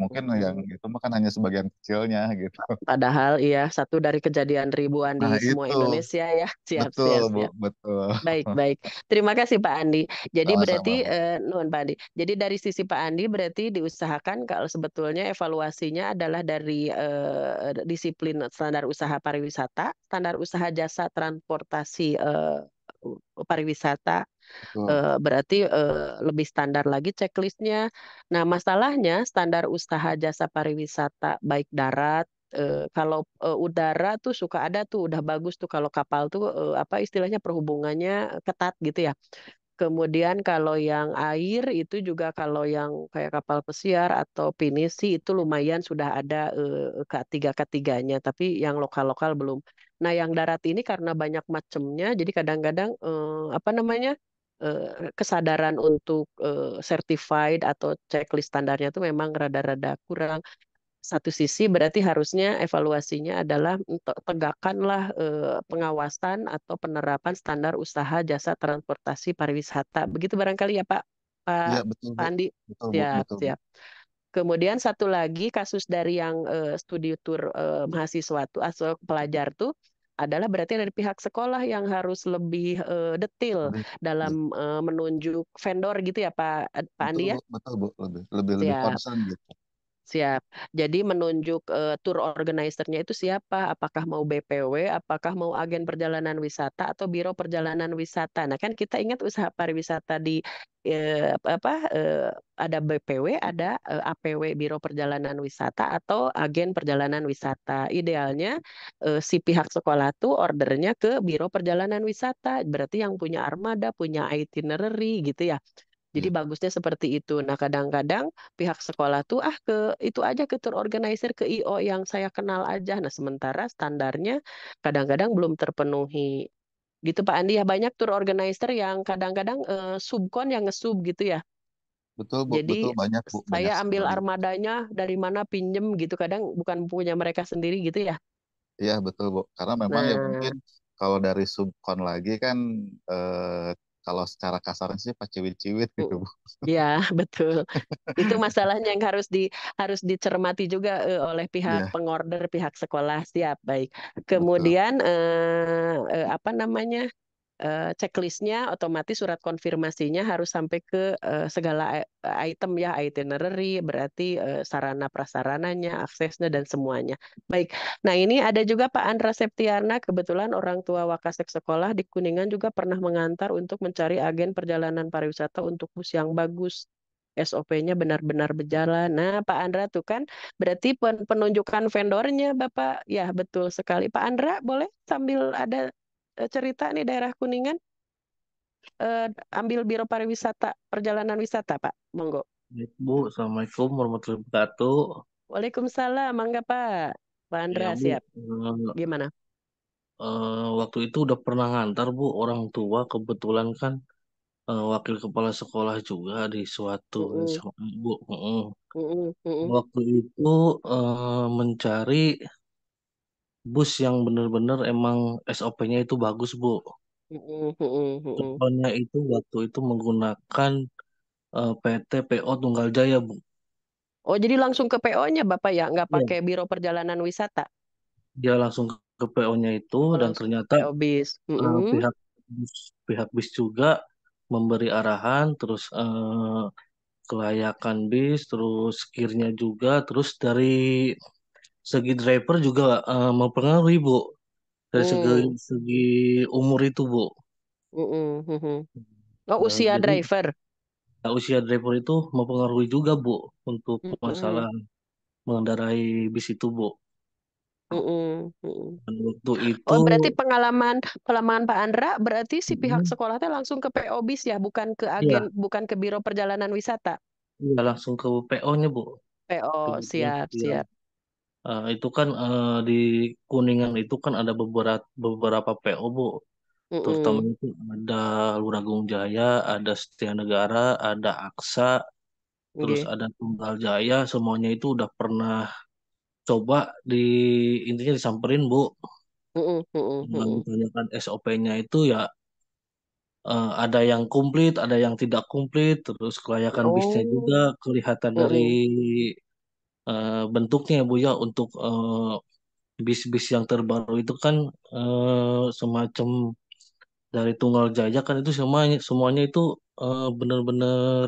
Speaker 5: mungkin yang
Speaker 1: Hmm.
Speaker 5: itu mah kan hanya sebagian kecilnya gitu.
Speaker 1: Padahal iya satu dari kejadian ribuan di
Speaker 5: Nah
Speaker 1: semua
Speaker 5: itu
Speaker 1: Indonesia ya. Siap,
Speaker 5: betul
Speaker 1: siap,
Speaker 5: Bu,
Speaker 1: siap.
Speaker 5: betul.
Speaker 1: Baik, baik. Terima kasih Pak Andi. Jadi berarti,
Speaker 5: Sama-sama Bu.
Speaker 1: nuhun Pak Andi. Jadi dari sisi Pak Andi berarti diusahakan kalau sebetulnya evaluasinya adalah dari disiplin standar usaha pariwisata, standar usaha jasa transportasi pariwisata,
Speaker 5: Betul.
Speaker 1: berarti lebih standar lagi checklistnya. Nah, masalahnya standar usaha jasa pariwisata baik darat, kalau udara tuh suka ada tuh udah bagus tuh kalau kapal tuh apa istilahnya perhubungannya ketat gitu ya. Kemudian kalau yang air itu juga kalau yang kayak kapal pesiar atau pinisi itu lumayan sudah ada ketiganya, tapi yang lokal-lokal belum. Nah, yang darat ini karena banyak macamnya, jadi kadang-kadang apa namanya kesadaran untuk certified atau checklist standarnya itu memang rada-rada kurang. Satu sisi berarti harusnya evaluasinya adalah untuk tegakkanlah pengawasan atau penerapan standar usaha jasa transportasi pariwisata. Begitu barangkali ya Pak Pak
Speaker 5: Iya betul
Speaker 1: Pak
Speaker 5: Bu.
Speaker 1: Andi.
Speaker 5: Betul Bu,
Speaker 1: Siap,
Speaker 5: betul Bu.
Speaker 1: siap. Kemudian satu lagi kasus dari yang studi tur mahasiswa tuh atau pelajar tuh adalah berarti dari pihak sekolah yang harus lebih detail
Speaker 5: Lebih,
Speaker 1: dalam
Speaker 5: iya.
Speaker 1: menunjuk vendor gitu ya Pak
Speaker 5: Betul
Speaker 1: Andi ya.
Speaker 5: Bu, betul Bu. Lebih
Speaker 1: Siap.
Speaker 5: concern gitu.
Speaker 1: Siap. Jadi menunjuk tour organizer-nya itu siapa? Apakah mau BPW, apakah mau agen perjalanan wisata atau biro perjalanan wisata. Nah, kan kita ingat usaha pariwisata di ada BPW, ada APW biro perjalanan wisata atau agen perjalanan wisata. Idealnya si pihak sekolah tuh ordernya ke biro perjalanan wisata. Berarti yang punya armada, punya itinerary gitu ya. Jadi
Speaker 5: Iya.
Speaker 1: bagusnya seperti itu. Nah, kadang-kadang pihak sekolah tuh ke itu aja ke tour organizer ke IO yang saya kenal aja. Nah, sementara standarnya kadang-kadang belum terpenuhi. Gitu Pak Andi ya banyak tour organizer yang kadang-kadang subkon yang ngesub gitu ya.
Speaker 5: Betul Bu,
Speaker 1: Jadi
Speaker 5: betul banyak Bu,
Speaker 1: saya
Speaker 5: banyak
Speaker 1: ambil
Speaker 5: sekali.
Speaker 1: armadanya dari mana pinjem gitu kadang bukan punya mereka sendiri gitu ya.
Speaker 5: Iya betul Bu, karena memang ya
Speaker 1: Nah,
Speaker 5: mungkin kalau dari subkon lagi kan eh, kalau secara kasarnya sih paciwit-ciwit gitu
Speaker 1: mm,
Speaker 5: Bu.
Speaker 1: ya betul. Itu masalahnya yang harus dicermati juga oleh pihak
Speaker 5: Iya
Speaker 1: pengorder, pihak sekolah. Siap, baik.
Speaker 5: betul.
Speaker 1: Kemudian apa namanya checklistnya otomatis surat konfirmasinya harus sampai ke segala item ya itinerary, berarti sarana prasarananya, aksesnya dan semuanya. Baik. Nah ini ada juga Pak Andra Septiana, kebetulan orang tua Wakasek sekolah di Kuningan juga pernah mengantar untuk mencari agen perjalanan pariwisata untuk bus yang bagus. SOP-nya benar-benar berjalan. Nah, Pak Andra tuh kan berarti penunjukan vendornya Bapak. Ya, betul sekali. Pak Andra, boleh sambil ada cerita nih daerah Kuningan, ambil Biro Pariwisata, Perjalanan Wisata, Pak. Monggo.
Speaker 6: Baik, Bu, Assalamualaikum warahmatullahi wabarakatuh.
Speaker 1: Waalaikumsalam, mangga Pak. Pak Andra,
Speaker 6: Ya, Bu,
Speaker 1: siap. Gimana?
Speaker 6: waktu itu udah pernah ngantar, Bu, orang tua. Kebetulan kan wakil kepala sekolah juga di suatu
Speaker 1: Mm-mm,
Speaker 6: SMA, Bu.
Speaker 1: mm-mm, mm-mm,
Speaker 6: Waktu itu mencari bus yang benar-benar emang SOP-nya itu bagus, Bu.
Speaker 1: mm-mm, mm-mm, mm-mm.
Speaker 6: Contohnya itu waktu itu menggunakan PT PO Tunggal Jaya, Bu.
Speaker 1: Oh, jadi langsung ke PO-nya Bapak ya, nggak
Speaker 6: Iya,
Speaker 1: pakai Biro Perjalanan Wisata?
Speaker 6: dia langsung ke PO-nya itu
Speaker 1: Oh,
Speaker 6: dan
Speaker 1: langsung ke
Speaker 6: ternyata
Speaker 1: PO bis.
Speaker 6: eh,
Speaker 1: Mm-mm,
Speaker 6: pihak pihak bis juga memberi arahan, terus kelayakan bis, terus kirnya juga, terus dari segi driver juga mempengaruhi Bu, dari segi
Speaker 1: mm,
Speaker 6: segi umur itu Bu.
Speaker 1: mm-mm, mm-mm. Oh, usia
Speaker 6: Jadi
Speaker 1: driver.
Speaker 6: usia driver itu mempengaruhi juga Bu untuk
Speaker 1: Mm-mm.
Speaker 6: masalah mengendarai bis itu Bu.
Speaker 1: Mm-mm, mm-mm.
Speaker 6: Dan waktu
Speaker 1: Oh,
Speaker 6: itu
Speaker 1: berarti pengalaman pengalaman Pak Andra berarti si pihak
Speaker 6: mm,
Speaker 1: sekolah teh langsung ke PO bis ya, bukan ke agen,
Speaker 6: iya,
Speaker 1: bukan ke Biro Perjalanan Wisata.
Speaker 6: iya langsung ke PO-nya Bu.
Speaker 1: PO,
Speaker 6: Kebetulan
Speaker 1: siap,
Speaker 6: ya.
Speaker 1: siap.
Speaker 6: Itu kan di Kuningan itu kan ada beberapa PO Bu. Terutama
Speaker 1: Mm-mm.
Speaker 6: itu ada Luragung Jaya, ada Setia Negara, ada Aksa, terus
Speaker 1: Nggih.
Speaker 6: ada Tunggal Jaya. Semuanya itu udah pernah coba di intinya disamperin Bu.
Speaker 1: Mm-mm, mm-mm, mm-mm.
Speaker 6: Ditanyakan SOP-nya itu ya ada yang komplit, ada yang tidak komplit, terus kelayakan bisnya juga
Speaker 1: Oh,
Speaker 6: kelihatan dari
Speaker 1: mm-mm.
Speaker 6: bentuknya ya Bu ya untuk bis-bis yang terbaru itu kan semacam dari Tunggal Jaya kan itu semuanya semuanya itu benar-benar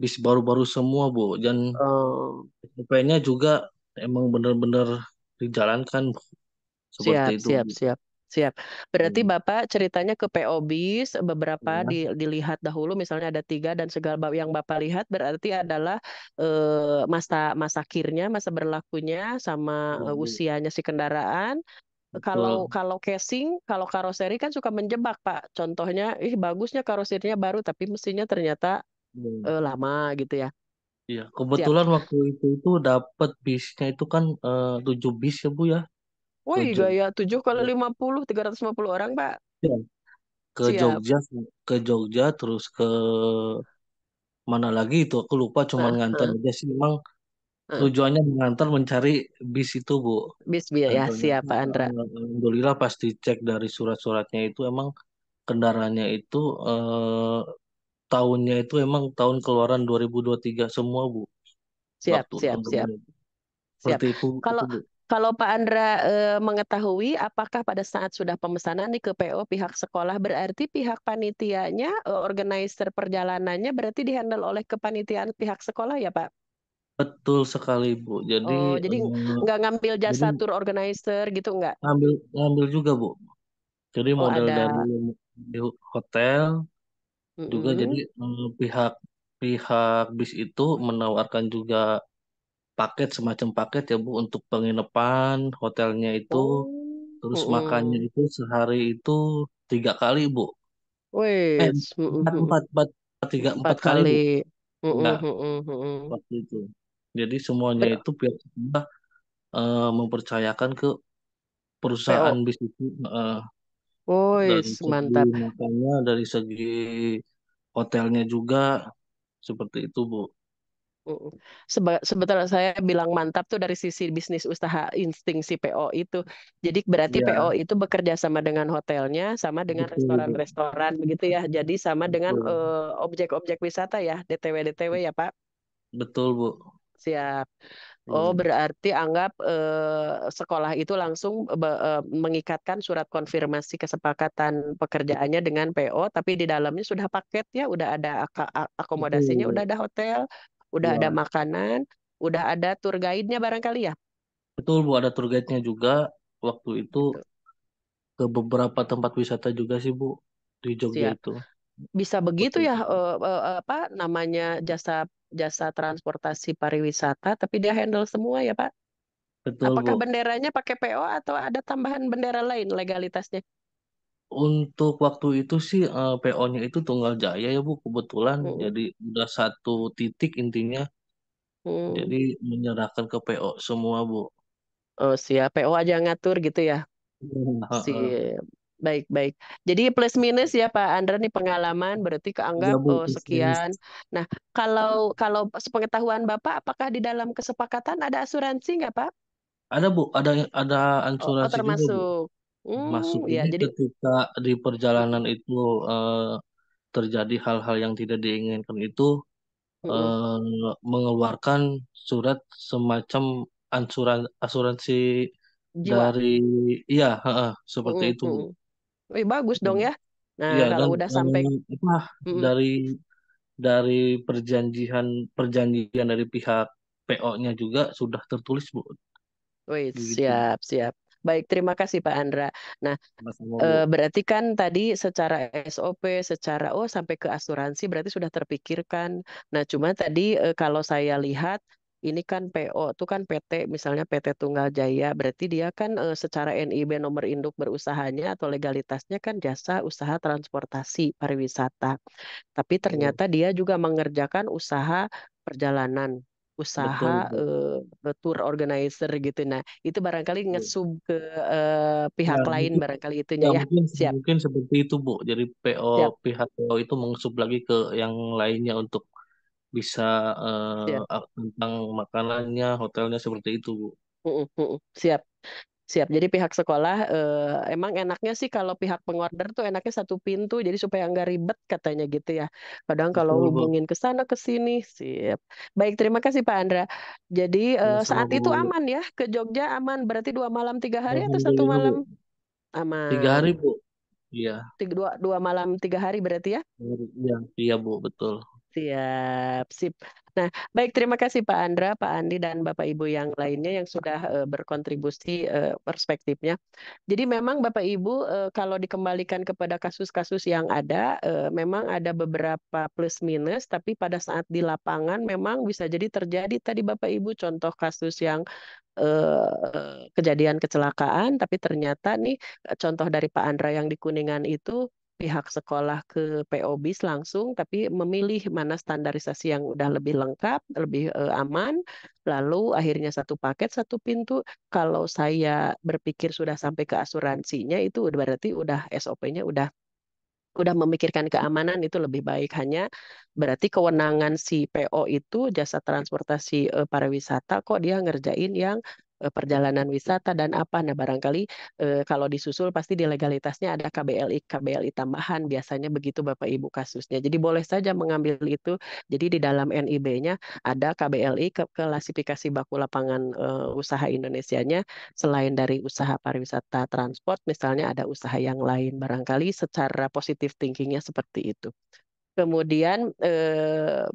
Speaker 6: bis baru-baru semua Bu dan
Speaker 1: Oh,
Speaker 6: SOP-nya juga emang benar-benar dijalankan seperti
Speaker 1: siap,
Speaker 6: itu
Speaker 1: siap,
Speaker 6: Bu.
Speaker 1: siap, siap. Berarti
Speaker 6: Hmm.
Speaker 1: Bapak ceritanya ke PO bis, beberapa
Speaker 6: Ya,
Speaker 1: dilihat dahulu, misalnya ada tiga dan segala yang Bapak lihat berarti adalah masa masa kirnya, masa berlakunya, sama
Speaker 6: ya, Bu.
Speaker 1: usianya si kendaraan. Kalau
Speaker 6: Betul.
Speaker 1: kalau casing, kalau karoseri kan suka menjebak, Pak. Contohnya, ih bagusnya karoserinya baru, tapi mesinnya ternyata
Speaker 6: Ya.
Speaker 1: lama gitu ya.
Speaker 6: Iya,
Speaker 1: Siap.
Speaker 6: kebetulan waktu itu dapat bisnya itu kan 7 bis ya Bu ya ke
Speaker 1: Woi,
Speaker 6: Jogja,
Speaker 1: gaya 7 kali 50, 350 orang, Pak.
Speaker 6: ke
Speaker 1: Siap.
Speaker 6: Jogja, ke Jogja terus ke mana lagi itu aku lupa cuman
Speaker 1: Heeh,
Speaker 6: ngantar
Speaker 1: heeh,
Speaker 6: aja sih memang
Speaker 1: heeh.
Speaker 6: tujuannya mengantar mencari bis itu Bu
Speaker 1: Bis
Speaker 6: dan
Speaker 1: ya, siap
Speaker 6: ternyata
Speaker 1: Pak Andra.
Speaker 6: alhamdulillah pas dicek dari surat-suratnya itu emang kendaraannya itu tahunnya itu emang tahun keluaran 2023 semua Bu
Speaker 1: Siap,
Speaker 6: waktu
Speaker 1: siap, siap,
Speaker 6: nomennya
Speaker 1: siap.
Speaker 6: seperti itu
Speaker 1: Kalau
Speaker 6: Bu.
Speaker 1: kalau Pak Andra mengetahui apakah pada saat sudah pemesanan nih ke PO pihak sekolah berarti pihak panitianya, organizer perjalanannya berarti dihandle oleh kepanitiaan pihak sekolah ya Pak?
Speaker 6: Betul sekali Bu. Jadi
Speaker 1: Oh, jadi nggak ngambil
Speaker 6: jadi
Speaker 1: jasa tour organizer gitu nggak?
Speaker 6: ngambil ngambil juga Bu. Jadi
Speaker 1: Oh,
Speaker 6: model dari
Speaker 1: ada.
Speaker 6: di hotel juga jadi
Speaker 1: Mm-mm.
Speaker 6: pihak pihak bis itu menawarkan juga paket semacam paket ya Bu untuk penginapan hotelnya itu
Speaker 1: Oh,
Speaker 6: terus makannya
Speaker 1: mm-mm.
Speaker 6: itu sehari itu 3 kali Bu. Eh
Speaker 1: Wes, mm-mm,
Speaker 6: empat
Speaker 1: mm-mm.
Speaker 6: empat empat tiga
Speaker 1: Empat
Speaker 6: empat kali
Speaker 1: kali.
Speaker 6: Bu. Ya
Speaker 1: Mm-mm, mm-mm, mm-mm.
Speaker 6: waktu itu. Jadi semuanya
Speaker 1: Ber-
Speaker 6: itu pihak sekolah mempercayakan ke perusahaan
Speaker 1: PO.
Speaker 6: bis itu dari
Speaker 1: Wes,
Speaker 6: segi
Speaker 1: mantap.
Speaker 6: makannya, dari segi hotelnya juga seperti itu, Bu.
Speaker 1: Mm. Sebetulnya saya bilang mantap tuh dari sisi bisnis usaha insting si PO itu. Jadi berarti PO
Speaker 6: Ya,
Speaker 1: itu bekerja sama dengan hotelnya, sama dengan
Speaker 6: betul, Bu.
Speaker 1: restoran-restoran begitu ya. Jadi sama dengan
Speaker 6: Betul.
Speaker 1: objek-objek wisata ya, DTW-DTW ya Pak.
Speaker 6: Betul, Bu.
Speaker 1: Siap. Oh,
Speaker 6: Iya.
Speaker 1: berarti anggap sekolah itu langsung mengikatkan surat konfirmasi kesepakatan pekerjaannya dengan PO, tapi di dalamnya sudah paket ya, udah ada akomodasinya,
Speaker 6: Betul,
Speaker 1: udah
Speaker 6: Bu.
Speaker 1: ada hotel, udah ada
Speaker 6: Ya,
Speaker 1: makanan, udah ada tour guide-nya barangkali ya.
Speaker 6: betul, Bu. Ada tour guide-nya juga. Waktu itu
Speaker 1: Gitu.
Speaker 6: ke beberapa tempat wisata juga sih, Bu. Di Jogja
Speaker 1: Siap.
Speaker 6: itu.
Speaker 1: Bisa begitu
Speaker 6: Waktu
Speaker 1: ya,
Speaker 6: itu.
Speaker 1: apa namanya jasa jasa transportasi pariwisata, tapi dia handle semua ya Pak.
Speaker 6: Betul,
Speaker 1: Apakah
Speaker 6: Bu.
Speaker 1: benderanya pakai PO atau ada tambahan bendera lain legalitasnya?
Speaker 6: Untuk waktu itu sih PO-nya itu Tunggal Jaya ya, Bu. Kebetulan.
Speaker 1: Mm-mm.
Speaker 6: Jadi udah satu titik intinya.
Speaker 1: Hmm.
Speaker 6: Jadi menyerahkan ke PO semua, Bu.
Speaker 1: Oh, siap. PO aja ngatur gitu ya. Si
Speaker 6: Heeh.
Speaker 1: baik-baik. Jadi plus minus ya Pak Andra nih pengalaman berarti
Speaker 6: Iya
Speaker 1: keanggap
Speaker 6: Bu, plus minus.
Speaker 1: sekian. Nah, kalau kalau sepengetahuan Bapak, apakah di dalam kesepakatan ada asuransi nggak Pak?
Speaker 6: Ada Bu, ada
Speaker 1: Oh,
Speaker 6: asuransi juga Bu.
Speaker 1: termasuk.
Speaker 6: Masuk
Speaker 1: Ya
Speaker 6: jadi
Speaker 1: jadi
Speaker 6: ketika di perjalanan itu terjadi hal-hal yang tidak diinginkan itu
Speaker 1: mm-mm.
Speaker 6: mengeluarkan surat semacam asuransi
Speaker 1: Jiwa.
Speaker 6: dari iya seperti
Speaker 1: Mm-mm,
Speaker 6: itu Bu.
Speaker 1: mm-mm. Wih, bagus dong
Speaker 6: Dan-
Speaker 1: ya. Nah,
Speaker 6: Iya
Speaker 1: kalau
Speaker 6: dan
Speaker 1: udah sampai
Speaker 6: apa
Speaker 1: mm-mm.
Speaker 6: dari dari perjanjian perjanjian dari pihak PO-nya juga sudah tertulis Bu.
Speaker 1: Wih,
Speaker 6: Begitu.
Speaker 1: siap, siap. Baik, terima kasih Pak Andra. Nah,
Speaker 6: Sama-sama Bu.
Speaker 1: berarti kan tadi secara SOP, secara sampai ke asuransi berarti sudah terpikirkan. Nah, cuma tadi kalau saya lihat ini kan PO itu kan PT, misalnya PT Tunggal Jaya, berarti dia kan secara NIB nomor induk berusahanya atau legalitasnya kan jasa usaha transportasi pariwisata. Tapi
Speaker 6: Oh,
Speaker 1: ternyata dia juga mengerjakan usaha perjalanan, usaha
Speaker 6: betul, Bu.
Speaker 1: tour organizer gitu. Nah, itu barangkali
Speaker 6: Bu.
Speaker 1: ngesub ke
Speaker 6: Ya,
Speaker 1: pihak lain
Speaker 6: mungkin
Speaker 1: barangkali itunya
Speaker 6: ya
Speaker 1: ya.
Speaker 6: mungkin
Speaker 1: Siap,
Speaker 6: mungkin seperti itu, Bu. Jadi
Speaker 1: siap,
Speaker 6: pihak PO itu mengusup lagi ke yang lainnya untuk bisa
Speaker 1: siap.
Speaker 6: tentang makanannya, hotelnya seperti itu, Bu.
Speaker 1: Siap. Siap. Jadi pihak sekolah emang enaknya sih kalau pihak pengorder tuh enaknya satu pintu jadi supaya nggak ribet katanya gitu ya. Kadang kalau
Speaker 6: Betul, Bu.
Speaker 1: hubungin ke sana ke sini, siap. Baik, terima kasih Pak Andra. Jadi
Speaker 6: Sama-sama,
Speaker 1: saat
Speaker 6: Bu.
Speaker 1: itu aman ya ke Jogja aman. Berarti 2 malam 3 hari atau satu
Speaker 6: Alhamdulillah, Bu.
Speaker 1: malam?
Speaker 6: 3 hari,
Speaker 1: Aman.
Speaker 6: Bu. Iya,
Speaker 1: Dua malam 3 hari berarti ya?
Speaker 6: iya, iya, Bu. Betul.
Speaker 1: Siap, sip. Nah, baik terima kasih Pak Andra, Pak Andi dan Bapak Ibu yang lainnya yang sudah berkontribusi perspektifnya. Jadi memang Bapak Ibu kalau dikembalikan kepada kasus-kasus yang ada, memang ada beberapa plus minus, tapi pada saat di lapangan memang bisa jadi terjadi tadi Bapak Ibu contoh kasus yang kejadian kecelakaan, tapi ternyata nih contoh dari Pak Andra yang di Kuningan itu pihak sekolah ke PO BIS langsung, tapi memilih mana standarisasi yang udah lebih lengkap, lebih aman, lalu akhirnya satu paket, satu pintu. Kalau saya berpikir sudah sampai ke asuransinya, itu berarti udah SOP-nya udah memikirkan keamanan itu lebih baik. Hanya berarti kewenangan si PO itu jasa transportasi pariwisata kok dia ngerjain yang perjalanan wisata dan apa. Nah, barangkali kalau disusul pasti di legalitasnya ada KBLI tambahan biasanya begitu Bapak Ibu kasusnya. Jadi boleh saja mengambil itu. Jadi di dalam NIB-nya ada KBLI klasifikasi baku lapangan usaha Indonesianya selain dari usaha pariwisata transport, misalnya ada usaha yang lain. Barangkali secara positif thinkingnya seperti itu. Kemudian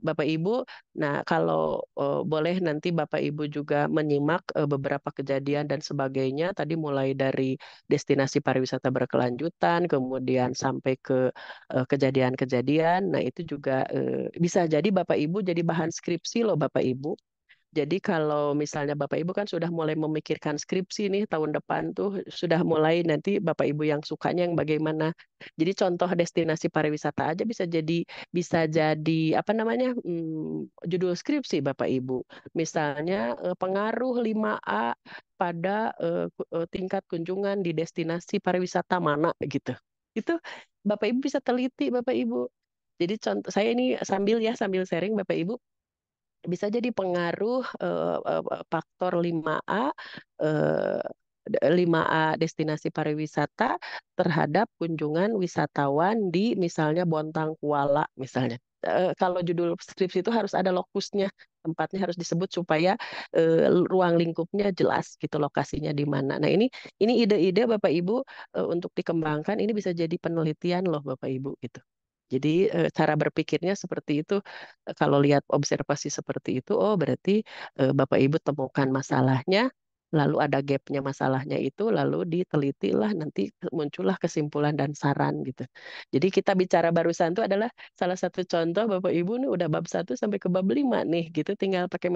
Speaker 1: Bapak Ibu, nah kalau boleh nanti Bapak Ibu juga menyimak beberapa kejadian dan sebagainya. Tadi mulai dari destinasi pariwisata berkelanjutan, kemudian sampai ke kejadian-kejadian. Nah itu juga bisa jadi Bapak Ibu jadi bahan skripsi loh Bapak Ibu. Jadi kalau misalnya Bapak Ibu kan sudah mulai memikirkan skripsi nih tahun depan tuh sudah mulai nanti Bapak Ibu yang sukanya yang bagaimana. Jadi contoh destinasi pariwisata aja bisa jadi apa namanya judul skripsi Bapak Ibu. Misalnya pengaruh 5A pada tingkat kunjungan di destinasi pariwisata mana gitu. Itu Bapak Ibu bisa teliti Bapak Ibu. Jadi contoh saya ini sambil sharing Bapak Ibu bisa jadi pengaruh faktor 5A eh, 5A destinasi pariwisata terhadap kunjungan wisatawan di misalnya Bontang Kuala misalnya. Kalau judul skripsi itu harus ada lokusnya, tempatnya harus disebut supaya ruang lingkupnya jelas gitu lokasinya di mana. Nah, ini ide-ide Bapak Ibu untuk dikembangkan ini bisa jadi penelitian loh Bapak Ibu gitu. Jadi cara berpikirnya seperti itu. Kalau lihat observasi seperti itu, oh berarti Bapak Ibu temukan masalahnya, lalu ada gapnya masalahnya itu, lalu ditelitilah nanti muncullah kesimpulan dan saran gitu. Jadi kita bicara barusan itu adalah salah satu contoh Bapak Ibu nih udah bab 1 sampai ke bab 5 nih gitu, tinggal pakai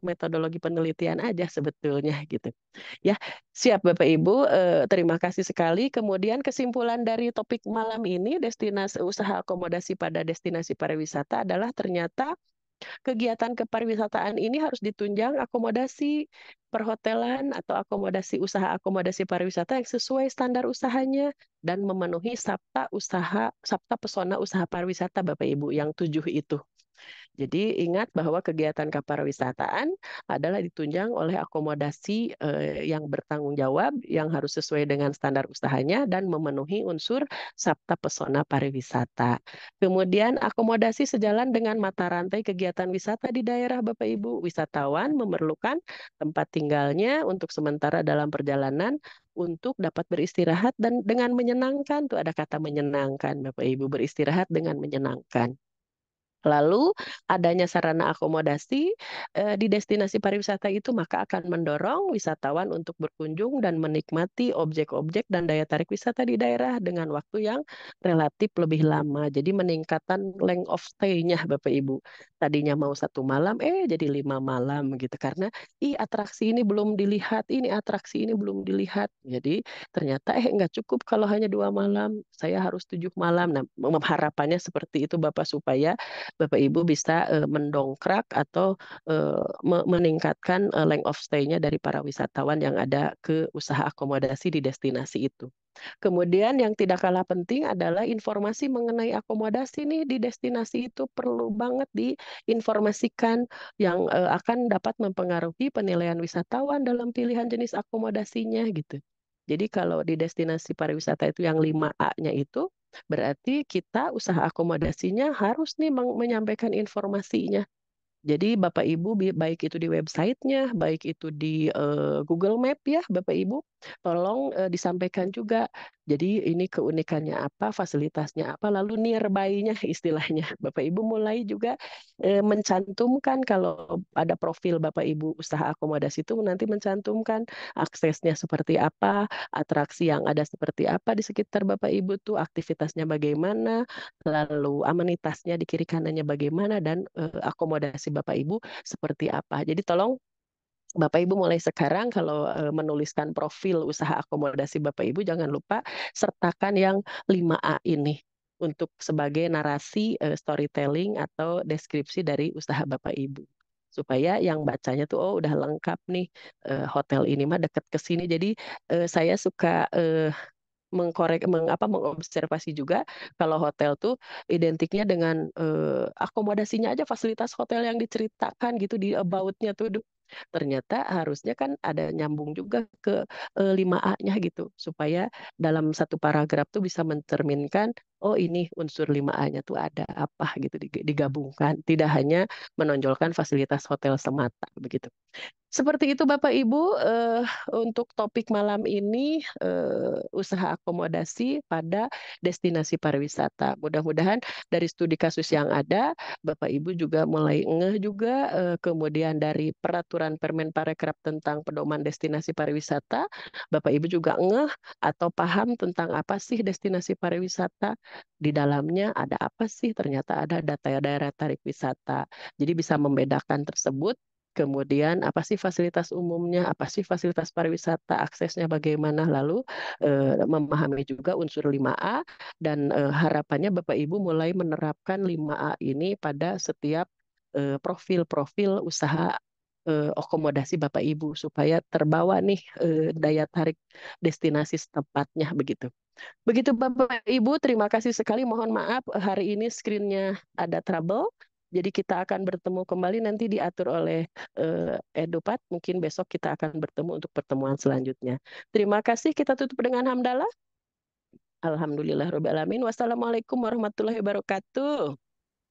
Speaker 1: metodologi penelitian aja sebetulnya gitu. Ya, siap Bapak Ibu. Terima kasih sekali. Kemudian kesimpulan dari topik malam ini, destinasi usaha akomodasi pada destinasi pariwisata adalah ternyata kegiatan kepariwisataan ini harus ditunjang akomodasi perhotelan atau usaha akomodasi pariwisata yang sesuai standar usahanya dan memenuhi sabta pesona usaha pariwisata Bapak Ibu yang 7 itu. Jadi ingat bahwa kegiatan kepariwisataan adalah ditunjang oleh akomodasi yang bertanggung jawab, yang harus sesuai dengan standar usahanya dan memenuhi unsur sabta pesona pariwisata. Kemudian akomodasi sejalan dengan mata rantai kegiatan wisata di daerah Bapak Ibu. Wisatawan memerlukan tempat tinggalnya untuk sementara dalam perjalanan untuk dapat beristirahat dan dengan menyenangkan. Tuh ada kata menyenangkan Bapak Ibu, beristirahat dengan menyenangkan. Lalu adanya sarana akomodasi di destinasi pariwisata itu maka akan mendorong wisatawan untuk berkunjung dan menikmati objek-objek dan daya tarik wisata di daerah dengan waktu yang relatif lebih lama. Jadi meningkatkan length of stay-nya Bapak Ibu. Tadinya mau 1 malam, jadi 5 malam gitu. Karena atraksi ini belum dilihat, ini atraksi ini belum dilihat. Jadi ternyata nggak cukup kalau hanya 2 malam. Saya harus 7 malam. Nah, harapannya seperti itu Bapak supaya Bapak Ibu bisa mendongkrak atau meningkatkan length of stay-nya dari para wisatawan yang ada ke usaha akomodasi di destinasi itu. Kemudian yang tidak kalah penting adalah informasi mengenai akomodasi nih di destinasi itu perlu banget diinformasikan yang akan dapat mempengaruhi penilaian wisatawan dalam pilihan jenis akomodasinya gitu. Jadi kalau di destinasi pariwisata itu yang 5A-nya itu berarti kita usaha akomodasinya harus nih menyampaikan informasinya. Jadi Bapak Ibu baik itu di websitenya, baik itu di Google Map ya Bapak Ibu, tolong disampaikan juga. Jadi ini keunikannya apa, fasilitasnya apa, lalu nearby-nya istilahnya. Bapak Ibu mulai juga mencantumkan kalau ada profil Bapak Ibu usaha akomodasi itu nanti mencantumkan aksesnya seperti apa, atraksi yang ada seperti apa di sekitar Bapak Ibu tuh, aktivitasnya bagaimana, lalu amenitasnya di kiri kanannya bagaimana, dan akomodasi Bapak Ibu seperti apa. Jadi tolong Bapak Ibu mulai sekarang kalau menuliskan profil usaha akomodasi Bapak Ibu jangan lupa sertakan yang 5A ini untuk sebagai narasi storytelling atau deskripsi dari usaha Bapak Ibu. Supaya yang bacanya tuh oh udah lengkap nih hotel ini mah dekat ke sini. Jadi saya suka mengobservasi juga kalau hotel tuh identiknya dengan akomodasinya aja fasilitas hotel yang diceritakan gitu di about-nya tuh. Ternyata harusnya kan ada nyambung juga ke 5A-nya gitu supaya dalam satu paragraf tuh bisa mencerminkan oh ini unsur 5A-nya tuh ada apa gitu digabungkan, tidak hanya menonjolkan fasilitas hotel semata begitu. Seperti itu Bapak Ibu untuk topik malam ini usaha akomodasi pada destinasi pariwisata. Mudah-mudahan dari studi kasus yang ada Bapak Ibu juga mulai ngeh juga kemudian dari peraturan Permen Parekraf tentang pedoman destinasi pariwisata Bapak Ibu juga ngeh atau paham tentang apa sih destinasi pariwisata, di dalamnya ada apa sih, ternyata ada data daerah tarik wisata. Jadi bisa membedakan tersebut. Kemudian apa sih fasilitas umumnya, apa sih fasilitas pariwisata, aksesnya bagaimana, lalu memahami juga unsur 5A dan harapannya Bapak Ibu mulai menerapkan 5A ini pada setiap profil-profil usaha akomodasi Bapak Ibu supaya terbawa nih daya tarik destinasi setempatnya begitu. Begitu Bapak Ibu, terima kasih sekali. Mohon maaf hari ini screen-nya ada trouble. Jadi kita akan bertemu kembali nanti diatur oleh Edupat. Mungkin besok kita akan bertemu untuk pertemuan selanjutnya. Terima kasih. Kita tutup dengan hamdalah. Alhamdulillahirabbil alamin. Wassalamualaikum warahmatullahi wabarakatuh.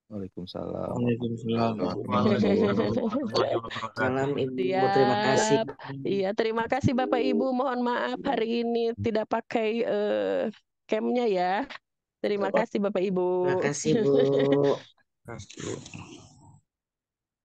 Speaker 5: Waalaikumsalam
Speaker 6: Waalaikumsalam
Speaker 5: warahmatullahi
Speaker 6: warahmatullahi
Speaker 5: wabarakatuh.
Speaker 6: wabarakatuh.
Speaker 3: Salam Ibu, terima kasih.
Speaker 1: Siap. Iya, terima kasih Bapak Ibu. Mohon maaf hari ini tidak pakai camnya ya. Terima kasih Bapak Ibu.
Speaker 3: Terima kasih Bu.
Speaker 6: Terima kasih.